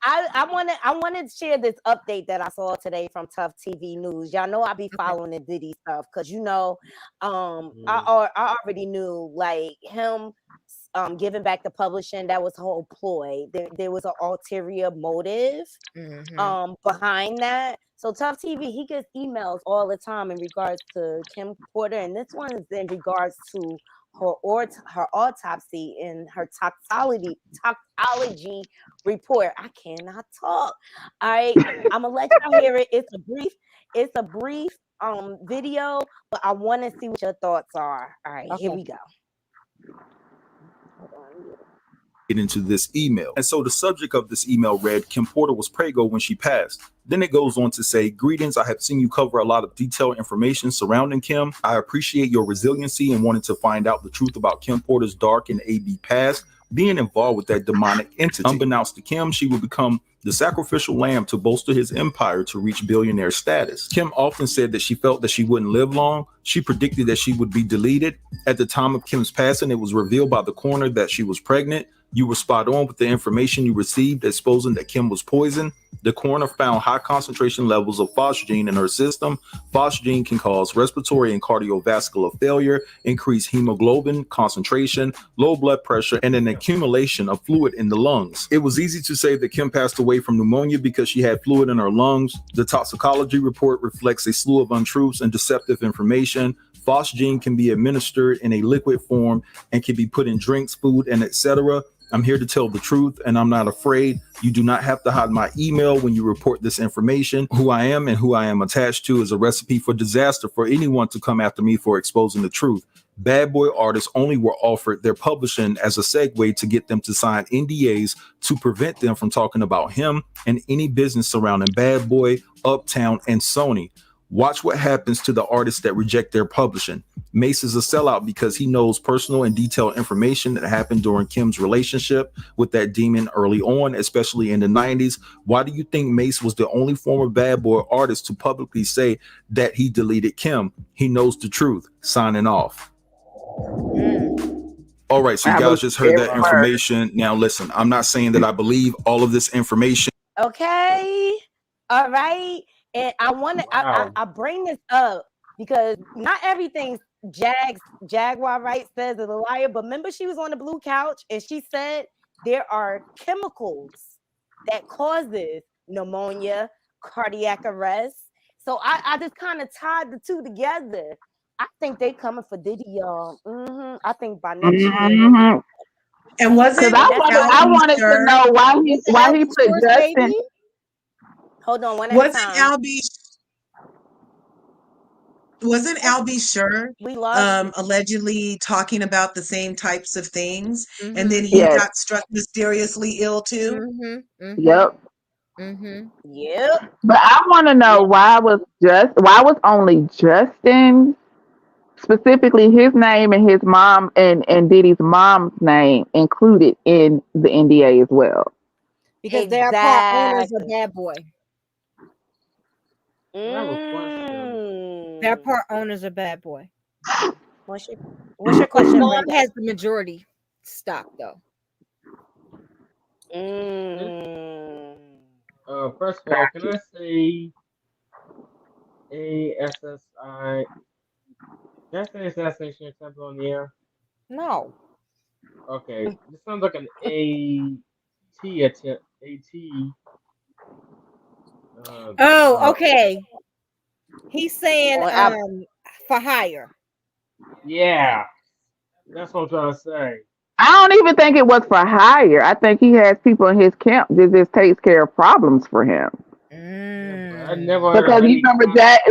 I want to share this update that I saw today from Tough TV News. Y'all know I be following the Diddy stuff because I already knew like him giving back the publishing. That was the whole ploy. There was an ulterior motive behind that. So Tough TV, he gets emails all the time in regards to Kim Porter, and this one is in regards to her autopsy and her toxicology report. I cannot talk. All right, I'm gonna let y'all hear it. It's a brief video, but I want to see what your thoughts are. All right, here we go. Hold on. Get into this email. And so the subject of this email read, Kim Porter was prego when she passed. Then it goes on to say, greetings, I have seen you cover a lot of detailed information surrounding Kim. I appreciate your resiliency and wanting to find out the truth about Kim Porter's dark and AB past, being involved with that demonic entity. Unbeknownst to Kim, she would become the sacrificial lamb to bolster his empire to reach billionaire status. Kim often said that she felt that she wouldn't live long. She predicted that she would be deleted. At the time of Kim's passing, it was revealed by the coroner that she was pregnant. You were spot on with the information you received exposing that Kim was poisoned. The coroner found high concentration levels of phosgene in her system. Phosgene can cause respiratory and cardiovascular failure, increase hemoglobin concentration, low blood pressure, and an accumulation of fluid in the lungs. It was easy to say that Kim passed away from pneumonia because she had fluid in her lungs. The toxicology report reflects a slew of untruths and deceptive information. Phosgene can be administered in a liquid form and can be put in drinks, food, and etc. I'm here to tell the truth, and I'm not afraid. You do not have to hide my email when you report this information. Who I am and who I am attached to is a recipe for disaster for anyone to come after me for exposing the truth. Bad boy artists only were offered their publishing as a segue to get them to sign NDAs to prevent them from talking about him and any business surrounding Bad Boy, Uptown, and Sony. Watch what happens to the artists that reject their publishing. Mace is a sellout because he knows personal and detailed information that happened during Kim's relationship with that demon early on, especially in the 90s. Why do you think Mace was the only former Bad Boy artist to publicly say that he deleted Kim? He knows the truth. Signing off. All right, so you guys just heard that information. Now listen, I'm not saying that I believe all of this information. Okay. All right. And I want to, I bring this up because not everything Jaguar Wright says is a liar, but remember she was on the blue couch and she said there are chemicals that causes pneumonia, cardiac arrest. So I just kind of tied the two together. I think they coming for Diddy, y'all. I think by next year. And wasn't I wanted to know why he put Justin. Baby? Hold on, one at a time. Wasn't Albie Sure allegedly talking about the same types of things, and then he got struck mysteriously ill too? Yep. Yep. But I want to know why was only Justin, specifically his name and his mom and Diddy's mom's name included in the NDA as well? Because they're part owners of Bad Boy. They're part owners of Bad Boy. What's your question? Mom has the majority stock though. First of all, can I say ASSI? Can I say assassination attempt on the air? No. Okay, this sounds like an AT attempt. Okay. He's saying for hire. Yeah, that's what I'm trying to say. I don't even think it was for hire. I think he has people in his camp that just takes care of problems for him. Yeah, I never heard Because of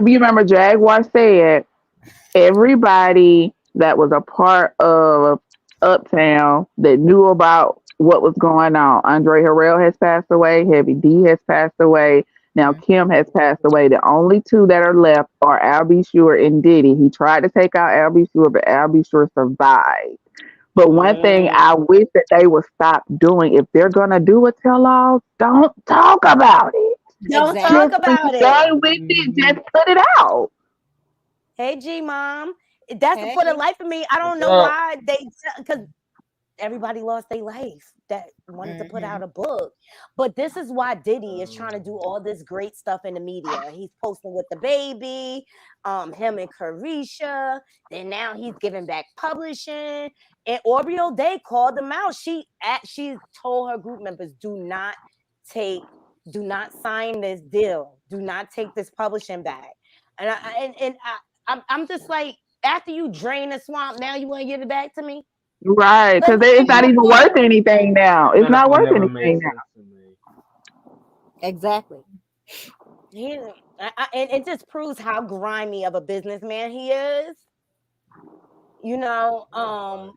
you remember Jaguar said everybody that was a part of Uptown that knew about what was going on. Andre Harrell has passed away. Heavy D has passed away. Now Kim has passed away. The only two that are left are Al B. Sure and Diddy. He tried to take out Al B. Sure, but Al B. Sure survived. But one thing I wish that they would stop doing, if they're gonna do a tell-all, don't talk about it. Don't talk about it. Done with it. Just put it out. Hey, G Mom. That's for the life of me. I don't know why because everybody lost their life that wanted to put out a book. But this is why Diddy is trying to do all this great stuff in the media. He's posting with the baby, him and Carisha. Then now he's giving back publishing. And Aubrey O'Day called him out. She told her group members, do not sign this deal. Do not take this publishing back. And I'm just like, after you drain the swamp, now you want to give it back to me? Right, because it's not even worth anything now. It's not worth anything now. Exactly. Yeah, and it just proves how grimy of a businessman he is. You know,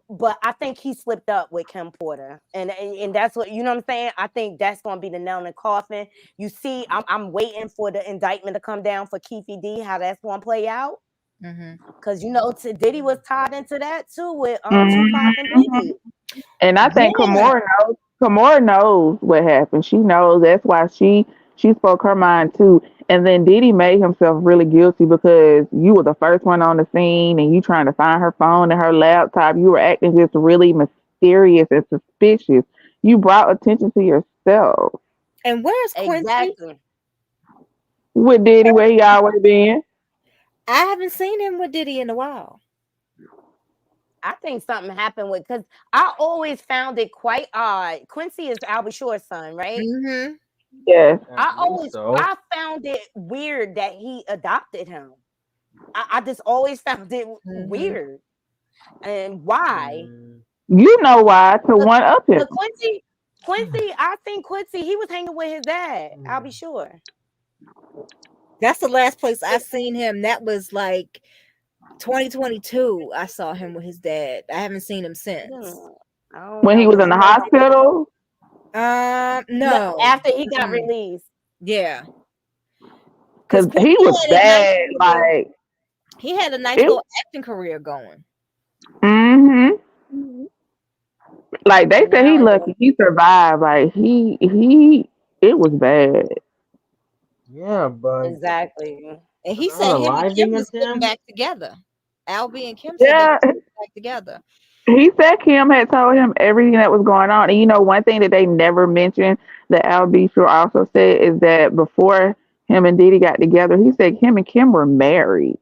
but I think he slipped up with Kim Porter, and that's what, you know what I'm saying. I think that's going to be the nail in the coffin. You see, I'm waiting for the indictment to come down for Keefe D. How that's going to play out, because you know, Diddy was tied into that too with Tupac and Biggie. And I think Kimora knows what happened. She knows. That's why she spoke her mind too. And then Diddy made himself really guilty because you were the first one on the scene and you trying to find her phone and her laptop. You were acting just really mysterious and suspicious. You brought attention to yourself. And where's Quincy? Exactly. With Diddy, where he always been? I haven't seen him with Diddy in a while. I think something happened because I always found it quite odd. Quincy is Albie Shore's son, right? Yes. I found it weird that he adopted him. I just always found it weird. And why? You know why? To But, one up him. but Quincy, I think Quincy, he was hanging with his dad. I'll be sure. That's the last place I seen him. That was like 2022. I saw him with his dad. I haven't seen him since. I don't When know, he was 'cause in the you know hospital. No. after he got released. Yeah. Because he was bad. Like, he had a nice it, little acting career going. like they And said, now he it lucky he survived. Like it was bad. Yeah, but exactly. And he are said him and Kim unaliving was getting him. back together. Albie and Kim said they Yeah, were getting back together. he said Kim had told him everything that was going on. And you know, one thing that they never mentioned that Al B. Sure also said is that before him and Diddy got together, he said him and Kim were married.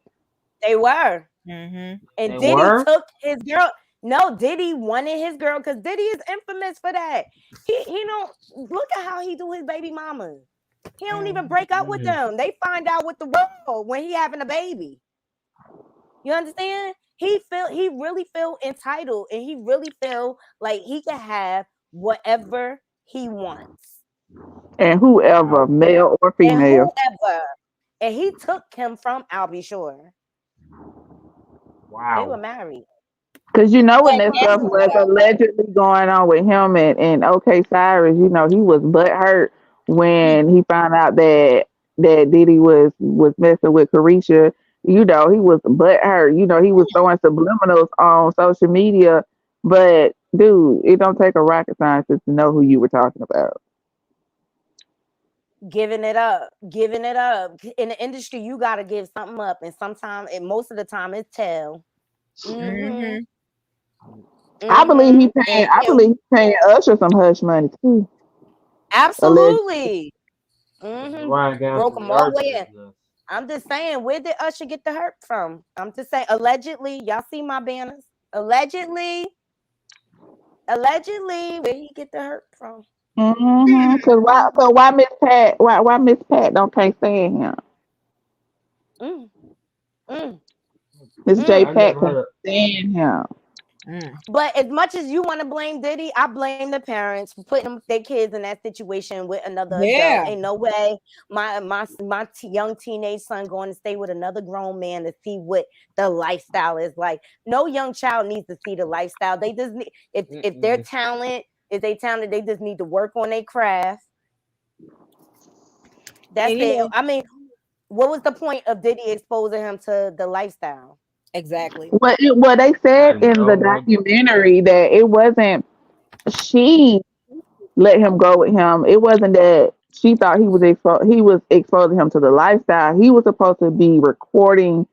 They were. Mm-hmm. And They Diddy were. took his girl. No, Diddy wanted his girl because Diddy is infamous for that. He don't look at how he do his baby mama. He don't even break up with them. They find out with the world when he having a baby. You understand? He really feel entitled, and he really feel like he can have whatever he wants. And whoever, male or And female. whoever. And he took him from Albie Shore. They were Wow. married. Because you know when And that stuff was everywhere. allegedly going on with him and OK Cyrus, you know, he was butthurt when he found out that Diddy was messing with Carisha. You know, he was butthurt. You know, he was throwing subliminals on social media. But dude, it don't take a rocket scientist to know who you were talking about. Giving it up. In the industry, you got to give something up, and sometimes, and most of the time, it's tell. Mm-hmm. I believe he And, paying. I believe he's paying Usher some hush money too. Allegedly. absolutely. This is why I got Broke into them the all the art way in. business. I'm just saying, where did Usher get the hurt from? I'm just saying, allegedly. Y'all see my banners? Allegedly, where he get the hurt from? Cause why? So why Miss Pat? Why Miss Pat don't can't stand him? Mm, mm, Miss J mm. I Pat never can't heard of. stand him. But as much as you want to blame Diddy, I blame the parents for putting their kids in that situation with another adult. Yeah. Ain't no way my young teenage son going to stay with another grown man to see what the lifestyle is like. No young child needs to see the lifestyle. They just need if they're talented, they just need to work on their craft. That's And it. I mean, what was the point of Diddy exposing him to the lifestyle? exactly. Well, they I said have in the no idea. documentary that it wasn't she let him go with him. It wasn't that she thought he was exposing him to the lifestyle. He was supposed to be recording,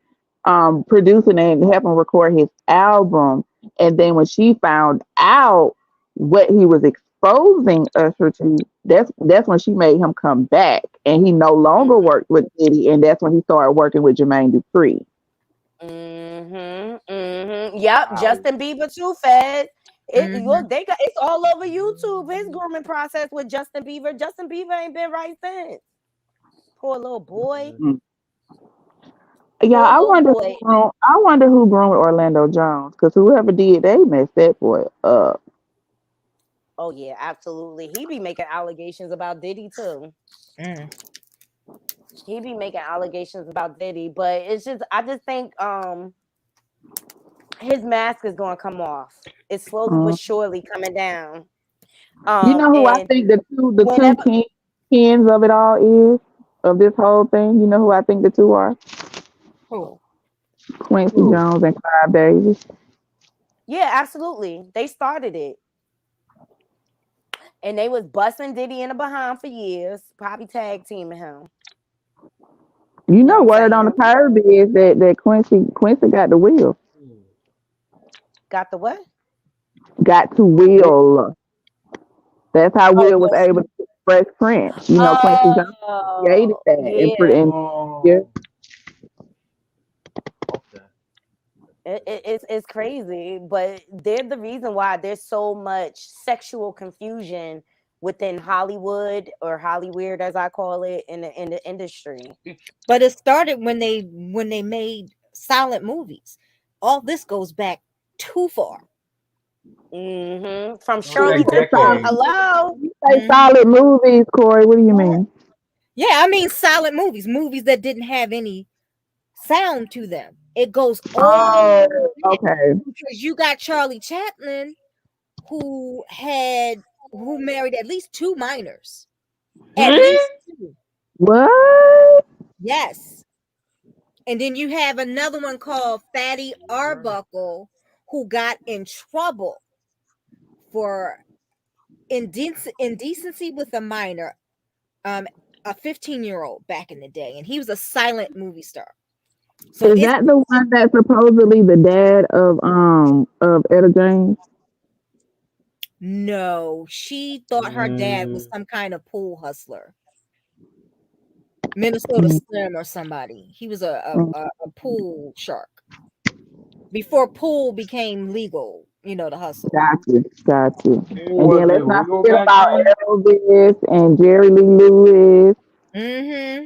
producing and helping record his album. And then when she found out what he was exposing Usher to, that's when she made him come back. And he no longer worked with Diddy, and that's when he started working with Jermaine Dupri. Yep, Wow. Justin Bieber too, Fed. They got it's all over YouTube. His grooming process with Justin Bieber. Justin Bieber ain't been right since. Poor little boy. Mm. Yeah, Poor little boy. I wonder who groomed Orlando Jones, because whoever did, they messed that boy up. Oh yeah, absolutely. He be making allegations about Diddy too. He be making allegations about Diddy, but it's just I just think his mask is gonna come off. It's slowly but Mm. surely coming down. You know who I And think the two whenever kings of it all is, of this whole thing? You know who I think the two are? Who? Quincy Who? Jones and Clive Davis. yeah, absolutely. They started it. And they was busting Diddy in the behind for years, probably tag teaming him. You You know know, what I'm word on the saying? curb is that Quincy got the will. Got the what? Got to will. That's how Oh, Will was what's able to get Fresh Prince. You know, Quincy Jones created oh that and put yeah. it in. Yeah. Oh. Okay. It's crazy, but they're the reason why there's so much sexual confusion within Hollywood or Hollyweird as I call it in the industry. But it started when they made silent movies. All this goes back too far. From Shirley Throwback Temple. decade. Hello. You say solid movies, Corey. What do you mean? Yeah, I mean solid movies that didn't have any sound to them. It goes all Oh, the way back okay. because you got Charlie Chaplin who married at least 2 minors. At least 2. What? Yes. And then you have another one called Fatty Arbuckle who got in trouble for indecency with a minor, a 15-year-old back in the day, and he was a silent movie star. So Is that the one that's supposedly the dad of Etta James? No, she thought her dad was some kind of pool hustler. Minnesota Slim or somebody. He was a pool shark. Before pool became legal, the hustle. Got you. Who And was then it let's not legal forget back about then? Elvis and Jerry Lee Lewis. Mm-hmm.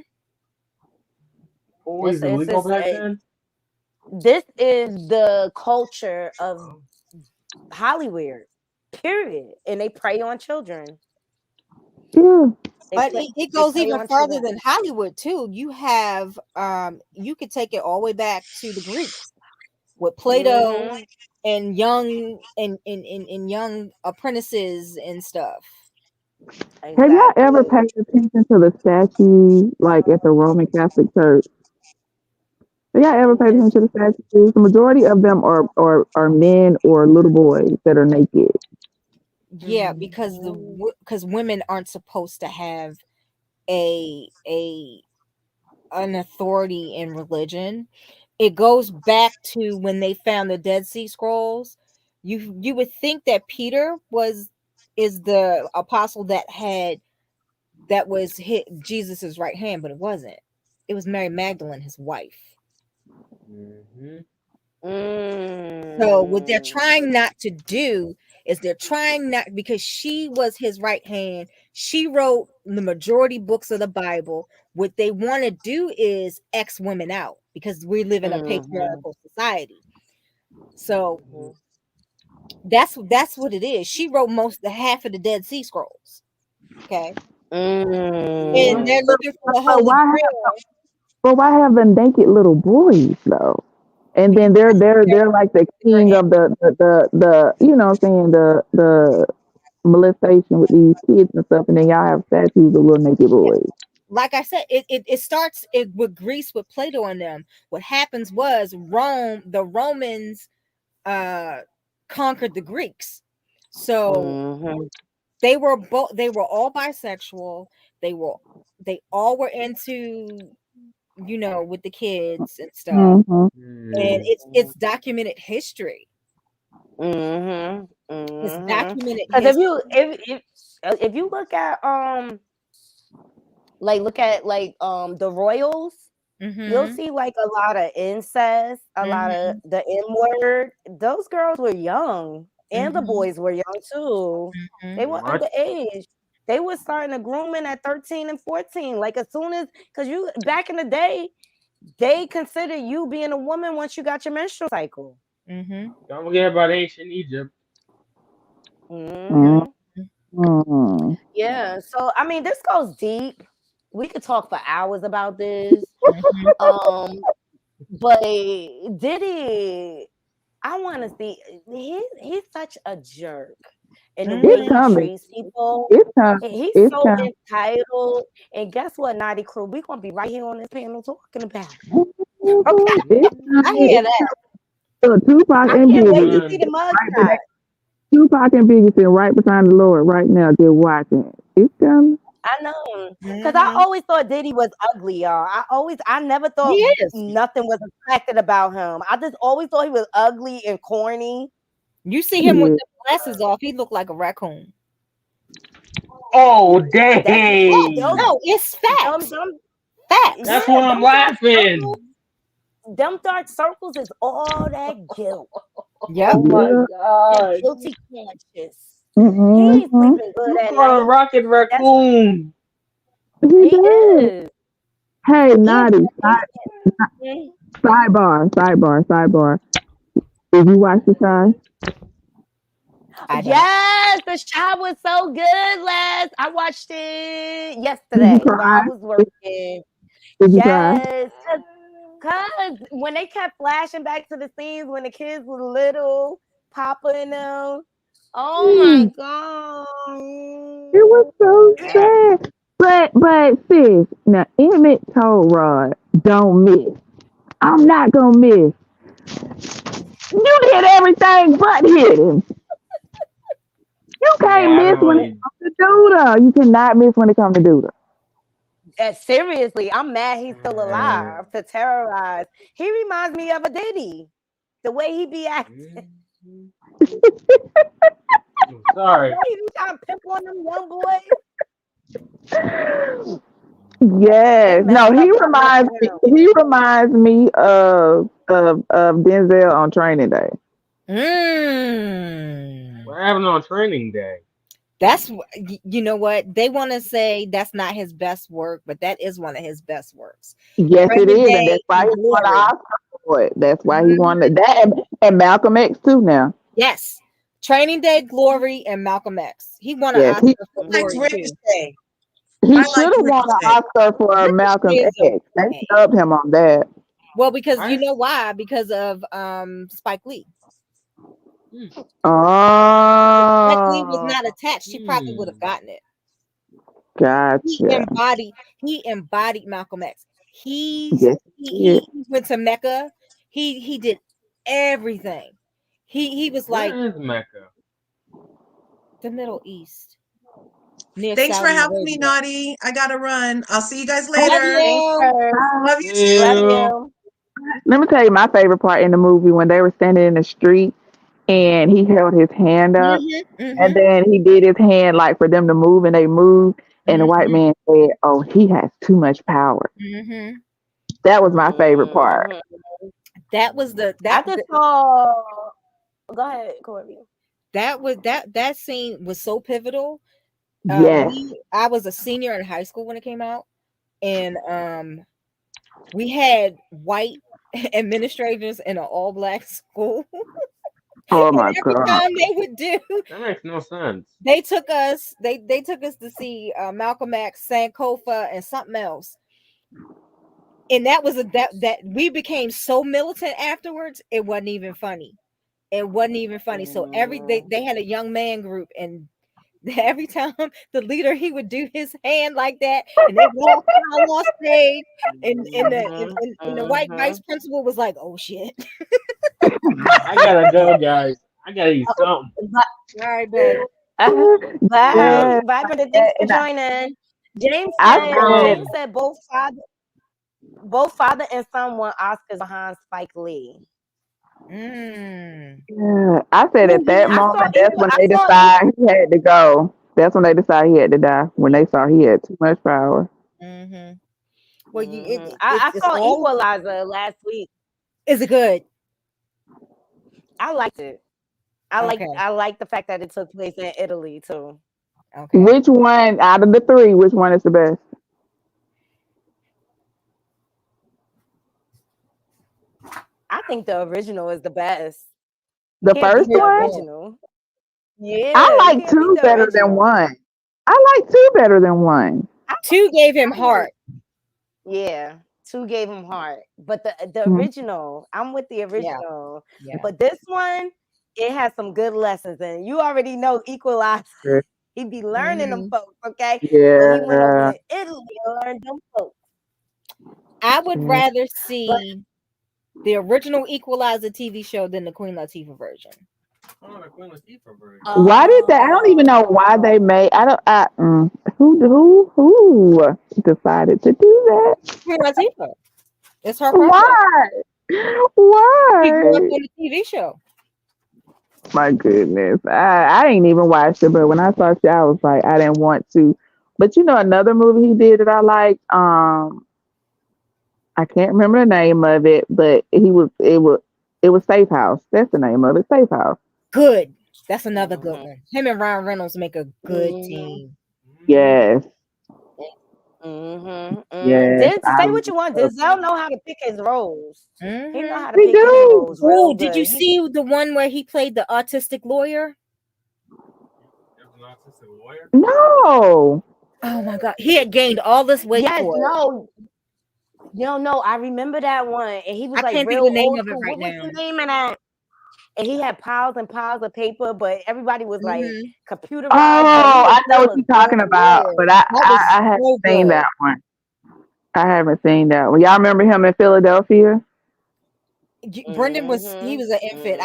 Who was it legal back then? This is the culture of Hollywood, period. And they prey on children. Yeah. But it goes even further than Hollywood too. You have you could take it all the way back to the Greeks with Plato and young young apprentices and stuff. Have y'all ever paid attention to the statues like at the Roman Catholic Church? Have y'all ever paid attention to the statues? The majority of them are men or little boys that are naked. Yeah, because women aren't supposed to have an authority in religion. It goes back to when they found the Dead Sea Scrolls. You would think that Peter is the apostle that was Jesus's right hand, but it wasn't. It was Mary Magdalene, his wife. So what they're trying not to do is because she was his right hand. She wrote the majority books of the Bible. What they want to do is X women out because we live in a patriarchal society. So that's what it is. She wrote the half of the Dead Sea Scrolls. Okay. And they're looking for the Holy Grail. But why have the naked little boys though? And then they're like the king of the you know what I'm saying, the molestation with these kids and stuff, and then y'all have statues of little naked boys. Like I said, it starts with Greece with Plato and them. What happens was the Romans conquered the Greeks. So they were all bisexual. They all were into with the kids and stuff. And it's documented history. It's documented Because history. if you look at the royals, you'll see like a lot of incest, a lot of the N-word. Those girls were young, and the boys were young too. They were underage. They were starting to grooming at 13 and 14. Like as soon as, because you back in the day, they considered you being a woman once you got your menstrual cycle. Don't forget about ancient Egypt. Yeah, so I mean, this goes deep. We could talk for hours about this. But Diddy, I want to see. He's such a jerk in the way he treats people. He's so entitled. And guess what, Naughty Crew? We're gonna be right here on this panel talking about it. Okay, I hear that. So Tupac I and can't wait Biggie, to see the mugshot. Tupac and Biggie sitting right behind the Lord right now, just watching. It's coming. I know, because I always thought Diddy was ugly, y'all. I never thought nothing was attracted about him. I just always thought he was ugly and corny. You see him with the glasses off, he looked like a raccoon. Oh, dang. No, it's facts. Facts. That's why I'm laughing. Them dark circles is all that guilt. Yep. Oh my God. Guilty conscious. Mm-hmm. He ain't sleeping good at night. Rocket Raccoon. He is. Hey, Naughty. Sidebar. Did you watch The Shy? Yes, the shop was so good, Les. I watched it Did you yesterday while I cry? was working. Did you cry? Yes, cause when they kept flashing back to the scenes when the kids were little, Papa and them. Oh my god. It was so Yeah. sad. But sis, now Emmett told Rod, don't miss. I'm not gonna miss. You did everything but hit him. You can't Yeah, I miss don't when it really. comes to Duda. You cannot miss when it comes to Duda. Seriously, I'm mad he's still Uh, alive to terrorize. He reminds me of a Diddy. The way he be acting. I'm sorry. Boy, he be trying to pimp on them young boys. It Yes. No, messed up when I met him. he reminds me of Denzel on Training Day. What happened on training day? That's you know what they want to say. That's not his best work, but that is one of his best works. Yes, it Training is, and that's Day why and he won the Glory. Oscar for it. That's why he won that and Malcolm X too now. Yes, Training Day, Glory, and Malcolm X. He won an Yes, Oscar for I liked Glory too. Ricochet. he I should liked have won an Ricochet. Oscar for Malcolm Ricochet is X. They okay. snubbed him on that. Well, because Why you is know why? Because of Spike Lee. Spike Lee was Oh, not attached. She probably would have gotten it. He gotcha. embodied Malcolm X. Yes, yeah. He went to Mecca. He did everything. He was like where is Mecca? the Middle East near Thanks for Saudi having me, Arabia. Naughty. I gotta run. I'll see you guys Love later. Thanks, you. Kurt. Love you Love too. you. Let me tell you my favorite part in the movie when they were standing in the street and he held his hand up and then he did his hand like for them to move and they moved and the white man said, "Oh, he has too much power." That was my favorite part. That was I just saw. Go ahead, Corby. that scene was so pivotal. Yes. I was a senior in high school when it came out, and we had white administrators in an all black school. Oh And my every god. time they would do, That makes no sense. they took us to see Malcolm X, Sankofa, and something else. And that was that we became so militant afterwards, it wasn't even funny. It wasn't even funny. So they had a young man group, and every time the leader he would do his hand like that, and they walk down on stage, and the white vice principal was like, "Oh shit!" I gotta go, guys. I gotta eat something. All right, babe. Bye, Yes. bye, Brenda. Thanks for And joining. I James said said both father and son won Oscars behind Spike Lee. yeah, I said Oh at yeah, that moment that's when I they saw decided he had to go. That's when they decided he had to die. When they saw he had too much power. Well, I it's saw all. Equalizer last week. Is it good? I liked it. Okay. I like the fact that it took place in Italy too. Okay. Which one out of the three, which one is the best? I think the original is the best. The Can't beat first the one? original. Yeah, I you like can't beat two the better than original. one. I like two better than one. Two gave him heart. Yeah, two gave him heart, but the Mhm. original, I'm with the original. Yeah. But this one, it has some good lessons, and you already know Equalizer. Yeah. He be learning them folks, okay? So he went over Yeah. to Italy and learned them folks. I would Yeah. rather see the original Equalizer TV show than the Queen Latifah version. Oh, the Queen Latifah version. Why did they? I don't even know why they made. I don't. Who decided to do that? Queen Latifah. It's her project. Why? She grew up Why? on the TV show. My goodness, I ain't even watched it, but when I saw it, I was like, I didn't want to. But you know, another movie he did that I liked. I can't remember the name of it, but it was Safe House. That's the name of it, Safe House. Good. That's another good one. Him and Ryan Reynolds make a good team. Yes, yes. Say what you want. Denzel know how to pick his roles. He know how to He pick his do. roles real Oh, good. did you see the one where he played the autistic lawyer? No. Oh my god, he had gained all this weight Yes, for it. no. No, I remember that one. And he was I like can't think real of the name old of it school. right What was now. the name of that? And he had piles and piles of paper, but everybody was like computerized, but he Oh, was I know still what a you're good. talking about, but I That was haven't so seen good. that one. I haven't seen that one. Y'all remember him in Philadelphia? Brendan he was an infant.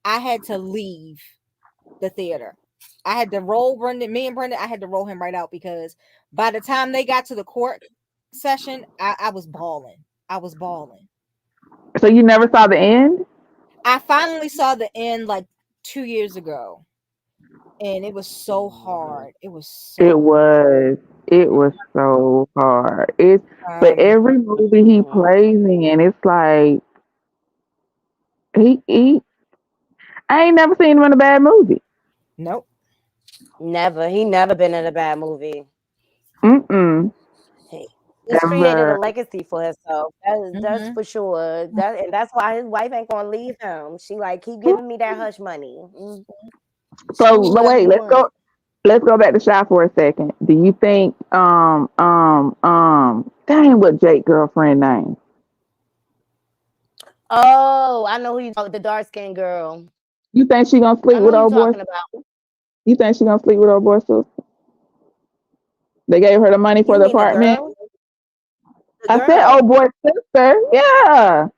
I had to leave the theater. I had to roll Brendan, me and Brendan, I had to roll him right out because by the time they got to the court session, I was bawling. I was bawling. So you never saw the end? I finally saw the end like 2 years ago. And it was so hard. It was so It was so hard. But every movie he plays in, it's like he I ain't never seen him in a bad movie. Nope. Never. He never been in a bad movie. Mm-mm. He's created a Ever. legacy for himself. That's for sure. And that's why his wife ain't gonna leave him. She like, keep giving me that hush money. So Shoot whoever wait, you let's want. go back to Shy for a second. Do you think dang, what Jake girlfriend name? Oh, I know who you talking. The dark skinned girl. You think she gonna I sleep know with who you old boy? talking about. You think she gonna sleep with old boy sister? They gave her the money for You the mean the apartment. girl? The I said old girl. boy sister. Yeah.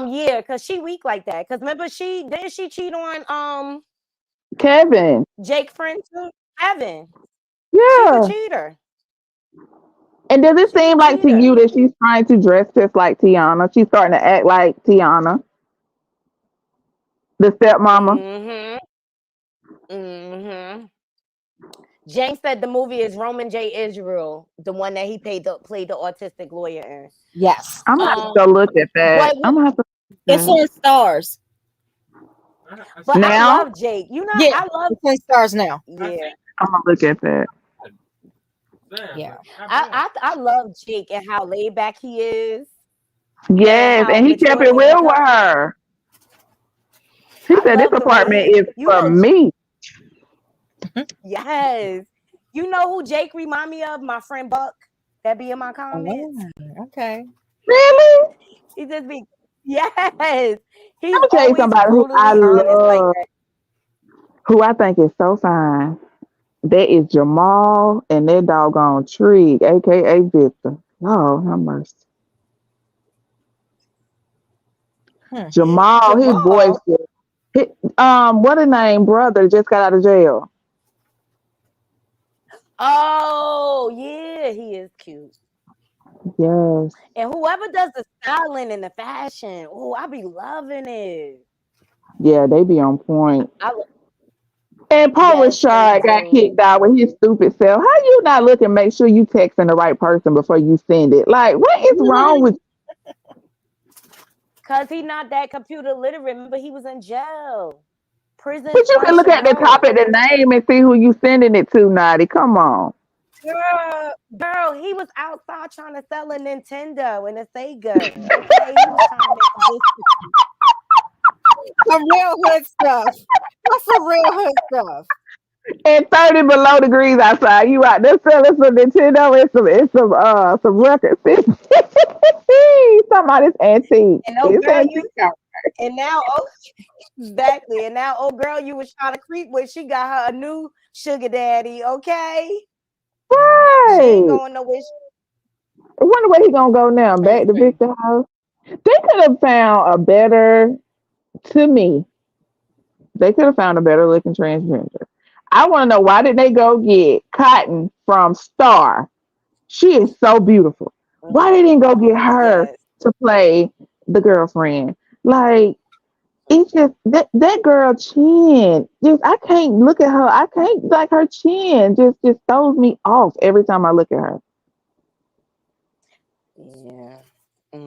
Yeah, cause she weak like that. Cause remember didn't she cheat on Kevin. Jake friend too? Evan. She's a Yeah. cheater. And does it She's a seem like to cheater. you that she's trying to dress just like Tiana? She's starting to act like Tiana, the stepmama. James said the movie is Roman J. Israel, the one that he played the autistic lawyer in. Yes. I'm gonna have to go look at that. I'm gonna have to. It's on Stars. But I Now love Jake. You know, Yeah, I love it's on Stars now. Yeah. I'm gonna look at that. Yeah. I love Jake and how laid back he is. Yes, How and he kept mature it he real with becomes. her. He I said this love the way apartment is you for know. me. Yes. You know who Jake remind me of? My friend Buck. That be in my comments. Okay. Really? He just be yes. He's Let me tell you always somebody who I brutally honest like love, that. who I think is so fine. That is Jamal and that doggone Trig, aka Victor. Oh, have mercy. Jamal, his voice. Jamal. His, what a name, brother just got out of jail. Oh, yeah, he is cute. Yes. And whoever does the styling and the fashion, oh, I be loving it. Yeah, they be on point. And Paul Yes, they Rashad got do. kicked out with his stupid self. How you not look and make sure you texting the right person before you send it? Like, what is wrong with Cause he not that computer literate. Remember, he was in jail. Prison But you can flush look him at the top out. of the name and see who you sending it to, Naughty. Come on. Girl, he was outside trying to sell a Nintendo and a Sega. Okay, he was trying to make a business. Some real hood stuff. That's some real hood stuff. And 30 below degrees outside. You out there selling some Nintendo and some records. Somebody's antique. And oh It's girl, antique. and now exactly. And now girl you was trying to creep with, she got her a new sugar daddy. Okay, she ain't Right. going nowhere. I wonder where he gonna go now. Back to Victor House. They could have found a better, to me, they could have found a better looking transgender. I want to know why did they go get Cotton from Star? She is so beautiful. Why they didn't go get her Yes. to play the girlfriend? Like it's just that girl chin. Just I can't look at her. I can't like her chin. Just throws me off every time I look at her. Yeah.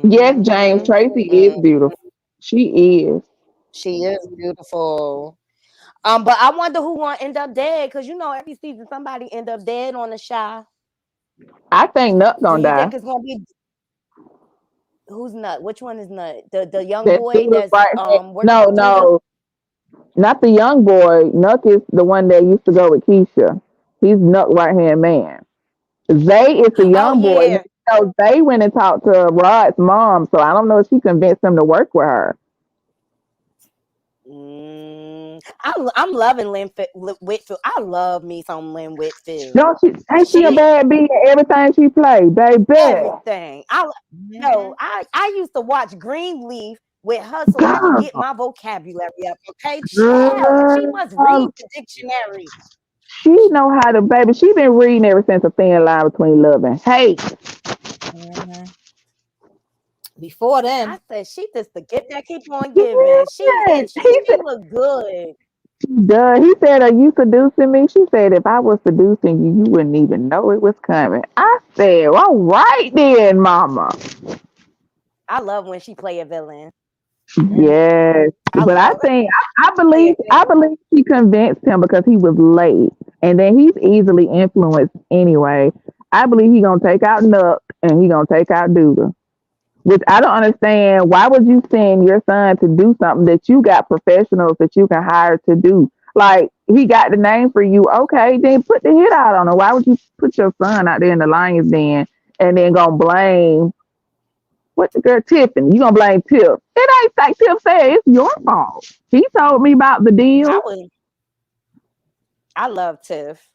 Yes, James Tracy is beautiful. She is. She is beautiful. But I wonder who gonna end up dead because you know every season somebody end up dead on the show. I think Nut Do gonna you die. think it's gonna be who's Nut? Which one is Nut? The young That boy student that's right hand. working No, for Judah? no. Not the young boy. Nuck is the one that used to go with Keisha. He's Nuck right hand man. Zay is the Oh young boy. yeah. So Zay went and talked to Rod's mom. So I don't know if she convinced him to work with her. I'm loving Whitfield. I love me some Lynn Whitfield. Don't she? Ain't she a She bad bee at everything she play, baby? everything. I used to watch Greenleaf with her so I could God, get my vocabulary up. Okay, child, and she must read girl, the dictionary. she know how to, baby. She been reading ever since A Thin Line Between Love and Hate. Before I then, said she just the gift that keep on giving. Yes, he She look good. Duh, he said, "Are you seducing me?" She said, "If I was seducing you, you wouldn't even know it was coming." I said, "All right then, Mama." I love when she play a villain. Yes, I but I love think play a I villain. believe she convinced him because he was late, and then he's easily influenced anyway. I believe he gonna take out Nuck and he gonna take out Duda. Which I don't understand. Why would you send your son to do something that you got professionals that you can hire to do? Like he got the name for you, okay? Then put the hit out on him. Why would you put your son out there in the lion's den and then gonna blame what the girl Tiffany? You gonna blame Tiff? It ain't like Tiff said. It's your fault. He told me about the I deal would. I love Tiff.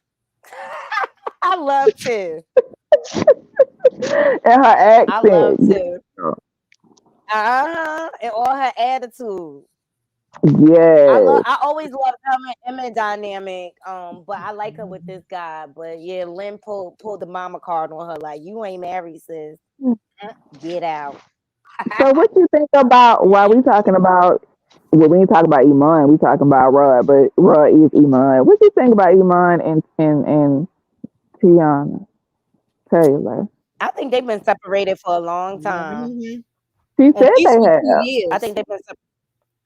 I love Tiff. and her I love accent. Tiff. And all her attitude. Yes. I always loved her and Emma dynamic. But I like her with this guy. But yeah, Lynn pulled the mama card on her. Like, you ain't married, sis. Get out. So what you think about while we talking about well we ain't talking about Iman, we talking about Rod, but Rod is Iman. What you think about Iman and Tiana Taylor? I think they've been separated for a long time. She at said least they for 2 have. I years. think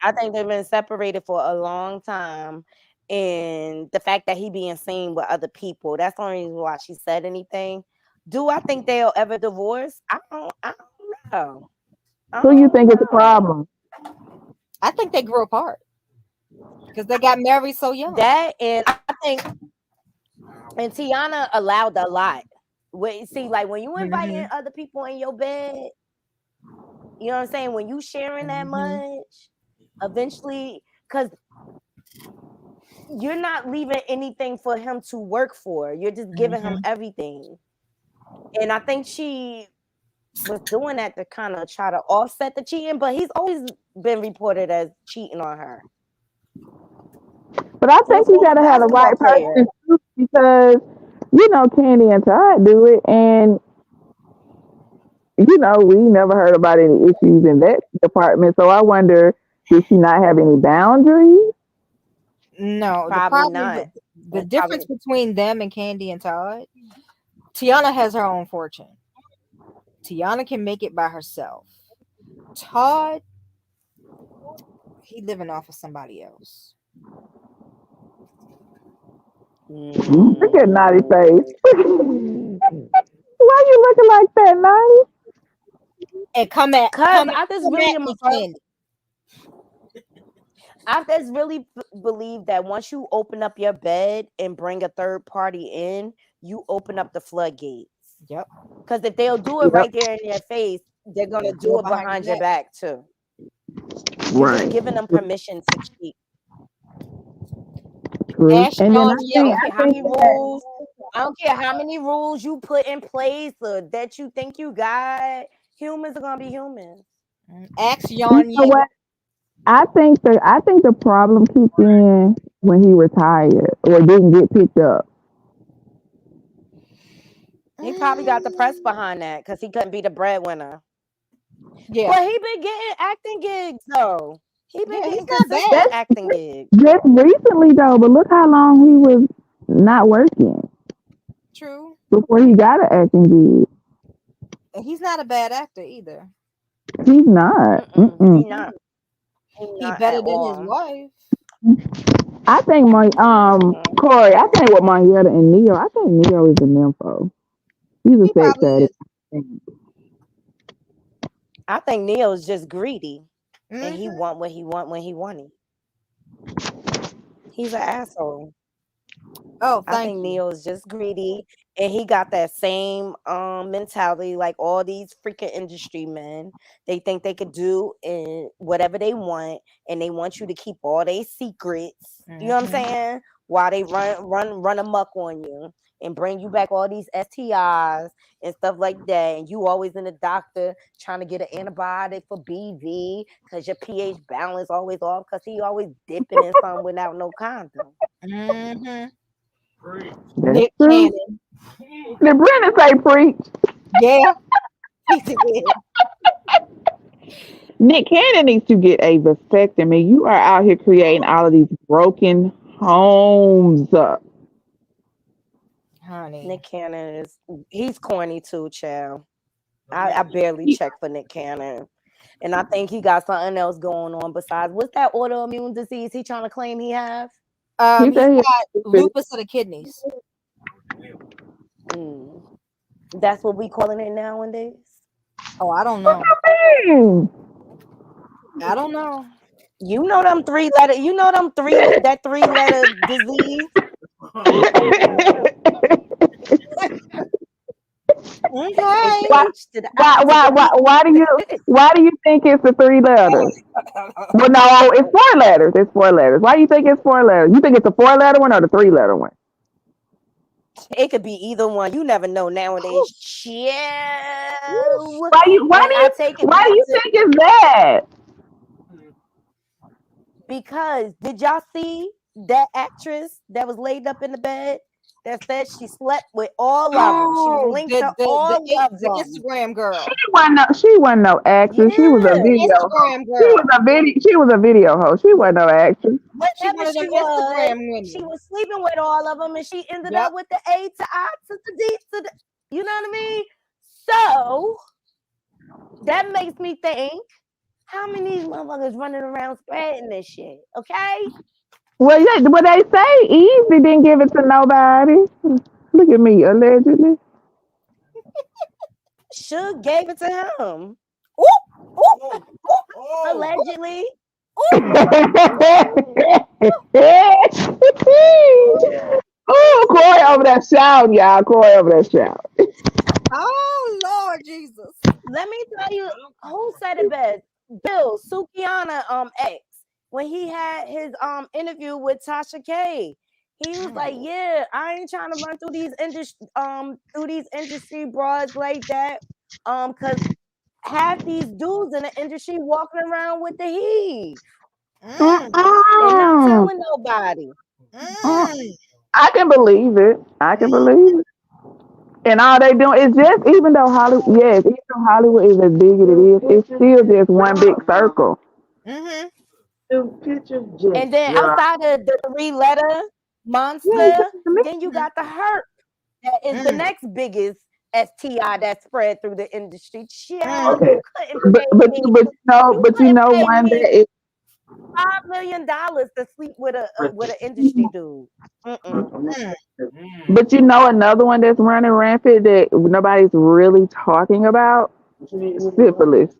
I think they've been separated for a long time. And the fact that he being seen with other people, that's the only reason why she said anything. Do I think they'll ever divorce? I don't know. I Who you don't think is the know. problem? I think they grew apart because they got married so young. That and I think and Tiana allowed a lot. Wait, see, like when you inviting other people in your bed, you know what I'm saying? When you sharing that much, eventually, because you're not leaving anything for him to work for. You're just giving him everything. And I think she was doing that to kind of try to offset the cheating, but he's always been reported as cheating on her. But I He think was a you former gotta have the basketball right player. person too, because you know Candy and Todd do it and you know, we never heard about any issues in that department. So I wonder, did she not have any boundaries? No, the Probably problem, not. the That's difference probably between them and Candy and Todd, Tiana has her own fortune. Tiana can make it by herself. Todd, he living off of somebody else. Look at Naughty face. Why you looking like that, Naughty? And because I just come really at am me, a person. Candy. I just really believe that once you open up your bed and bring a third party in, you open up the floodgates. Yep. Because if they'll do it right there in your face, they're gonna do it behind your back too. You're just Right. giving them permission to cheat. True. Ask And then John I Ye. don't care how many rules. I don't care how many rules you put in place or that you think you got. Humans are gonna be humans. Ask you John know Ye. what? I think the problem kicked in when he retired or didn't get picked up. He probably got the press behind that because he couldn't be the breadwinner. Yeah. But he been getting acting gigs though. He been Yeah, he's getting not consistent bad. acting gigs. Just recently though, but look how long he was not working True. before he got an acting gig. And he's not a bad actor either. He's not. He Mm-mm. not. He He not better at than his all. wife. I think Corey, I think with Marietta and Neo, I think Neo is a nympho. He's a He sex probably addict. is. I think Neo's just greedy, and he want what he want when he want it. He's an asshole. Oh, I thank think you. Neo is just greedy, and he got that same mentality like all these freaking industry men. They think they could do in whatever they want, and they want you to keep all their secrets. You know what I'm saying? While they run amok on you and bring you back all these STIs and stuff like that, and you always in the doctor trying to get an antibiotic for BV because your pH balance always off because he always dipping in something without no condom. Mm-hmm. That's Nick true. Cannon. Did Brennan say preach? Yeah. He did. Nick Cannon needs to get a vasectomy. You are out here creating all of these broken homes. Honey. Nick Cannon he's corny too, child. I barely check for Nick Cannon. And I think he got something else going on besides what's that autoimmune disease he trying to claim he have? He He said he got lupus of the kidneys. That's what we calling it nowadays. Oh, I don't know. Hmm. I don't know. You know them three letter. You know them that 3-letter disease. Okay. Why do you think it's the 3 letters? Well, no, it's 4 letters. It's 4 letters. Why do you think it's 4 letters? You think it's a 4-letter one or the 3-letter one? It could be either one. You never know nowadays. Chill. Why do you think it's that? Because did y'all see that actress that was laid up in the bed that said she slept with all of them? She was linked to all of them. The Instagram girl. She wasn't no actress. She was a video host. Instagram girl. She was a video host. She wasn't no actress. Whatever one of them Instagram Instagram women. she was sleeping with all of them, and she ended up with the A to I to the D to the. You know what I mean? So that makes me think, how many of these motherfuckers running around spreading this shit? Okay. Well, yeah, what they say, Easy didn't give it to nobody. Look at me, allegedly. Suge gave it to him. Allegedly. Oh, Corey over that shout, y'all. Corey over that shout. Oh Lord Jesus. Let me tell you who said it best. Bill Sukiana ex, when he had his interview with Tasha K. He was like, yeah, I ain't trying to run through these industry broads like that. Cause half these dudes in the industry walking around with the heave. And not telling nobody. I can believe it. I can believe it. And all they doing is just, even though Hollywood is as big as it is, it's still just one big circle. And then outside of the 3-letter monster, then you got the herp. That is the next biggest STI that spread through the industry. Okay. But you know one that is $5 million to sleep with an industry dude. But you know another one that's running rampant that nobody's really talking about? Syphilis.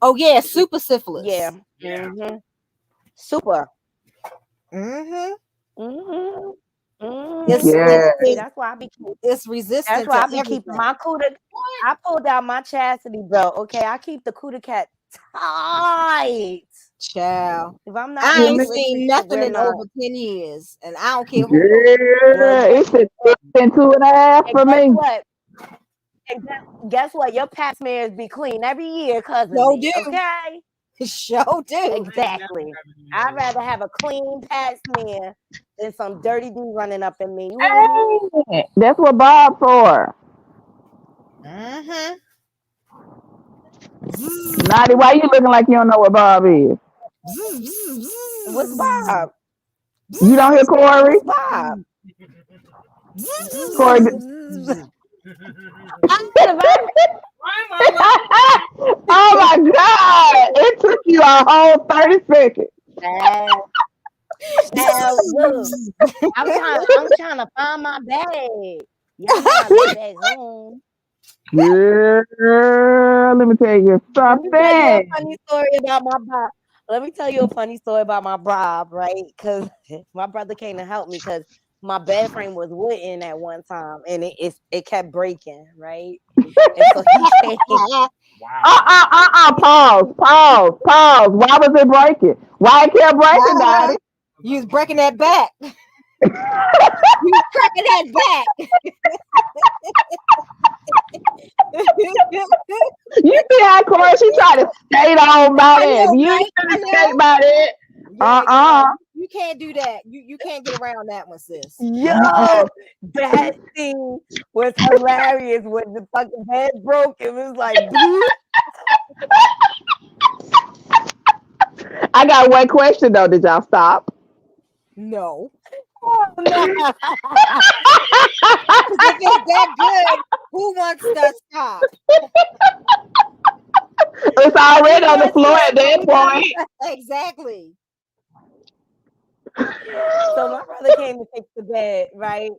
Oh yeah, super syphilis. Yeah. Mm-hmm. Super. That's why I be it's resistant. That's why I be keeping my Cuda. I pulled out my chastity belt. Okay, I keep the Cuda cat tight. Child. If I'm not, I ain't seen nothing in over 10 years, and I don't care who. Yeah, it's been 2.5 for me. What? And guess what? Your pap smears be clean every year, cousin. Okay. Sure do. Exactly. I'd rather have a clean pap smear than some dirty dude running up in me. You Hey, that's what Bob's for. Naughty, why you looking like you don't know what Bob is? What's Bob? You don't hear Corey? What's Bob? Corey. Oh my God! It took you a whole 30 seconds. Look, I'm trying to find my bag. Y'all know I get back home. Girl, let me tell you something. Let me tell you a funny story about my Bob. Let me tell you a funny story about my Bob, right? Because my brother came to help me because my bed frame was wooden at one time and it kept breaking, right? And so he came. Pause. Why was it breaking? Why it kept breaking, Daddy? You was breaking that back. You was cracking that back. You see how Corey, she tried to skate on by I that. know, You right? I shouldn't know. skate by that. Yeah, you can't do that. You can't get around that one, sis. Yo, that thing was hilarious when the fucking bed broke. It was like, bloop. I got one question though. Did y'all stop? No. Oh, no. If it's that good, who wants to stop? It's already on the floor at that point. Exactly. So my brother came to fix the bed, right?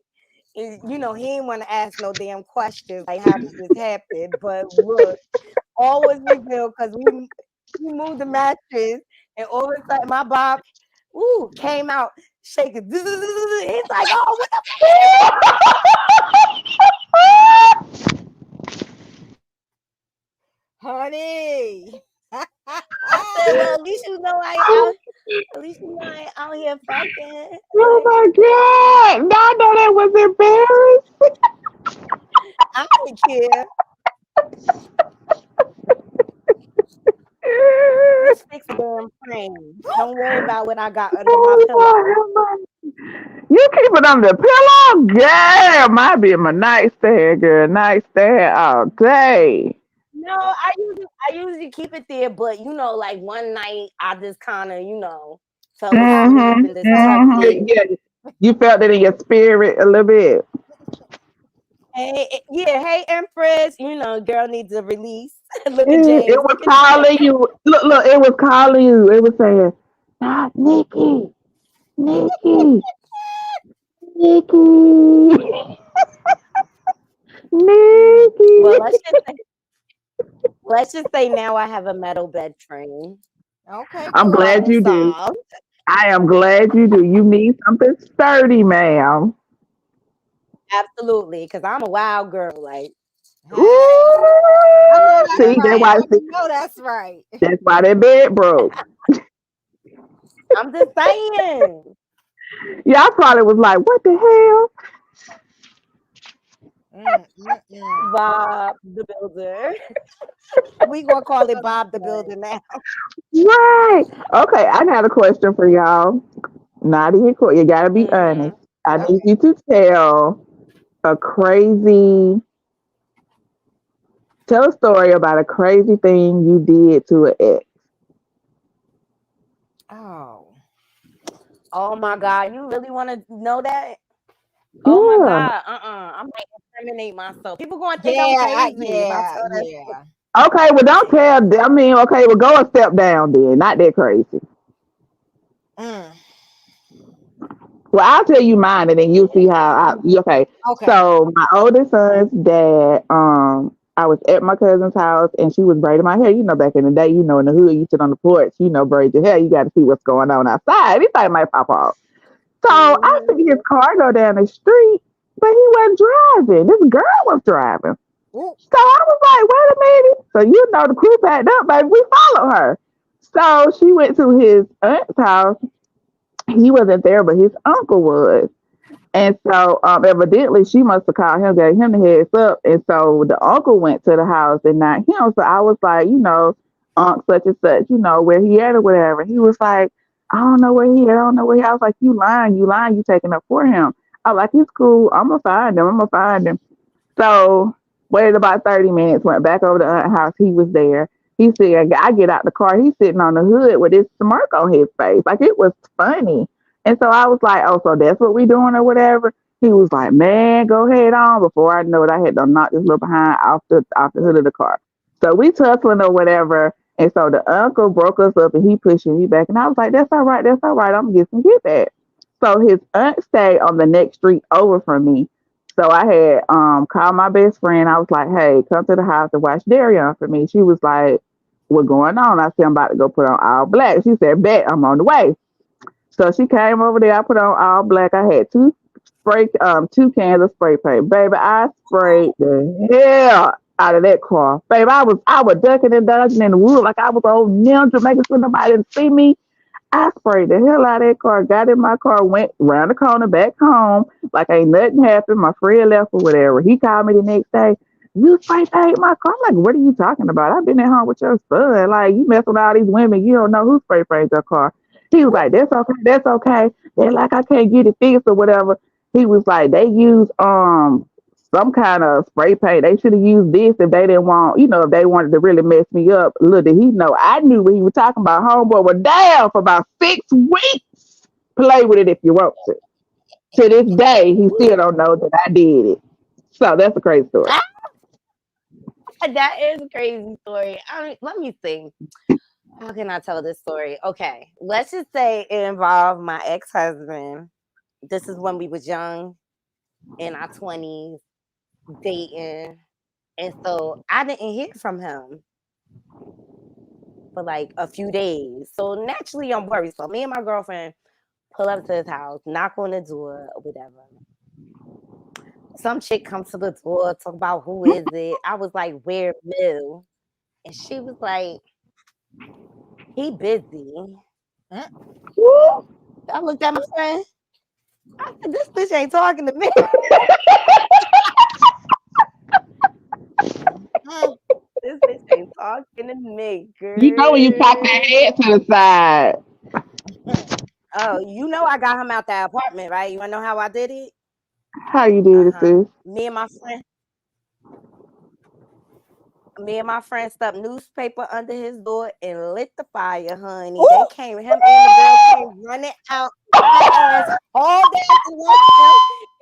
And, he didn't want to ask no damn questions like how did this happen. But look, all was revealed because we moved the mattress, and all of a sudden my Bob, came out shaking. He's like, oh, what the Honey. I said, well, at least I ain't out here fucking. Oh my god! No, I know that was embarrassing. I don't care. Just fix the damn frame. Don't worry about what I got under my pillow. You keep it under the pillow? Girl, might be in my nightstand, girl. Nightstand all day. No, I usually keep it there, but like one night I just kind of, fell asleep and just tucked it. Yeah, you felt it in your spirit a little bit. Hey, Empress, girl needs a release. Look at Yeah, it James. was Look at calling you. Look, it was calling you. It was saying, "Stop, Nikki, Nikki, Nikki, Nikki." Well, let's just say now I have a metal bed frame. Okay, I'm glad problem you do. solved. I am glad you do. You need something sturdy, ma'am. Absolutely, because I'm a wild girl. Like, Ooh, I know that's see, right. I know that's right. that's why that bed broke. I'm just saying. Y'all probably was like, "What the hell?" Bob the Builder. We gonna call it Bob the Builder now. Right. Okay, I got a question for y'all. Not in court. You gotta be honest. I need you to tell a story about a crazy thing you did to an ex. Oh my God. You really want to know that? Oh my Yeah. God. I might incriminate myself. People gonna think I'm crazy if I tell that story. Okay, well don't tell. I mean, okay, well go a step down then. Not that crazy. Well, I'll tell you mine, and then you'll see how. Okay. Okay. So my oldest son's dad. I was at my cousin's house, and she was braiding my hair. Back in the day, in the hood, you sit on the porch, braid your hair. You got to see what's going on outside. Anything might pop off. So I see his car go down the street, but he wasn't driving. This girl was driving. So I was like, wait a minute. So the crew packed up, baby. We followed her. So she went to his aunt's house. He wasn't there, but his uncle was. And so evidently she must have called him, gave him the heads up. And so the uncle went to the house and not him. So I was like, unc such and such, where he at or whatever. He was like, I don't know where he at. I don't know where he at. I was like, you lying, you taking up for him. I was like, it's cool. I'm gonna find him. So waited about 30 minutes, went back over to the house. He was there. He said, I get out the car. He's sitting on the hood with this smirk on his face. Like it was funny. And so I was like, oh, so that's what we doing or whatever. He was like, man, go ahead on. Before I know it, I had to knock this little behind off the hood of the car. So we tussling or whatever. And so the uncle broke us up and he pushing me back. And I was like, that's all right. That's all right. I'm going to get some get back. So his aunt stayed on the next street over from me. So I had called my best friend. I was like, hey, come to the house and watch Darion for me. She was like, what's going on? I said, I'm about to go put on all black. She said, bet, I'm on the way. So she came over there. I put on all black. I had two cans of spray paint. Baby, I sprayed the hell out of that car. Baby, I was ducking and dodging in the wood like I was old ninja, making sure nobody didn't see me. I sprayed the hell out of that car, got in my car, went round the corner back home, like ain't nothing happened. My friend left or whatever. He called me the next day. You spray paint my car? I'm like, what are you talking about? I've been at home with your son. Like, you mess with all these women, you don't know who spray paints your car. He was like, that's okay, that's okay. They're like, I can't get it fixed or whatever. He was like, they use some kind of spray paint. They should have used this if they didn't want, if they wanted to really mess me up. Little did he know, I knew what he was talking about. Homeboy was down for about 6 weeks. Play with it if you want to. To this day, he still don't know that I did it. So that's a crazy story. That is a crazy story. Let me think. How can I tell this story? Okay, let's just say it involved my ex-husband. This is when we was young, in our 20s, dating. And so I didn't hear from him for like a few days. So naturally I'm worried. So me and my girlfriend pull up to his house, knock on the door or whatever. Some chick comes to the door, talk about who is it. I was like, where Mill? And she was like, he busy. I looked at my friend. I said, this bitch ain't talking to me. This bitch ain't talking to me, girl. You know when you cock that head to the side. Oh, you know I got him out that apartment, right? You wanna know how I did it? How you did it, sis? Me and my friend stuffed newspaper under his door and lit the fire, honey. Ooh. They came, him and the girl came running out. All that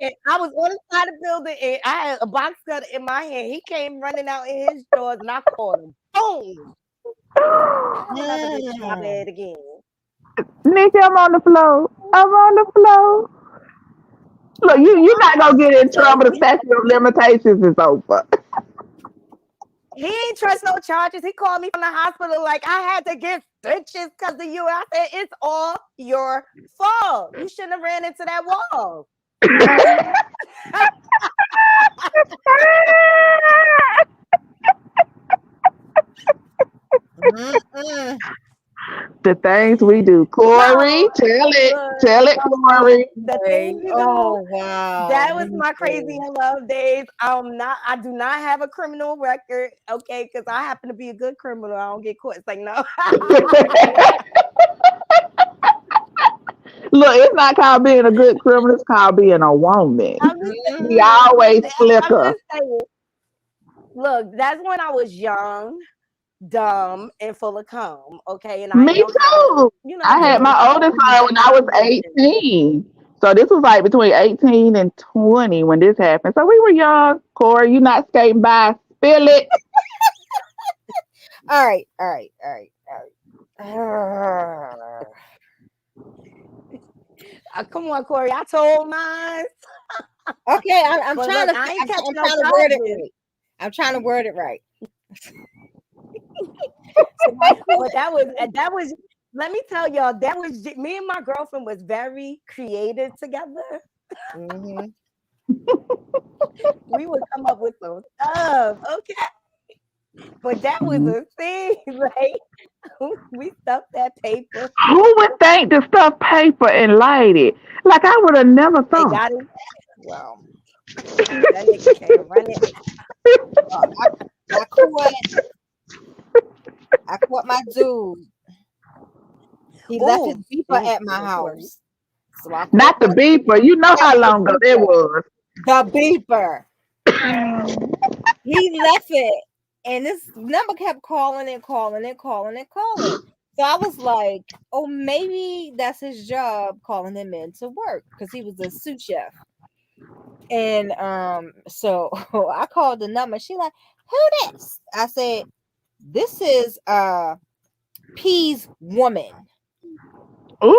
and I was on the side of the building and I had a box cutter in my hand. He came running out in his drawers and I caught him. Boom! Another bitch in my bed again. Nikki, I'm on the floor. Look, you're not gonna get in trouble. The statute of limitations is over. He ain't trust no charges. He called me from the hospital like I had to get stitches because of you. I said, it's all your fault. You shouldn't have ran into that wall. The things we do. Corey, tell it, Corey. Oh, wow. That was my crazy in love days. I do not have a criminal record, okay, because I happen to be a good criminal. I don't get caught. It's like, no. Look, it's not called being a good criminal. It's called being a woman. We always flicker. Look, that's when I was young, dumb, and full of cum. Okay, and Me too. I had my oldest son when I was 18. So this was like between 18 and 20 when this happened. So we were young. Corey, you not skating by. Spill it. All right. Come on, Corey. I told mine. Okay, I'm trying to word it right. I'm trying to word it right. But that was. Let me tell y'all, that was me and my girlfriend was very creative together. Mm-hmm. We would come up with some stuff, okay. But that was a thing, like we stuffed that paper. Who would think to stuff paper and light it? Like I would have never thought. Got it. Well, that nigga came running. I caught my dude. He left his beeper at my house. So not the beeper. You know how long ago it was. The beeper. He left it. And this number kept calling. So I was like, oh, maybe that's his job calling him in to work because he was a sous chef. And so I called the number. She like, who this? I said, this is P's woman. Ooh.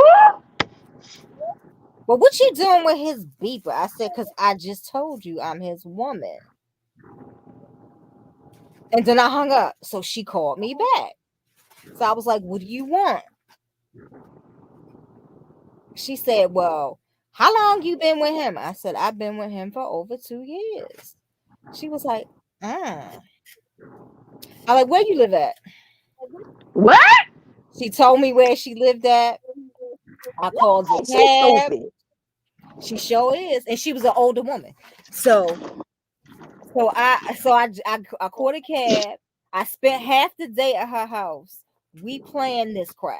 Well, what you doing with his beeper? I said, because I just told you I'm his woman. And then I hung up. So she called me back. So I was like, what do you want? She said, well, how long you been with him? I said, I've been with him for over 2 years. She was like, I'm like, where you live at? What? She told me where she lived at. I called the She's cab. stupid. She sure is. And she was an older woman. So I called a cab. I spent half the day at her house. We planned this crap.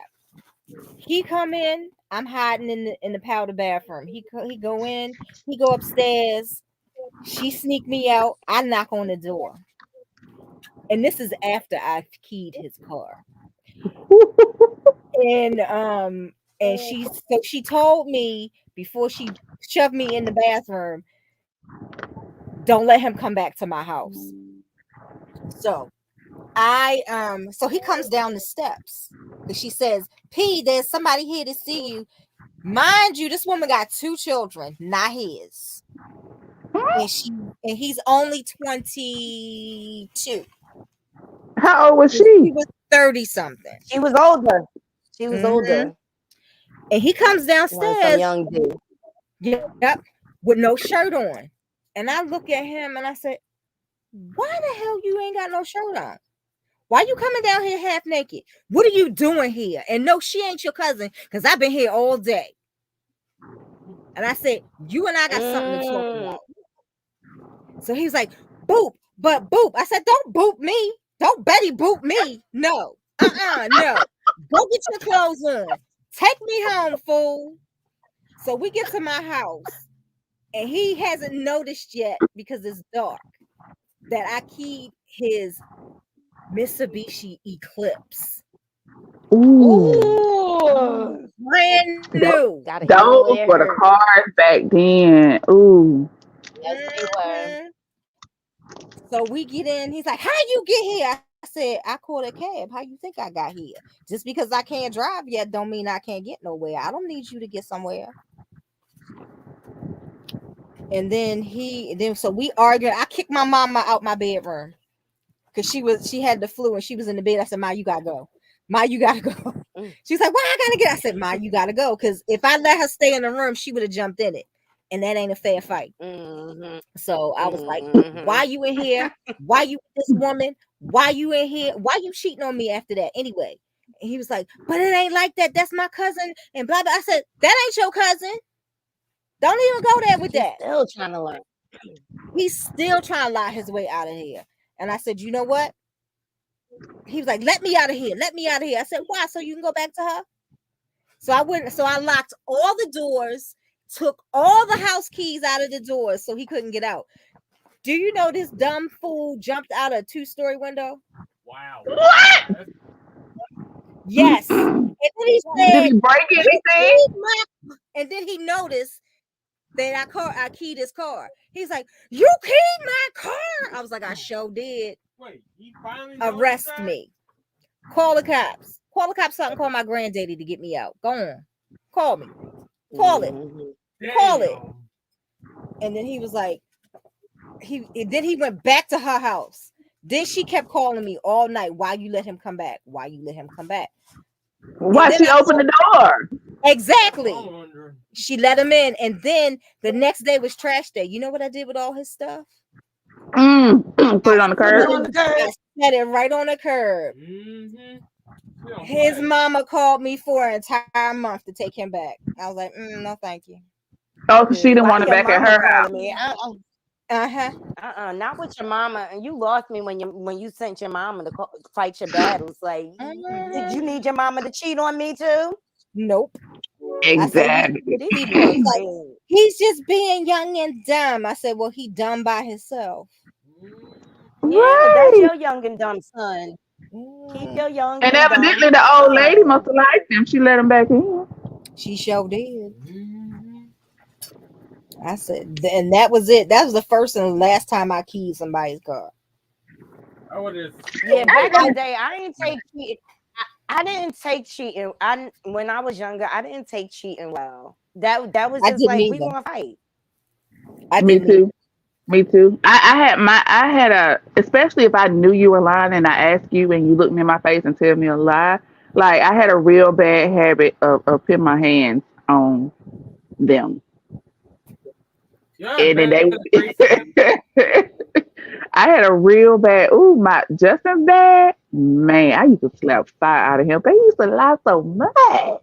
He come in. I'm hiding in the powder bathroom. He go in. He go upstairs. She sneak me out. I knock on the door. And this is after I keyed his car. And she told me before she shoved me in the bathroom, don't let him come back to my house. So so he comes down the steps because she says, P, there's somebody here to see you. Mind you, this woman got 2 children, not his. And he's only 22. How old was He she? was 30 something. She was older. She was older. And he comes Want some downstairs. young dude. Yep, with no shirt on. And I look at him and I said, why the hell you ain't got no shirt on? Why you coming down here half naked? What are you doing here? And no, she ain't your cousin because I've been here all day. And I said, you and I got something to talk about. So he was like, boop, but boop. I said, don't boop me. Don't Betty boop me. No. No. Go get your clothes on. Take me home, fool. So we get to my house. And he hasn't noticed yet because it's dark that I keyed his Mitsubishi Eclipse. Ooh. Brand new. Those were the cars back then. Ooh. Yes, they were. So we get in. He's like, how you get here? I said, I called a cab. How you think I got here? Just because I can't drive yet don't mean I can't get nowhere. I don't need you to get somewhere. And then so we argued. I kicked my mama out my bedroom because she had the flu and she was in the bed. I said, Ma, you gotta go. Ma, you gotta go. She's like, why I gotta get? I said, Ma, you gotta go. Because if I let her stay in the room, she would have jumped in it. And that ain't a fair fight. So I was like, why you in here? Why you with this woman? Why you in here? Why you cheating on me after that? Anyway. And he was like, but it ain't like that. That's my cousin. And blah, blah. I said, that ain't your cousin. Don't even go there with that. Still trying to learn. He's still trying to lie his way out of here. And I said, you know what? He was like, let me out of here. Let me out of here. I said, why? So you can go back to her? So I locked all the doors, took all the house keys out of the doors so he couldn't get out. Do you know this dumb fool jumped out a 2-story window? Wow. What? Yes. And then he said, did he break anything? And then he noticed that I keyed his car. He's like, you keyed my car. I was like, I sure did. Wait, he finally arrest me. Call the cops. Call the cops out and call my granddaddy to get me out. Go on. Call me. Call it. Call it. And then he was like, then he went back to her house. Then she kept calling me all night. Why you let him come back? Why you let him come back? Why she opened the door? Exactly. She let him in. And then the next day was trash day. You know what I did with all his stuff? Put it on the curb. I set it right on the curb. His mama called me for an entire month to take him back. I was like, no, thank you. Oh, so she didn't want it back at her house. Not with your mama. And you lost me when you sent your mama to fight your battles. Like, did you need your mama to cheat on me too? Nope. Exactly. He's just being young and dumb. I said, well, he dumb by himself. Yeah, that's your young and dumb son. Keep your young and dumb. evidently the old lady must have liked him. She let him back in. She sure did. I said, and that was it. That was the first and last time I keyed somebody's car. Yeah, back in the day, I didn't take cheating. I didn't take cheating. When I was younger, I didn't take cheating well. That was just like we gonna fight. Me too. Me too. I had especially if I knew you were lying and I asked you and you looked me in my face and tell me a lie. Like I had a real bad habit of putting my hands on them. Y'all And then bad they for the racism. I had a real bad my Justin's dad, man, I used to slap fire out of him. They used to lie so much.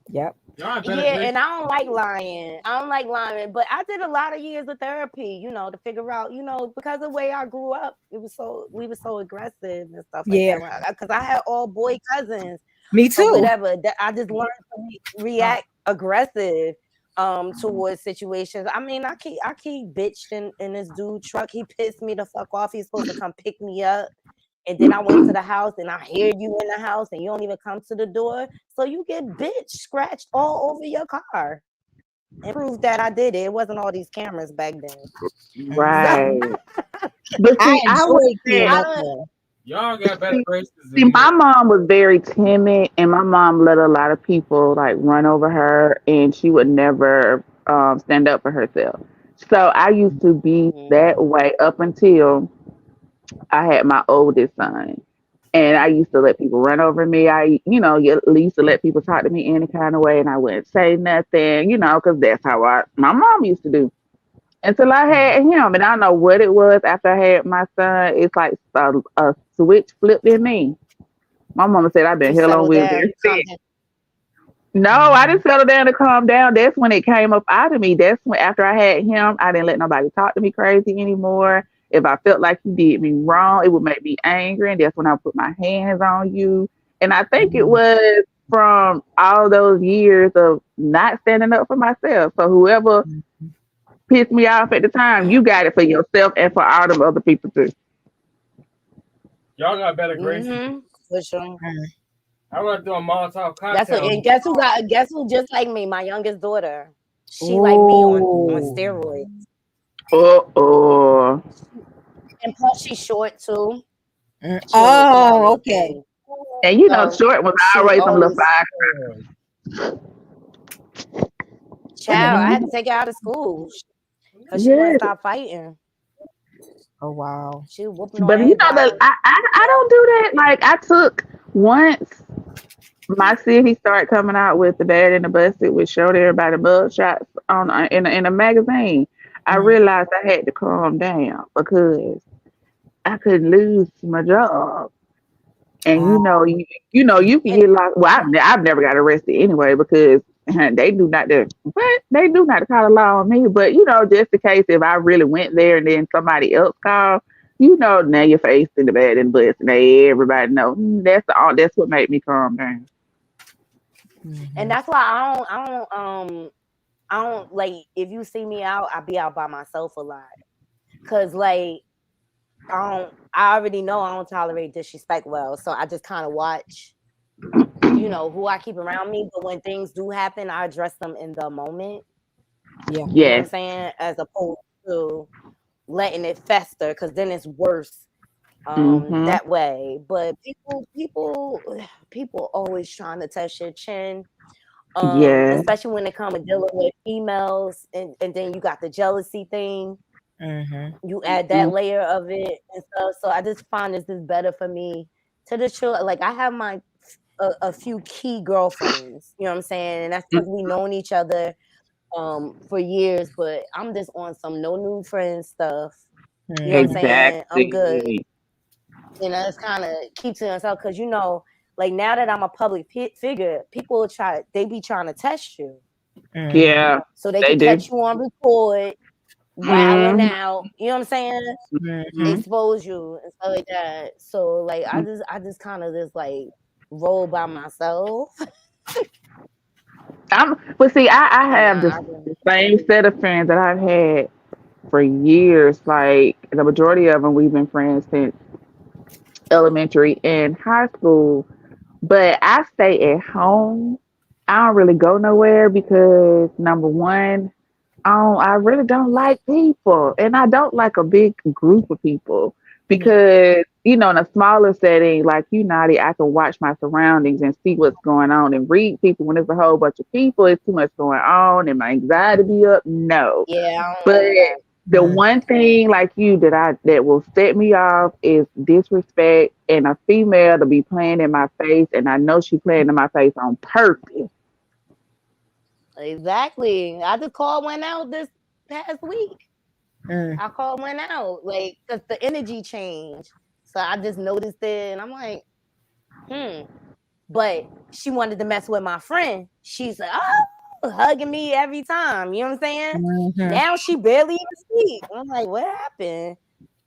Yep. Y'all better Yeah, grace. and I don't like lying. I don't like lying, but I did a lot of years of therapy, to figure out, because of the way I grew up, we were so aggressive and stuff like Yeah. that. Because I had all boy cousins Me or too. whatever. That I just learned to react aggressive towards situations. I mean, I keep bitched in this dude truck. He pissed me the fuck off. He's supposed to come pick me up. And then I went to the house and I hear you in the house and you don't even come to the door. So you get bitch scratched all over your car. And prove that I did it. It wasn't all these cameras back then. Right. So, But I see, I would enjoy say cleaning up there. Y'all got better graces see, than me. my mom was very timid, and my mom let a lot of people like run over her, and she would never stand up for herself. So I used to be that way up until I had my oldest son. And I used to let people run over me. Used to let people talk to me any kind of way, and I wouldn't say nothing, because that's how my mom used to do. Until I had him, and I don't know what it was after I had my son. It's like a switch flipped in me. My mama said I've been you hell on settle wheels down, ever you calm since. down. No, I didn't settle down to calm down. That's when it came up out of me. That's when after I had him, I didn't let nobody talk to me crazy anymore. If I felt like you did me wrong, it would make me angry, and that's when I put my hands on you. And I think it was from all those years of not standing up for myself. So whoever pissed me off at the time, you got it for yourself and for all them other people too. Y'all got better graces. Mm-hmm. For sure. I want to do a Molotov That's what, cocktail. and guess who just like me? My youngest daughter. She like me on Oh, steroids. oh, And plus she's short too. She always come out Oh, looking. okay. and So short was she always some little always fire. child. I had to take her out of school because she wouldn't Yes, stop fighting. Oh wow. She was whooping on but that everybody. I don't do that. Like I took once my city started coming out with the Bad and the Busted, which showed everybody mug shots on in a magazine. I realized I had to calm down because I could lose my job. And you can And get locked. Well, I've never got arrested anyway because they do not do what they do not call the law on me. But just in case if I really went there and then somebody else called, now you're facing the bad and bust, and everybody know. That's what made me calm down. that's why I don't like if you see me out, I be out by myself a lot. Cause like I already know I don't tolerate disrespect well. So I just kind of watch, who I keep around me. But when things do happen, I address them in the moment. Yeah. You know what I'm Yes. saying? As opposed to letting it fester, because then it's worse Mm-hmm. that way. But people always trying to test your chin. Yes. Especially when it comes to dealing with females, and then you got the jealousy thing. You add that Mm-hmm. layer of it and stuff. So I just find this is better for me to the truth. Like I have a few key girlfriends, you know what I'm saying? And that's because we known each other for years, but I'm just on some no new friends stuff. You know what I'm saying? I'm good. Exactly. It's kind of keep to yourself because like now that I'm a public figure, people they be trying to test you. Yeah, So they they can do. catch you on record, wilding Mm-hmm. out. You know what I'm saying? Expose you and stuff like that. So like I just kind of just like roll by myself. But see, I And have the same set of friends that I've had for years. Like the majority of them, we've been friends since elementary and high school. But I stay at home. I don't really go nowhere because number one, I really don't like people, and I don't like a big group of people because in a smaller setting like Naughty, I can watch my surroundings and see what's going on and read people. When there's a whole bunch of people, it's too much going on, and my anxiety be up. No, yeah, I don't but like that. The one thing like you that will set me off is disrespect and a female to be playing in my face, and I know she playing in my face on purpose. Exactly. I just called one out this past week. Mm. I called one out, like, because the energy changed. So I just noticed it, and I'm like, But she wanted to mess with my friend. She's like, hugging me every time. You know what I'm saying? Mm-hmm. Now she barely even speak. I'm like, what happened?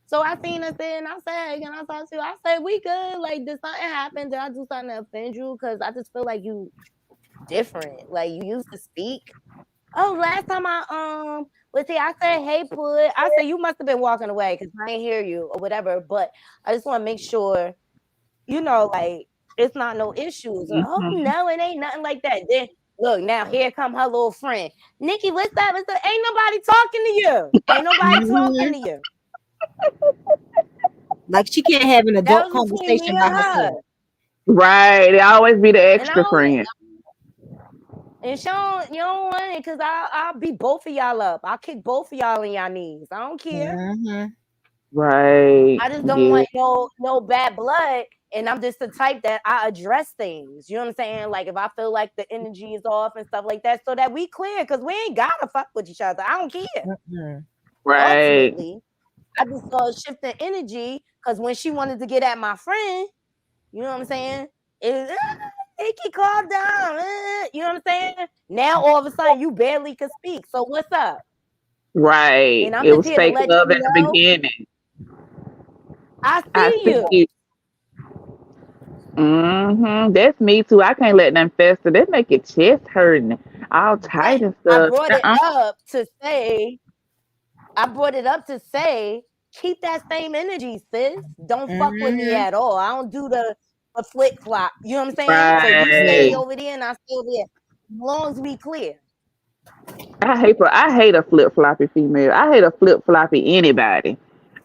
So I seen her there, and I said, hey, can I talk to you? I said, we good. Like, did something happen? Did I do something to offend you? Because I just feel like you different. Like, you used to speak. Oh, last time I let's see, I said, hey, Put. I said, you must have been walking away because I didn't hear you or whatever. But I just want to make sure, like, it's not no issues. Oh, no, it ain't nothing like that. Then look, now here come her little friend. Nikki, what's up? Ain't nobody talking to you. Ain't nobody talking to you. Like she can't have an That adult was between me conversation and by her. herself. Right. They always be the extra friend. And you don't want it because I'll beat both of y'all up. I'll kick both of y'all in y'all knees. I don't care. Mm-hmm. Right. I just don't want no bad blood. And I'm just the type that I address things. You know what I'm saying? Like if I feel like the energy is off and stuff like that, so that we clear, because we ain't gotta fuck with each other. I don't care. Mm-hmm. Right. Ultimately, I just saw a shift in energy because when she wanted to get at my friend, you know what I'm saying? Nikki, calm down. You know what I'm saying? Now all of a sudden you barely could speak. So what's up? Right. And I'm It just was here to fake let love you at the know beginning. I I see see you. you. That's me too. I can't let them fester. They make your chest hurting, all tight and I stuff. brought it up to say, keep that same energy, sis. Don't fuck with me at all. I don't do the flip flop. You know what I'm saying? So you stay Right. over there and I stay over there. As long as we clear. I hate a flip floppy female. I hate a flip floppy anybody.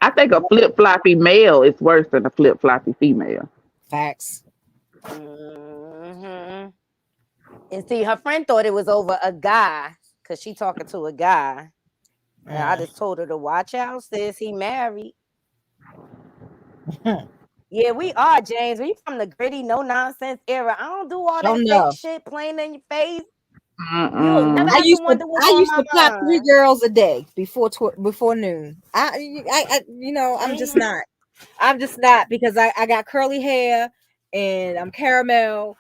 I think a flip floppy male is worse than a flip floppy female. Facts. Mm-hmm. And see, her friend thought it was over a guy because she talking to a guy. And I just told her to watch out, sis. He married. Yeah, we are, James. We from the gritty, no nonsense era. I don't do all that fake shit playing in your face. You'll never have to wonder what's on my pop mind. 3 girls a day before noon. I'm just not. I'm just not because I got curly hair and I'm caramel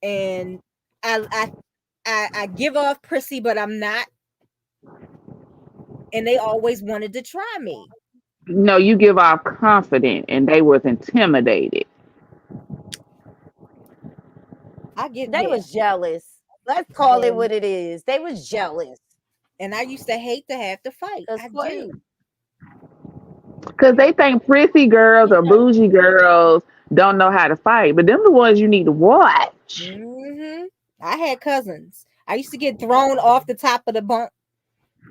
and I give off prissy, but I'm not. And they always wanted to try me. No, you give off confident, and they was intimidated. They was jealous. Let's call it what it is. They was jealous. And I used to hate to have to fight. I do. Because they think prissy girls or bougie girls don't know how to fight, but them the ones you need to watch. Mm-hmm. I had cousins. I used to get thrown off the top of the bunk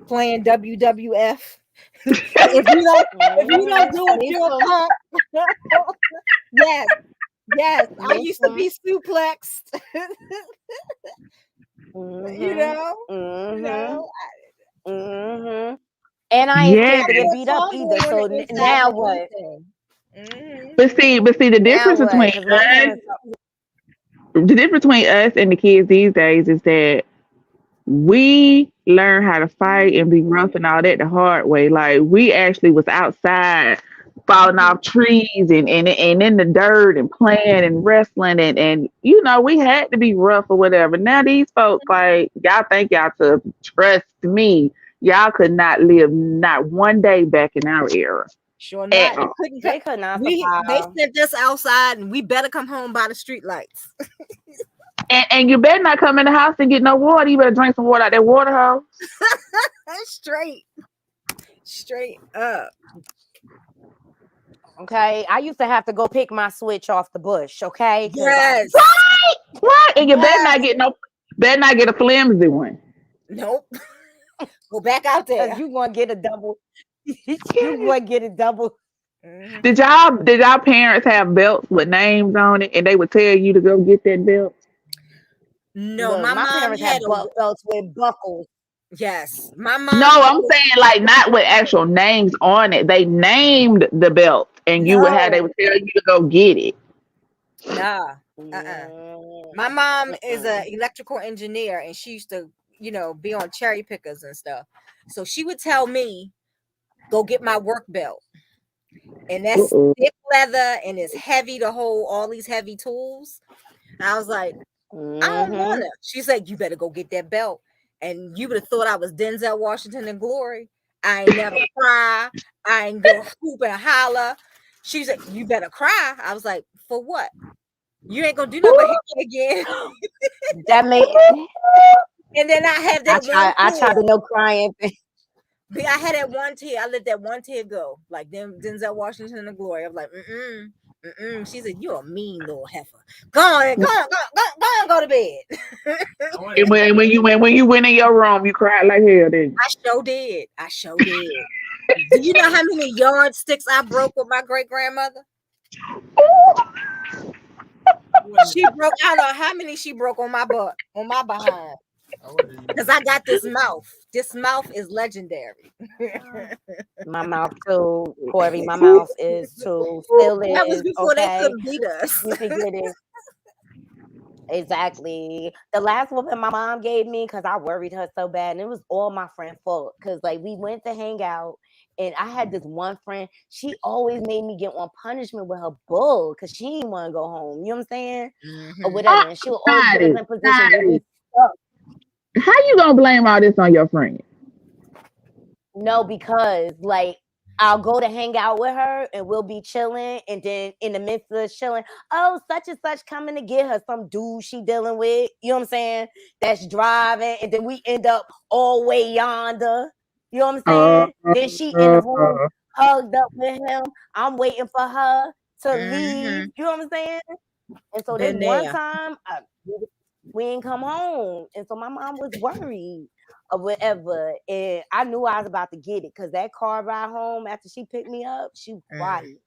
playing WWF. if you don't do it, you're a punk. Yes. I used to be suplexed. You know. And I ain't scared to get Yeah. beat up either. So now what? But see, the difference between us and the kids these days is that we learn how to fight and be rough and all that the hard way. Like we actually was outside falling off trees and in the dirt and playing and wrestling and we had to be rough or whatever. Now these folks like y'all think y'all to trust me. Y'all could not live not one day back in our era. Sure not. They could not They survive. sent us outside and we better come home by the street lights. And you better not come in the house and get no water. You better drink some water out that water hose. Straight up. Okay, I used to have to go pick my switch off the bush. Okay, yes, right. And you better not get a flimsy one. Nope. Go back out there. You gonna get a double. You gonna get a double. Did y'all parents have belts with names on it, and they would tell you to go get that belt? No, Look, my my mom parents had had belts with buckles. Yes, my mom. No, I'm saying like not with actual names on it. They named the belt, and you would have they No, would tell you to go get it. nah. My mom is an electrical engineer, and she used to, be on cherry pickers and stuff. So she would tell me, "Go get my work belt," and that's thick leather and it's heavy to hold all these heavy tools. And I was like, I don't want to. She's like, you better go get that belt. And you would have thought I was Denzel Washington in Glory. I ain't never cry. I ain't go hoop and holler. She's like, you better cry. I was like, for what? You ain't gonna do nothing but hit me again. That made. And then I have that I tried to no crying. I had that one tear. I let that one tear go. Like Denzel Washington in the Glory. I was like, She said, "You're a mean little heifer. Go on, go to bed." And when you went in your room, you cried like hell, didn't you? I sure did. Do you know how many yardsticks I broke with my great grandmother? She broke. I don't know how many she broke on my butt, on my behind. Because I got this mouth. This mouth is legendary. My mouth too, Corey. My mouth is too. Still is. That was before okay? they couldn't beat us. You can get it. Exactly. The last whooping my mom gave me because I worried her so bad, and it was all my friend's fault. Because like we went to hang out, and I had this one friend. She always made me get on punishment with her bull because she didn't want to go home. You know what I'm saying? Or whatever. And she would always put us in positions where we stuck. How you gonna blame all this on your friend? No, because like I'll go to hang out with her and we'll be chilling, and then in the midst of chilling, oh, such and such coming to get her, some dude she dealing with, you know what I'm saying? That's driving, and then we end up all way yonder. You know what I'm saying? Then she in the room hugged up with him. I'm waiting for her to leave. You know what I'm saying? And so this one time, we ain't come home, and so my mom was worried or whatever, and I knew I was about to get it because that car ride home after she picked me up, she was quiet.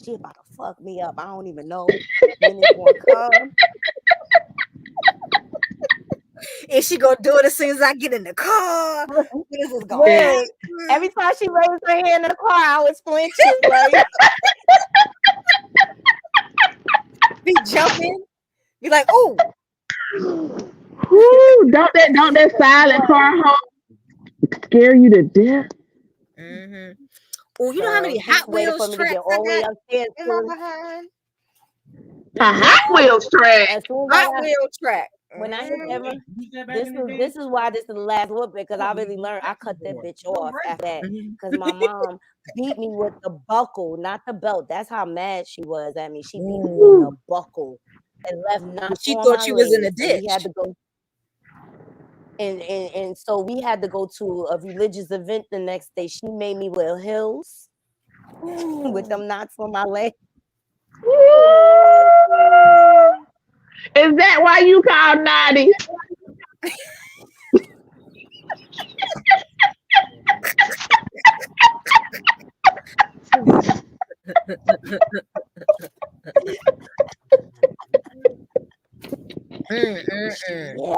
She about to fuck me up. I don't even know when it's gonna come. And she gonna do it as soon as I get in the car. This is going. Every time she raised her hand in the car, I was flinching. Like be jumping. Be like, oh. Whoo, don't that silent car home scare you to death? Oh, you know how many Hot Wheels tracks I got in my behind? A Hot Wheels track. Hot Wheel track. When I hit that, this is why this is the last whooping, because I really learned. I cut that bitch off after that because my mom beat me with the buckle, not the belt. That's how mad she was at me. She beat me with the buckle and left knots. She thought she was in a ditch. We had to go, and so we had to go to a religious event the next day. She made me wear heels with them knots on my leg. Is that why you called Naughty? Yeah,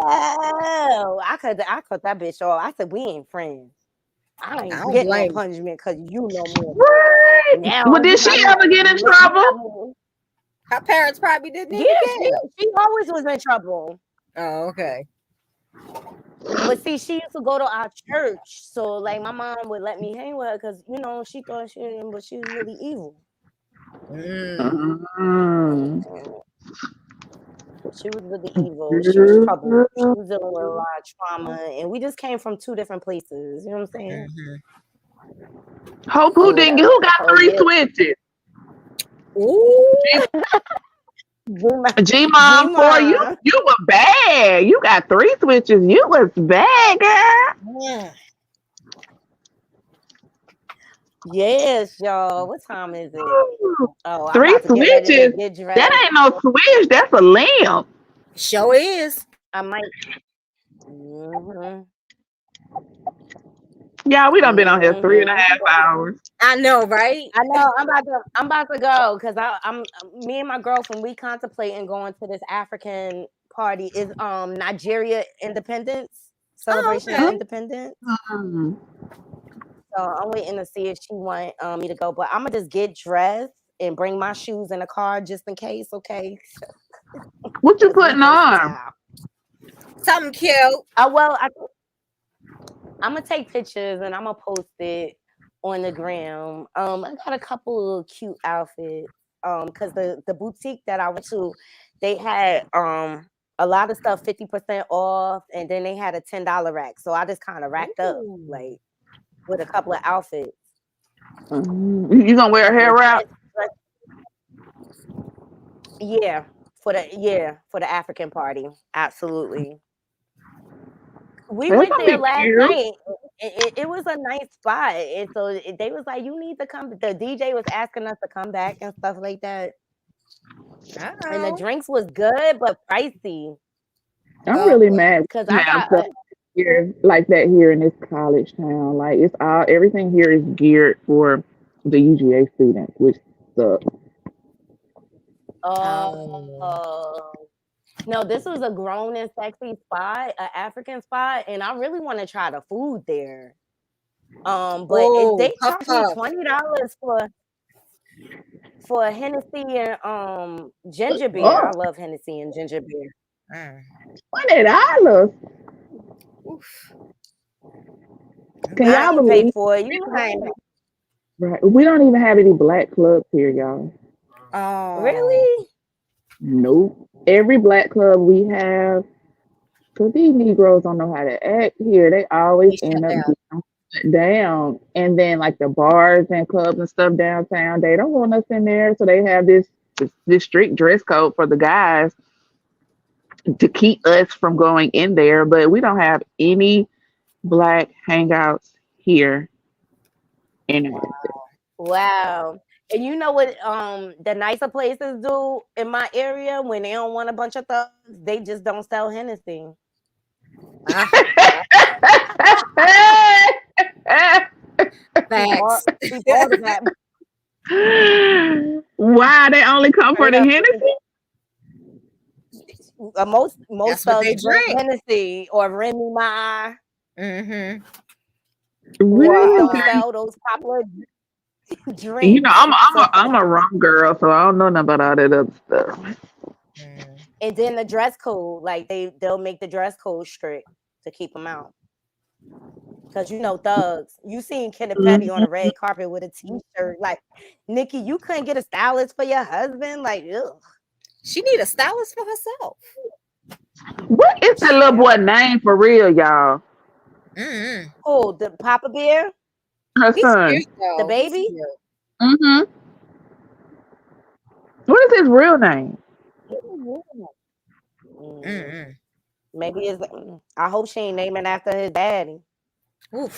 I cut that bitch off. I said we ain't friends. I ain't getting no punishment because you know more. Right. Now, well, did she ever get in trouble? Her parents probably didn't. Yeah, she always was in trouble. Oh, okay. But see, she used to go to our church, so like my mom would let me hang with her because she thought she was really evil. She was really evil. She was trouble. She was dealing with a lot of trauma, and we just came from two different places. You know what I'm saying? Who got three switches? Ooh. G-Mom for you. You were bad. You got three switches. You was bad, girl. Yeah. Yes, y'all. What time is it? Oh, three switches. That ain't no switch. That's a lamp. Sure is. I might. Yeah, we done been on here 3.5 hours. I know, right? I know. I'm about to go because I'm me and my girlfriend. We contemplating going to this African party. Is Nigeria Independence? Celebration okay. of Independence. So I'm waiting to see if she want me to go. But I'm gonna just get dressed and bring my shoes in the car just in case. Okay. What you putting on? Something cute. Well, I'm gonna take pictures and I'm gonna post it on the gram. I got a couple of cute outfits. Because the boutique that I went to, they had a lot of stuff 50% off, and then they had a $10 rack. So I just kind of racked up like with a couple of outfits. You gonna wear a hair wrap? Yeah, for the African party, absolutely. We That's went gonna there be last cute. night. It was a nice spot, and so they was like, "You need to come." The DJ was asking us to come back and stuff like that. And the drinks was good, but pricey. I'm really mad. Cause We I have got stuff here like that here in this college town. Like it's all everything here is geared for the UGA students, which sucks. no, this was a grown and sexy spot, an African spot, and I really want to try the food there. But they puff charged me puff. $20 for Hennessy and ginger beer. I love Hennessy and ginger beer. $20. Can I y'all didn't pay believe? for it. You know I ain't Right. We don't even have any black clubs here, y'all. really. Nope. Every black club we have, because these Negroes don't know how to act here. They always end up getting shut down. And then like the bars and clubs and stuff downtown, they don't want us in there. So they have this strict dress code for the guys to keep us from going in there. But we don't have any black hangouts here in Atlanta. Wow. And you know what the nicer places do in my area when they don't want a bunch of thugs? They just don't sell Hennessy. Thanks. Why they only come for the Hennessy? Most That's what they thugs drink drink. Hennessy or Remy Ma. Mm-hmm. Really? Don't sell those popular drinks. You know, I'm a rum girl, so I don't know nothing about all that other stuff. And then the dress code, like they'll make the dress code strict to keep them out. Cause you know thugs. You seen Kenneth Petty on the red carpet with a t-shirt. Like, Nikki, you couldn't get a stylist for your husband. Like, ugh. She need a stylist for herself. What is that little boy name for real, y'all? Oh, the Papa Bear, Her son. the baby. Mm-hmm. What is his real name? Maybe it's. I hope she ain't naming after his daddy.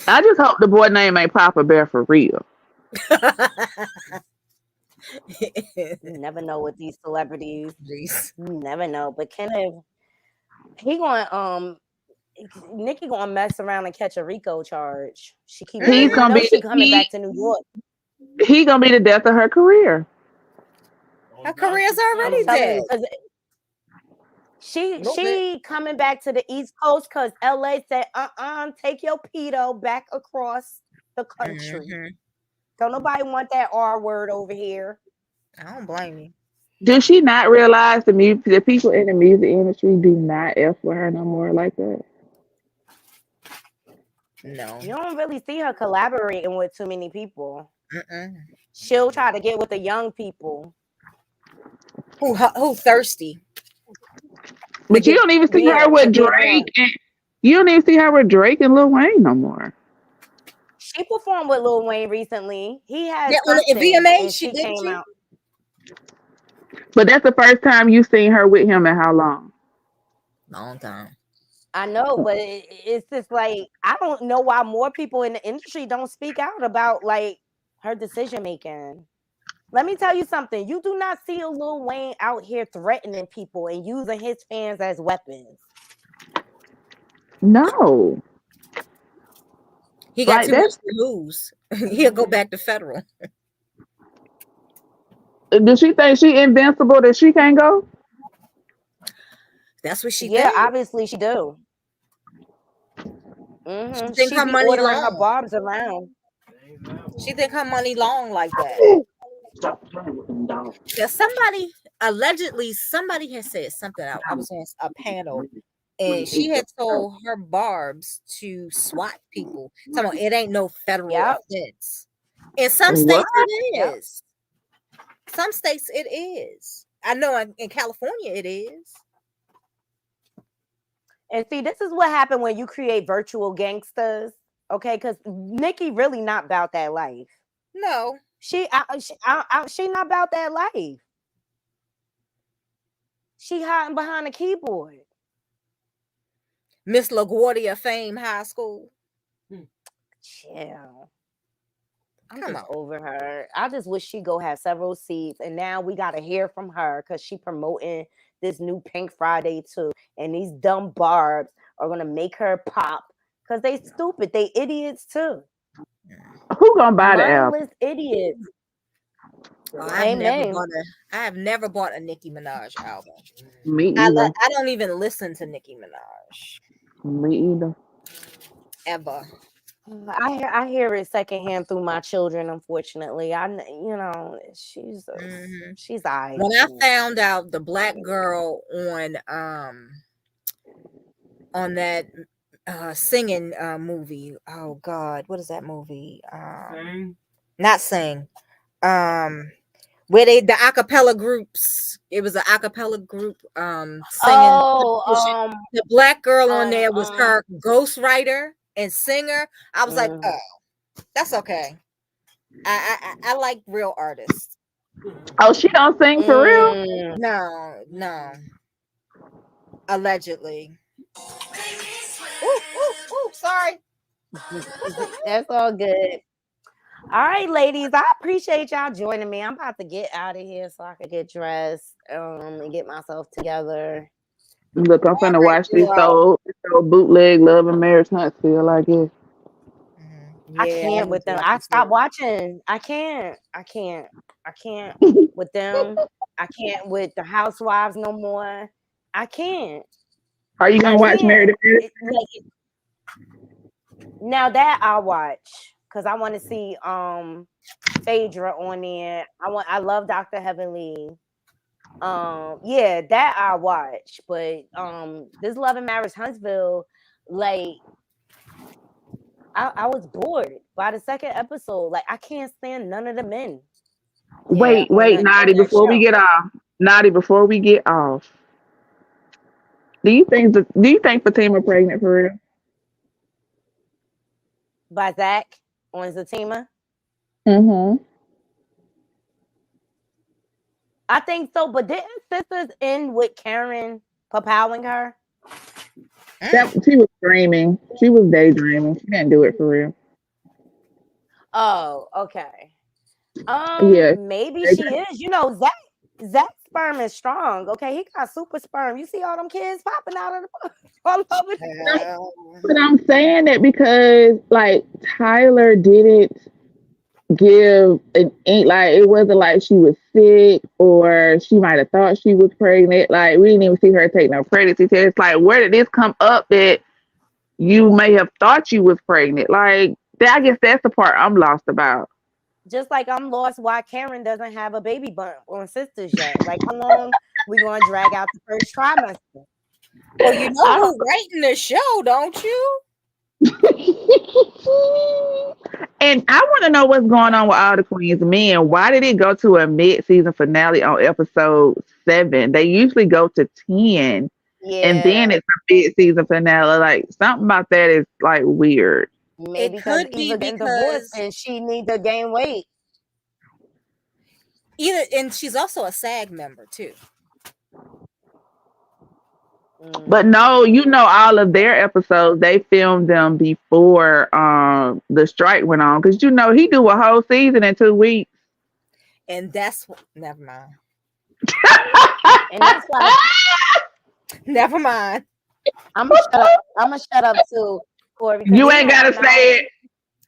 I just hope the boy name ain't Papa Bear for real. You never know with these celebrities. You never know. But Kenneth, he going Nikki gonna mess around and catch a RICO charge. She keep. He's gonna be she coming back to New York. He gonna be the death of her career. Her career's already dead. She coming back to the East Coast because LA said, take your pedo back across the country. Don't nobody want that R word over here. I don't blame you. Does she not realize the people in the music industry do not F with her no more like that? No. You don't really see her collaborating with too many people. She'll try to get with the young people. Who thirsty? But you don't even see her with Drake. You don't even see her with Drake and Lil Wayne no more. She performed with Lil Wayne recently. He had VMA. She came out. But that's the first time you've seen her with him in how long? Long time. I know, but it's just like I don't know why more people in the industry don't speak out about like her decision making. Let me tell you something. You do not see a Lil Wayne out here threatening people and using his fans as weapons. No. He got too much to lose. He'll go back to federal. Does she think she invincible that she can't go? That's what she obviously she do. Mm-hmm. Think She her be money ordering her long. barbs around. She think her money long like that. Yeah, somebody allegedly somebody has said something. I was on a panel, and she had told her barbs to SWAT people. Talking about it ain't no federal offense. In some What? states it is. Some states it is. I know in California it is. And see, this is what happened when you create virtual gangsters. Okay, because Nikki really not about that life. No, she not about that life. She hiding behind a keyboard. Miss LaGuardia Fame High School. Chill. I'm just over her. I just wish she go have several seats, and now we gotta hear from her because she promoting this new Pink Friday too, and these dumb barbs are gonna make her pop because they stupid. They idiots too. Who gonna buy the album? Mindless idiots. I have never bought a Nicki Minaj album. Me either. I don't even listen to Nicki Minaj. Me either. Ever. I hear it secondhand through my children. Unfortunately, she's alright. When I found out the black girl on that singing movie, oh God, what is that movie? Not Sing. Where the acapella groups, it was an acapella group singing. The black girl on there was her ghostwriter and singer. I was like, oh, that's okay. I like real artists. Oh, she don't sing for real? No. Allegedly. Ooh, sorry. That's all good. All right, ladies, I appreciate y'all joining me. I'm about to get out of here so I can get dressed and get myself together. Look, I'm finna watch this old bootleg Love and Marriage Huntsville, I guess. I can't with them. I stopped watching. I can't with them. I can't with the housewives no more. I can't. Are you gonna watch Married to Marriage? Now that I'll watch because I want to see Phaedra on there. I love Dr. Heavenly. Yeah, that I watch, but this Love and Marriage Huntsville, like I was bored by the second episode. Like I can't stand none of the men. Wait, Naughty, before we get off. Do you think Fatima pregnant for real? By Zach on Zatima? Mm-hmm. I think so, but didn't Sisters end with Karen papowing her? She was dreaming. She was daydreaming. She didn't do it for real. Oh, okay. Yeah. Maybe she is. You know, Zach's sperm is strong. Okay, he got super sperm. You see all them kids popping out of the all over the But I'm saying that because like Tyler didn't give an like it wasn't like she was sick or she might have thought she was pregnant. Like we didn't even see her take no pregnancy test. Like where did this come up that you may have thought you was pregnant? Like I guess that's the part I'm lost about. Just like I'm lost why Karen doesn't have a baby bump on Sisters yet. Like how long we gonna drag out the first trimester? Well, you know who's writing the show, don't you? And I want to know what's going on with all the Queen's Men. Why did it go to a mid-season finale on episode 7? They usually go to 10, and then it's a mid-season finale. Like something about that is like weird. Maybe because Eva getting divorced and she needs to gain weight. And she's also a SAG member too. But no, you know all of their episodes, they filmed them before the strike went on. Because you know he do a whole season in 2 weeks. And that's never mind. And that's why never mind. I'm gonna shut up too. You ain't gotta say it.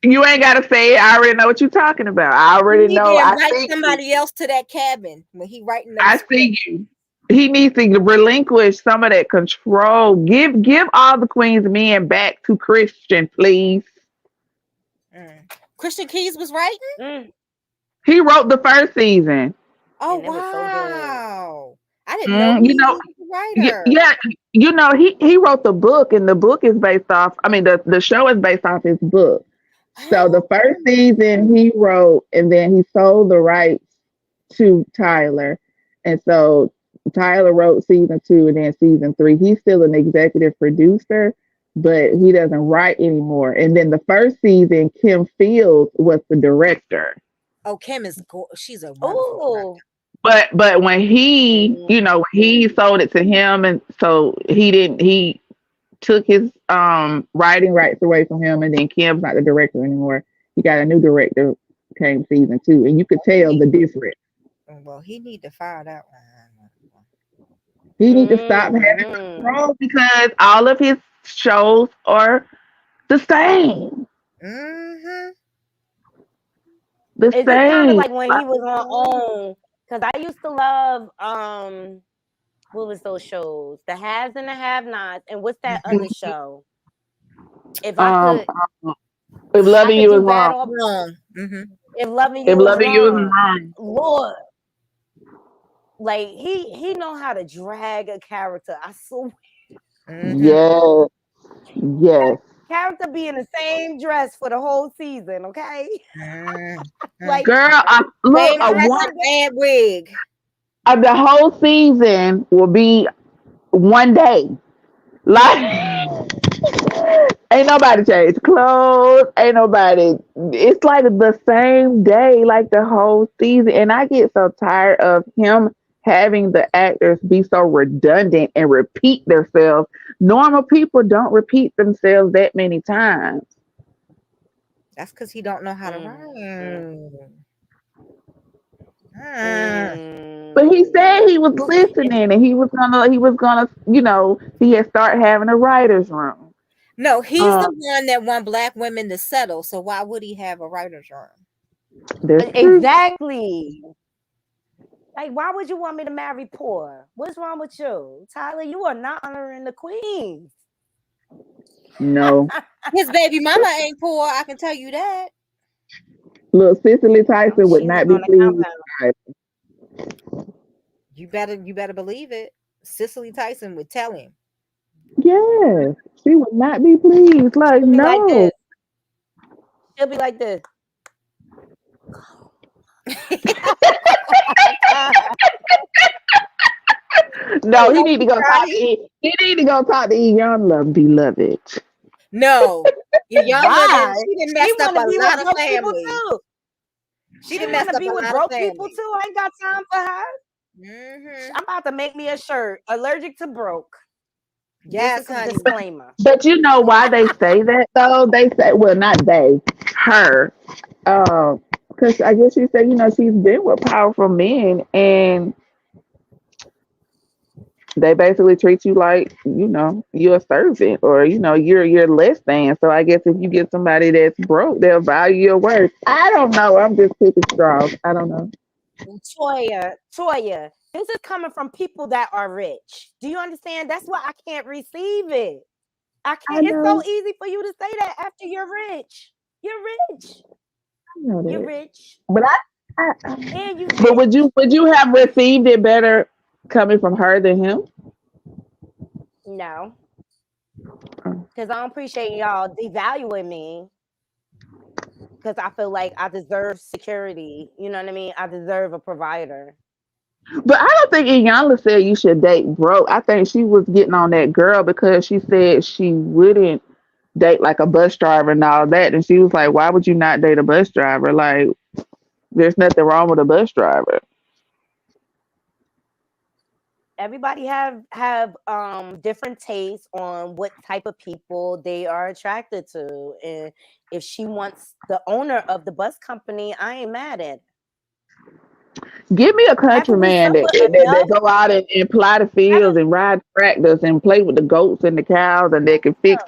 You ain't gotta say it. I already know what you're talking about. I already know. Invite somebody else to that cabin when he writing. I see you. He needs to relinquish some of that control. Give all the Queen's men back to Christian, please. Christian Keys was writing. He wrote the first season. Oh And it was so good. wow! I didn't know You he know, was a writer. yeah, you know, he wrote the book, and the book is based off. I mean, the show is based off his book. So the first season he wrote, and then he sold the rights to Tyler, and so Tyler wrote season 2 and then season 3. He's still an executive producer, but he doesn't write anymore. And then the first season, Kim Fields was the director. Oh, Kim is she's a wonderful writer. But when he, you know, he sold it to him, and so he took his writing rights away from him, and then Kim's not the director anymore. He got a new director came season 2, and you could tell the difference. Well, he need to fire that one. He need to stop having control because all of his shows are the same. The Is it same. kind of like when he was on OWN? Because I used to love what was those shows? The Haves and the Have-Nots, and what's that other show? If I could, if loving you is bad wrong. or wrong. If loving If you is loving you is wrong, wrong. Lord, like he know how to drag a character. I swear. Yes. Yes. Character be in the same dress for the whole season, okay? Like, girl, look, bad wig. The whole season will be one day. Like, ain't nobody changed clothes. Ain't nobody. It's like the same day, like the whole season. And I get so tired of him having the actors be so redundant and repeat themselves. Normal people don't repeat themselves that many times. That's because he don't know how to write. But he said he was listening, and he was gonna, you know, he had started having a writer's room. No, he's the one that want black women to settle. So why would he have a writer's room? Exactly. Like, why would you want me to marry poor? What's wrong with you, Tyler? You are not honoring the queens. No. His baby mama ain't poor. I can tell you that. Look, Cicely Tyson would not be pleased. You better believe it. Cicely Tyson would tell him. Yes, she would not be pleased. Like, She'll be no. like this. She'll be like this. No, he need to go talk to E. He need to go talk to E. Young Love, beloved. No, Young Love, she done messed up a lot of broke people families. too. She done done messed to up be a with lot broke of people families. too. I ain't got time for her. I'm about to make me a shirt. Allergic to broke. Yes, this is a honey. disclaimer. But you know why they say that though? They say, well, not they, her. Because I guess she said, you know, she's been with powerful men, and they basically treat you like, you know, you're a servant, or you know, you're less than. So I guess if you get somebody that's broke, they'll value your worth. I don't know. I'm just picking straws. I don't know. Toya, this is coming from people that are rich. Do you understand? That's why I can't receive it. I can't. It's so easy for you to say that after you're rich. You're rich. I know that. You're rich. But and you. But would you have received it better coming from her than him? No, because I don't appreciate y'all devaluing me. Because I feel like I deserve security. You know what I mean? I deserve a provider. But I don't think Iyanla said you should date broke. I think she was getting on that girl because she said she wouldn't date like a bus driver and all that. And she was like, why would you not date a bus driver? Like, there's nothing wrong with a bus driver. Everybody have different tastes on what type of people they are attracted to, and if she wants the owner of the bus company, I ain't mad at it. Give me a country man that go out and ply the fields and ride tractors and play with the goats and the cows, and they can fix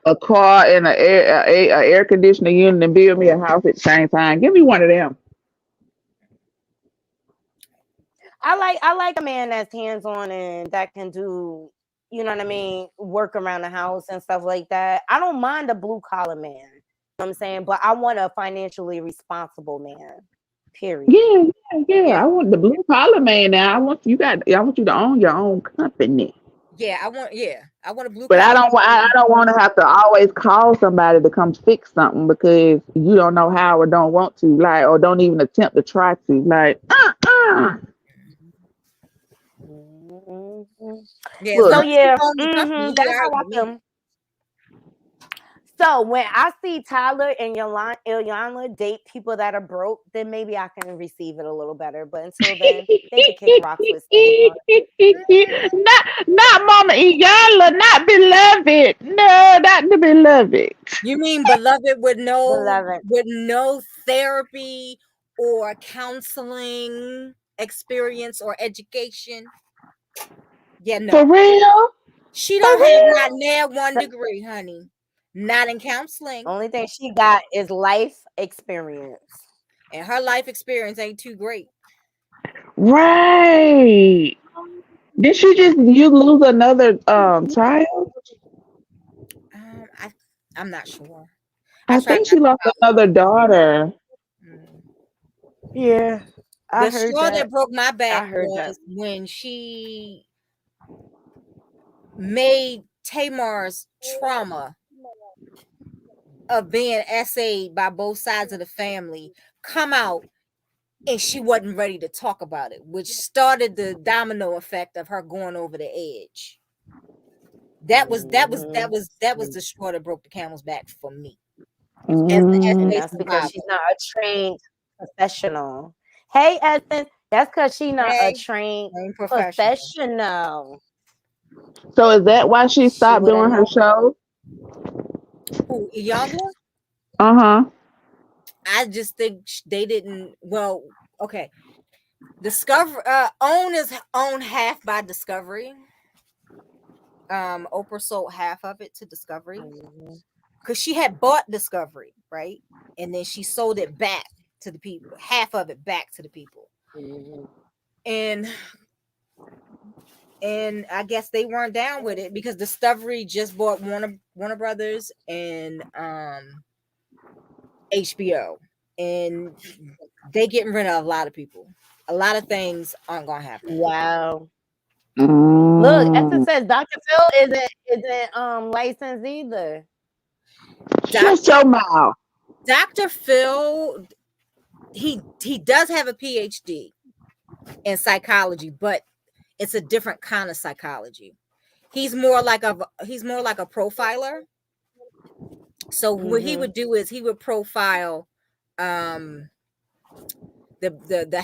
a car and a air conditioning unit and build me a house at the same time. Give me one of them. I like a man that's hands-on and that can do, you know what I mean, work around the house and stuff like that. I don't mind a blue collar man. You know what I'm saying? But I want a financially responsible man. Period. Yeah. I want the blue collar man now. I want you to own your own company. Yeah, I want a blue But collar. I don't want to have to always call somebody to come fix something because you don't know how or don't want to, like, or don't even attempt to try to. Like, Yeah, as So long look, as you yeah, own the company, you that's all right how I with me. feel. So when I see Tyler and Ilyana date people that are broke, then maybe I can receive it a little better. But until then, they could kick rocks with Steady on. not Mama Iyala, not beloved. No, not the beloved. You mean beloved with Beloved. no therapy or counseling experience or education? Yeah, For no. real? She For don't have real? not near one degree, honey. Not in counseling. Only thing she got is life experience. And her life experience ain't too great. Right. Did you lose another trial? I'm not sure. I try think not she to lost follow another daughter. Yeah, I The heard straw that. that broke my back I heard that. was when she made Tamar's trauma of being essayed by both sides of the family come out, and she wasn't ready to talk about it, which started the domino effect of her going over the edge. That was the straw that broke the camel's back for me. As the And essay that's because survivor. she's not a trained professional. Hey, Essence, that's because she's not a trained professional. So is that why she She stopped wouldn't doing her know. show? Who, Iyanla? Uh-huh. I just think they didn't. Well, okay. Discover OWN is owned half by Discovery. Oprah sold half of it to Discovery because she had bought Discovery, right? And then she sold it back to the people, half of it back to the people. And I guess they weren't down with it because Discovery just bought Warner Brothers and HBO, and they getting rid of a lot of people. A lot of things aren't gonna happen. Wow. Look, Essence says Dr. Phil isn't licensed either. Shut your mouth. Dr. Phil, he does have a PhD in psychology, but it's a different kind of psychology. He's more like a profiler. So what he would do is he would profile the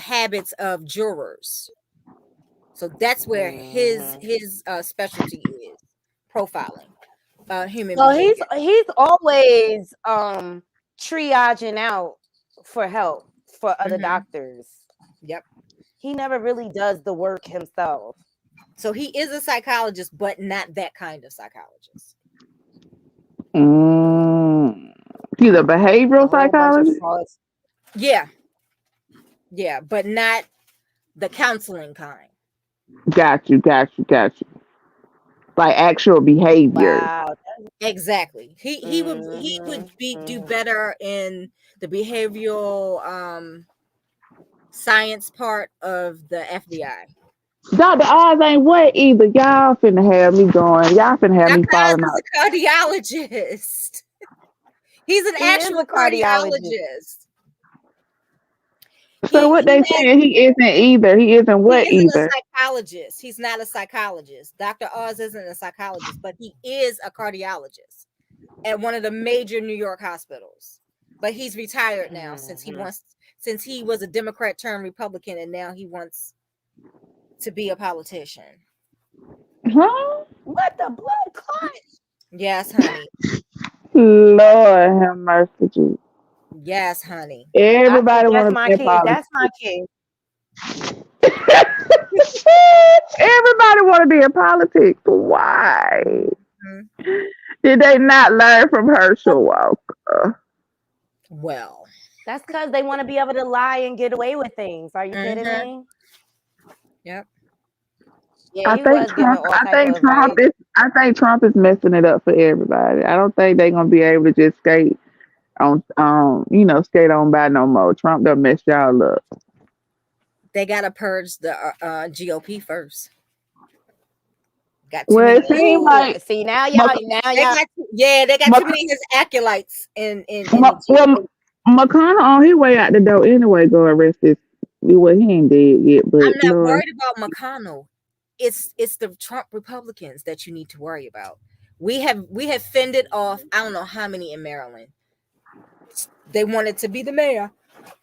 habits of jurors. So that's where his specialty is, profiling human So behavior. he's always triaging out for help for other doctors. Yep. He never really does the work himself. So he is a psychologist, but not that kind of psychologist. He's a behavioral A whole bunch of psychologist? frauds. Yeah, but not the counseling kind. Got you. Like actual behavior. Wow. Exactly. He would do better in the behavioral science part of the FBI. Dr. Oz ain't what either. Y'all finna have me going. Y'all finna have me Dr. Oz falling is out. a cardiologist. He's an He is actual a cardiologist. cardiologist. So what they saying he isn't either. He isn't what He isn't either. a psychologist. He's not a psychologist. Dr. Oz isn't a psychologist, but he is a cardiologist at one of the major New York hospitals. But he's retired now since he was a Democrat turned Republican, and now he wants to be a politician. Huh? What the blood clot? Yes, honey. Lord have mercy, Jesus. Yes, honey. Everybody want to my be in king. politics. That's my king. Everybody want to be in politics. Why? Did they not learn from Herschel Walker? Well, that's because they want to be able to lie and get away with things. Are you kidding me? Yep. Yeah, I he think was giving Trump. all type of advice. I think Trump is messing it up for everybody. I don't think they're gonna be able to just skate skate on by no more. Trump done messed y'all up. They gotta purge the GOP first. Got too Well, many. it seems like See now Mc, They got too Mc, many of his acolytes in the GOP. well, McConnell on his way out the door anyway. Go arrest this. Well, he ain't dead yet, but I'm not Lord, worried about McConnell. It's the Trump Republicans that you need to worry about. We have fended off I don't know how many in Maryland. They wanted to be the mayor,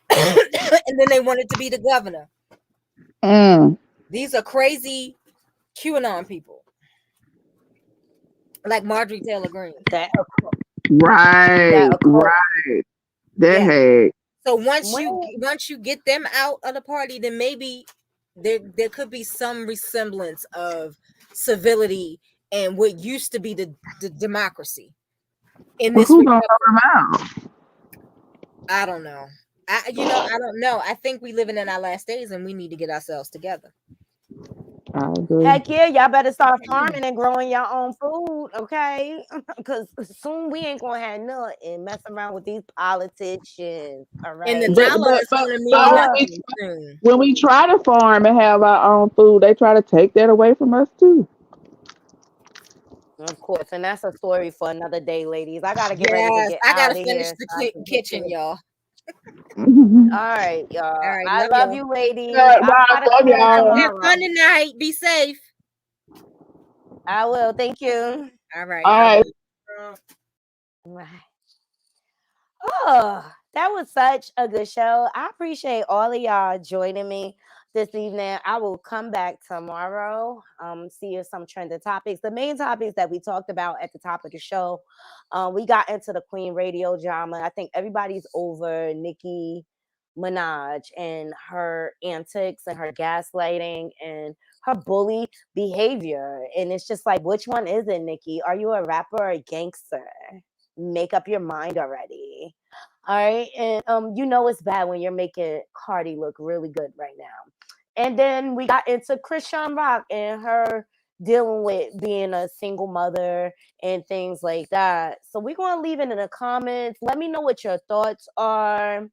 and then they wanted to be the governor. These are crazy QAnon people, like Marjorie Taylor Greene. right. That Yeah. had So once you get them out of the party, then maybe there could be some resemblance of civility and what used to be the democracy in this who gonna republic. come out? I don't know. I don't know. I think we living in our last days and we need to get ourselves together. I agree. Heck yeah, y'all better start farming and growing your own food, okay? Because soon we ain't gonna have nothing messing around with these politicians, all right? And the dollar is gonna mean nothing soon. When we try to farm and have our own food, they try to take that away from us too. Of course, and that's a story for another day, ladies. I gotta get ready to Yes, get I out gotta of finish here. the kitchen, y'all. All right, y'all. All right, I love y'all. you, ladies. Bye, I'll try to love come on y'all. Have tomorrow. fun tonight. Be safe. I will. Thank you. All right. All right. Oh, that was such a good show. I appreciate all of y'all joining me this evening. I will come back tomorrow. See if some trending topics. The main topics that we talked about at the top of the show. We got into the Queen Radio drama. I think everybody's over Nicki Minaj and her antics and her gaslighting and her bully behavior. And it's just like, which one is it, Nicki? Are you a rapper or a gangster? Make up your mind already. All right. And it's bad when you're making Cardi look really good right now. And then we got into Chrisean Rock and her dealing with being a single mother and things like that. So we're gonna leave it in the comments. Let me know what your thoughts are.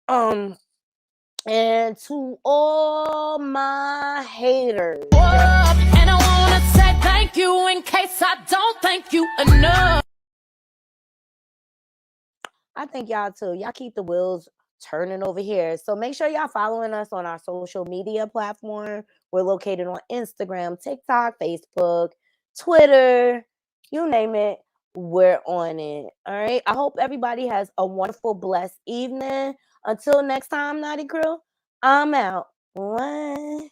And to all my haters. And I wanna say thank you in case I don't thank you enough. I thank y'all too. Y'all keep the wheels turning over here. So make sure y'all following us on our social media platform. We're located on Instagram, TikTok, Facebook, Twitter, you name it. We're on it. All right. I hope everybody has a wonderful, blessed evening. Until next time, Naughty Crew, I'm out. One.